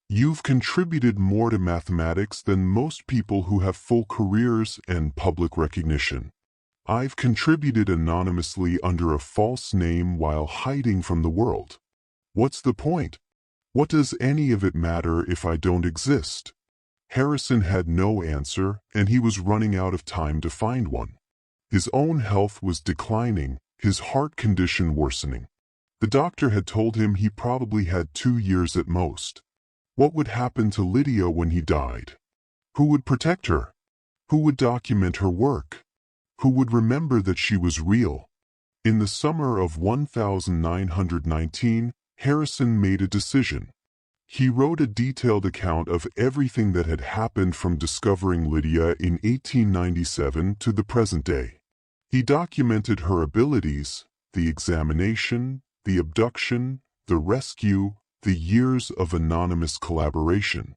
You've contributed more to mathematics than most people who have full careers and public recognition. I've contributed anonymously under a false name while hiding from the world. What's the point? What does any of it matter if I don't exist? Harrison had no answer, and he was running out of time to find one. His own health was declining, his heart condition worsening. The doctor had told him he probably had 2 years at most. What would happen to Lydia when he died? Who would protect her? Who would document her work? Who would remember that she was real? In the summer of 1919, Harrison made a decision. He wrote a detailed account of everything that had happened from discovering Lydia in 1897 to the present day. He documented her abilities, the examination, the abduction, the rescue, the years of anonymous collaboration.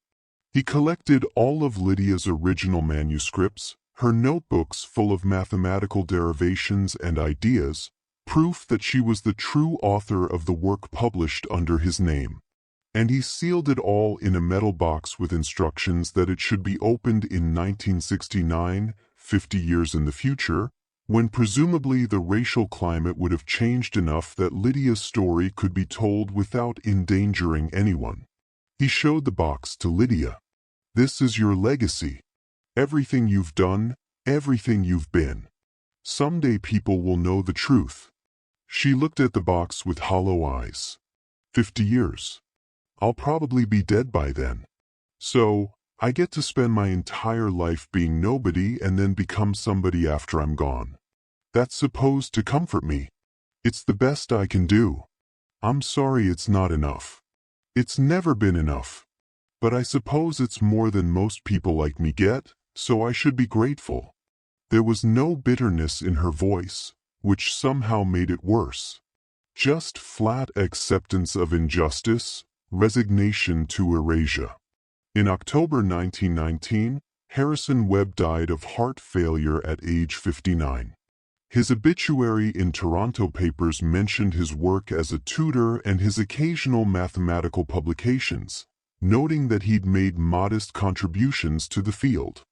He collected all of Lydia's original manuscripts, her notebooks full of mathematical derivations and ideas, proof that she was the true author of the work published under his name. And he sealed it all in a metal box with instructions that it should be opened in 1969, 50 years in the future, when presumably the racial climate would have changed enough that Lydia's story could be told without endangering anyone. He showed the box to Lydia. This is your legacy. Everything you've done, everything you've been. Someday people will know the truth. She looked at the box with hollow eyes. 50 years. I'll probably be dead by then. So, I get to spend my entire life being nobody and then become somebody after I'm gone. That's supposed to comfort me. It's the best I can do. I'm sorry it's not enough. It's never been enough. But I suppose it's more than most people like me get, so I should be grateful. There was no bitterness in her voice, which somehow made it worse. Just flat acceptance of injustice, resignation to erasure. In October 1919, Harrison Webb died of heart failure at age 59. His obituary in Toronto papers mentioned his work as a tutor and his occasional mathematical publications, noting that he'd made modest contributions to the field.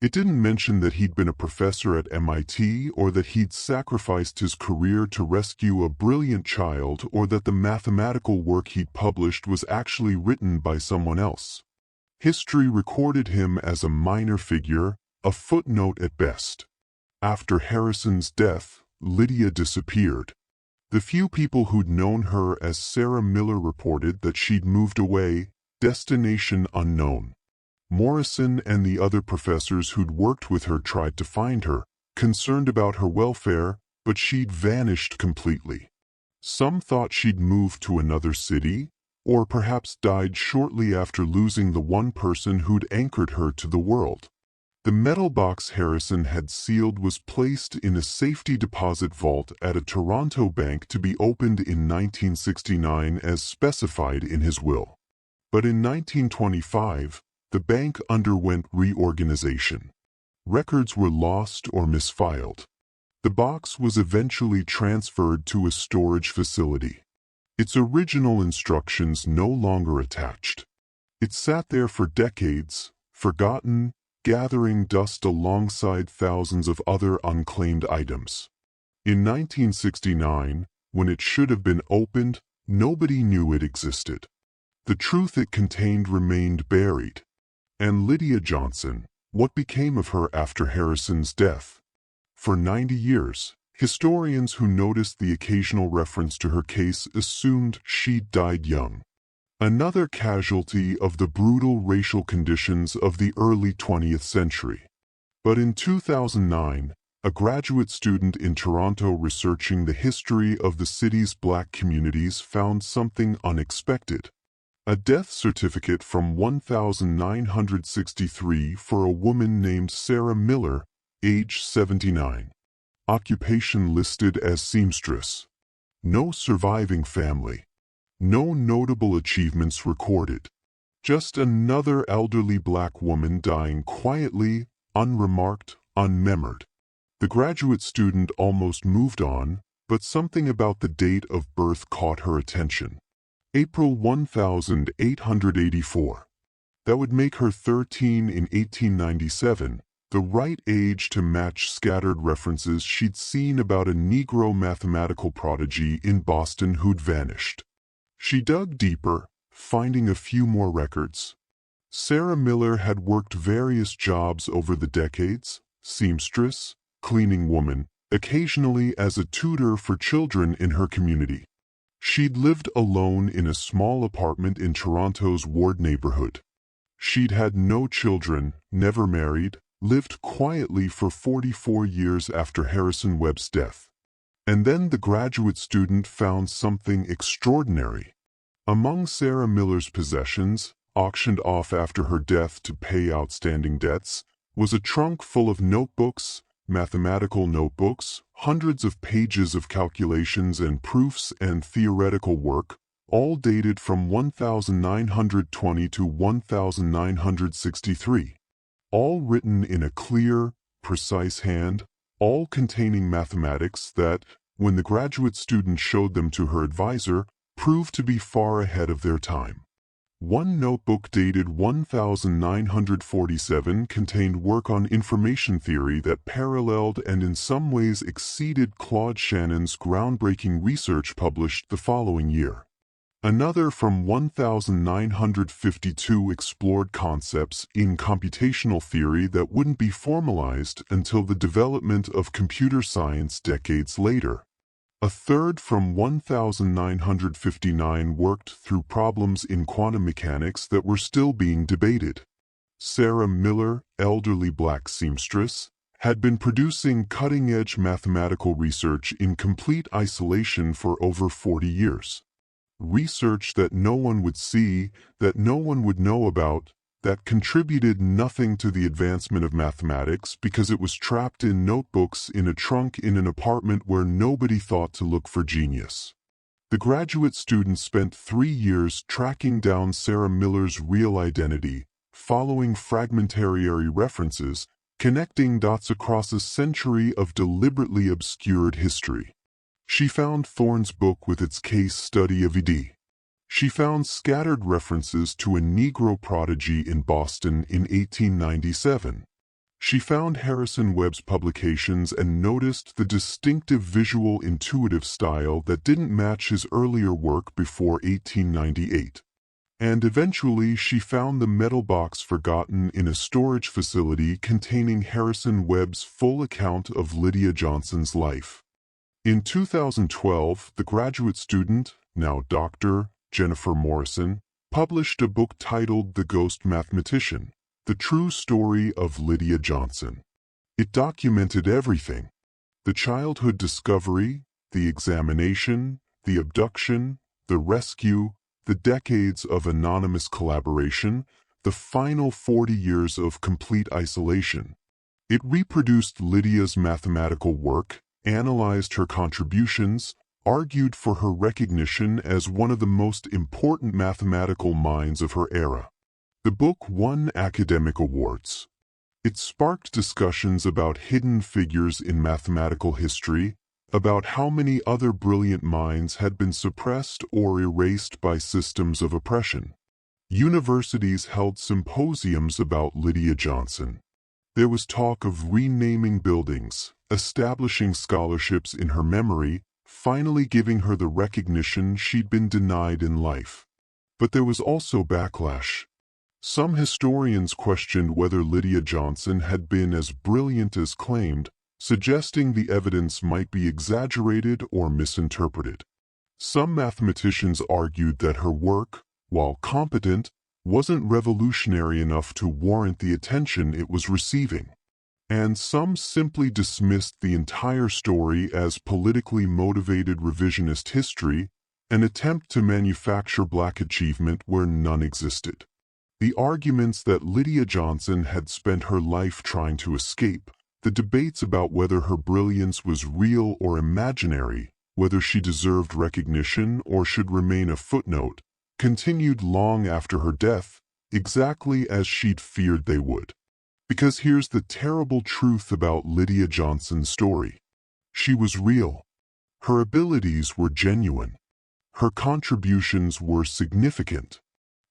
It didn't mention that he'd been a professor at MIT or that he'd sacrificed his career to rescue a brilliant child or that the mathematical work he'd published was actually written by someone else. History recorded him as a minor figure, a footnote at best. After Harrison's death, Lydia disappeared. The few people who'd known her as Sarah Miller reported that she'd moved away, destination unknown. Morrison and the other professors who'd worked with her tried to find her, concerned about her welfare, but she'd vanished completely. Some thought she'd moved to another city, or perhaps died shortly after losing the one person who'd anchored her to the world. The metal box Harrison had sealed was placed in a safety deposit vault at a Toronto bank to be opened in 1969 as specified in his will. But in 1925, the bank underwent reorganization. Records were lost or misfiled. The box was eventually transferred to a storage facility. Its original instructions no longer attached. It sat there for decades, forgotten, gathering dust alongside thousands of other unclaimed items. In 1969, when it should have been opened, nobody knew it existed. The truth it contained remained buried. And Lydia Johnson, what became of her after Harrison's death? For 90 years, historians who noticed the occasional reference to her case assumed she'd died young. Another casualty of the brutal racial conditions of the early 20th century. But in 2009, a graduate student in Toronto researching the history of the city's Black communities found something unexpected. A death certificate from 1963 for a woman named Sarah Miller, age 79. Occupation listed as seamstress. No surviving family. No notable achievements recorded. Just another elderly Black woman dying quietly, unremarked, unmemored. The graduate student almost moved on, but something about the date of birth caught her attention. April 1884. That would make her 13 in 1897, the right age to match scattered references she'd seen about a Negro mathematical prodigy in Boston who'd vanished. She dug deeper, finding a few more records. Sarah Miller had worked various jobs over the decades: seamstress, cleaning woman, occasionally as a tutor for children in her community. She'd lived alone in a small apartment in Toronto's Ward neighborhood. She'd had no children, never married, lived quietly for 44 years after Harrison Webb's death. And then the graduate student found something extraordinary. Among Sarah Miller's possessions, auctioned off after her death to pay outstanding debts, was a trunk full of notebooks, mathematical notebooks, hundreds of pages of calculations and proofs and theoretical work, all dated from 1920 to 1963. All written in a clear, precise hand, all containing mathematics that, when the graduate student showed them to her advisor, proved to be far ahead of their time. One notebook dated 1947 contained work on information theory that paralleled and in some ways exceeded Claude Shannon's groundbreaking research published the following year. Another from 1952 explored concepts in computational theory that wouldn't be formalized until the development of computer science decades later. A third from 1959 worked through problems in quantum mechanics that were still being debated. Sarah Miller, elderly Black seamstress, had been producing cutting-edge mathematical research in complete isolation for over 40 years. Research that no one would see, that no one would know about, that contributed nothing to the advancement of mathematics because it was trapped in notebooks in a trunk in an apartment where nobody thought to look for genius. The graduate student spent 3 years tracking down Sarah Miller's real identity, following fragmentary references, connecting dots across a century of deliberately obscured history. She found Thorne's book with its case study of E.D. She found scattered references to a Negro prodigy in Boston in 1897. She found Harrison Webb's publications and noticed the distinctive visual intuitive style that didn't match his earlier work before 1898. And eventually she found the metal box forgotten in a storage facility containing Harrison Webb's full account of Lydia Johnson's life. In 2012, the graduate student, now Dr. Jennifer Morrison, published a book titled The Ghost Mathematician: The True Story of Lydia Johnson. It documented everything: the childhood discovery, the examination, the abduction, the rescue, the decades of anonymous collaboration, the final 40 years of complete isolation. It reproduced Lydia's mathematical work, analyzed her contributions, argued for her recognition as one of the most important mathematical minds of her era. The book won academic awards. It sparked discussions about hidden figures in mathematical history, about how many other brilliant minds had been suppressed or erased by systems of oppression. Universities held symposiums about Lydia Johnson. There was talk of renaming buildings, establishing scholarships in her memory, finally giving her the recognition she'd been denied in life. But there was also backlash. Some historians questioned whether Lydia Johnson had been as brilliant as claimed, suggesting the evidence might be exaggerated or misinterpreted. Some mathematicians argued that her work, while competent, wasn't revolutionary enough to warrant the attention it was receiving. and some simply dismissed the entire story as politically motivated revisionist history, an attempt to manufacture Black achievement where none existed. The arguments that Lydia Johnson had spent her life trying to escape, the debates about whether her brilliance was real or imaginary, whether she deserved recognition or should remain a footnote, continued long after her death, exactly as she'd feared they would. Because here's the terrible truth about Lydia Johnson's story. She was real. Her abilities were genuine. Her contributions were significant.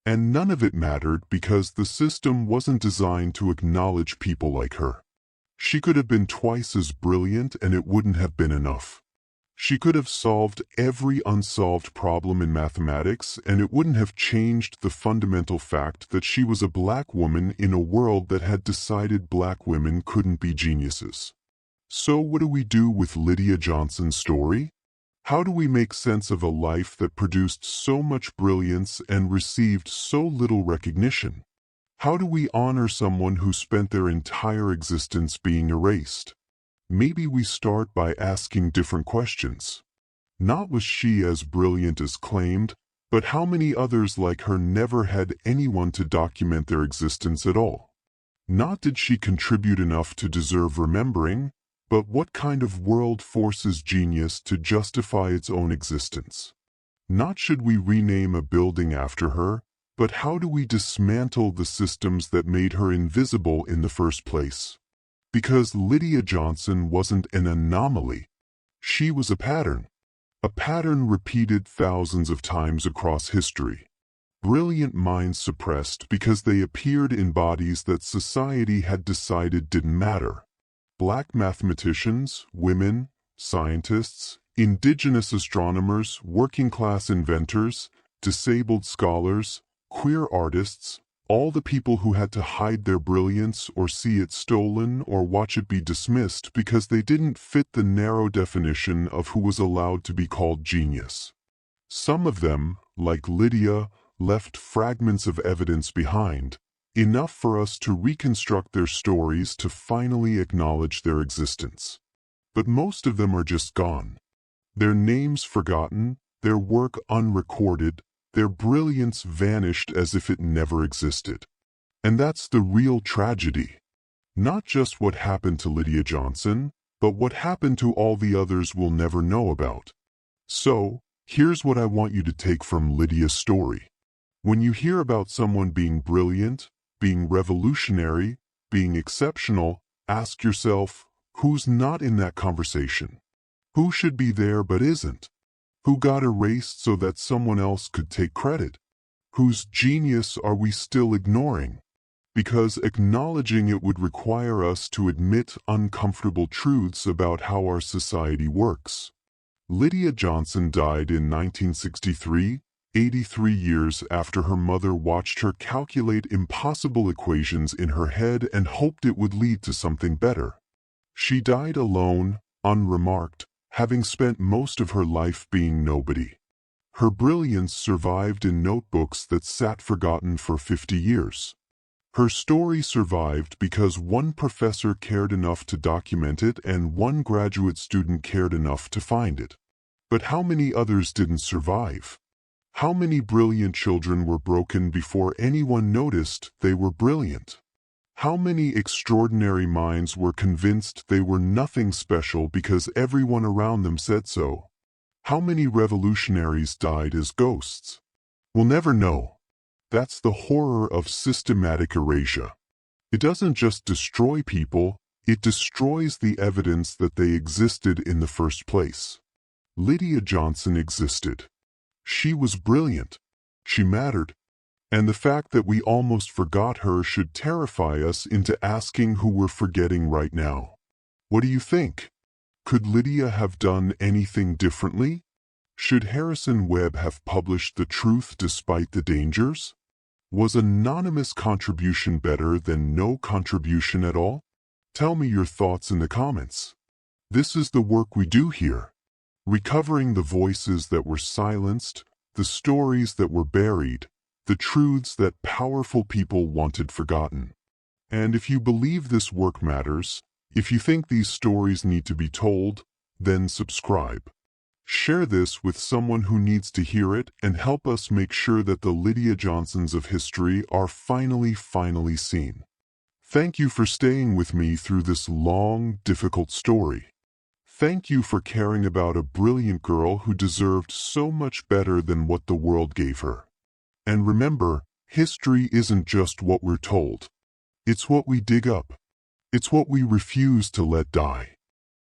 And none of it mattered because the system wasn't designed to acknowledge people like her. She could have been twice as brilliant and it wouldn't have been enough. She could have solved every unsolved problem in mathematics and it wouldn't have changed the fundamental fact that she was a Black woman in a world that had decided Black women couldn't be geniuses. So what do we do with Lydia Johnson's story? How do we make sense of a life that produced so much brilliance and received so little recognition? How do we honor someone who spent their entire existence being erased? Maybe we start by asking different questions. Not was she as brilliant as claimed, but how many others like her never had anyone to document their existence at all? Not did she contribute enough to deserve remembering, but what kind of world forces genius to justify its own existence? Not should we rename a building after her, but how do we dismantle the systems that made her invisible in the first place? Because Lydia Johnson wasn't an anomaly. She was a pattern repeated thousands of times across history. Brilliant minds suppressed because they appeared in bodies that society had decided didn't matter. Black mathematicians, women, scientists, indigenous astronomers, working-class inventors, disabled scholars, queer artists, all the people who had to hide their brilliance or see it stolen or watch it be dismissed because they didn't fit the narrow definition of who was allowed to be called genius. Some of them, like Lydia, left fragments of evidence behind, enough for us to reconstruct their stories to finally acknowledge their existence. But most of them are just gone. Their names forgotten, their work unrecorded, their brilliance vanished as if it never existed. And that's the real tragedy. Not just what happened to Lydia Johnson, but what happened to all the others we'll never know about. So, here's what I want you to take from Lydia's story. When you hear about someone being brilliant, being revolutionary, being exceptional, ask yourself, who's not in that conversation? Who should be there but isn't? Who got erased so that someone else could take credit? Whose genius are we still ignoring? Because acknowledging it would require us to admit uncomfortable truths about how our society works. Lydia Johnson died in 1963, 83 years after her mother watched her calculate impossible equations in her head and hoped it would lead to something better. She died alone, unremarked, having spent most of her life being nobody. Her brilliance survived in notebooks that sat forgotten for 50 years. Her story survived because one professor cared enough to document it and one graduate student cared enough to find it. But how many others didn't survive? How many brilliant children were broken before anyone noticed they were brilliant? How many extraordinary minds were convinced they were nothing special because everyone around them said so? How many revolutionaries died as ghosts? We'll never know. That's the horror of systematic erasure. It doesn't just destroy people, it destroys the evidence that they existed in the first place. Lydia Johnson existed. She was brilliant. She mattered. And the fact that we almost forgot her should terrify us into asking who we're forgetting right now. What do you think? Could Lydia have done anything differently? Should Harrison Webb have published the truth despite the dangers? Was anonymous contribution better than no contribution at all? Tell me your thoughts in the comments. This is the work we do here. Recovering the voices that were silenced, the stories that were buried, the truths that powerful people wanted forgotten. And if you believe this work matters, If you think these stories need to be told, then subscribe. Share this with someone who needs to hear it and help us make sure that the Lydia Johnsons of history are finally seen. Thank you for staying with me through this long, difficult story. Thank you for caring about a brilliant girl who deserved so much better than what the world gave her. And remember, history isn't just what we're told. It's what we dig up. It's what we refuse to let die.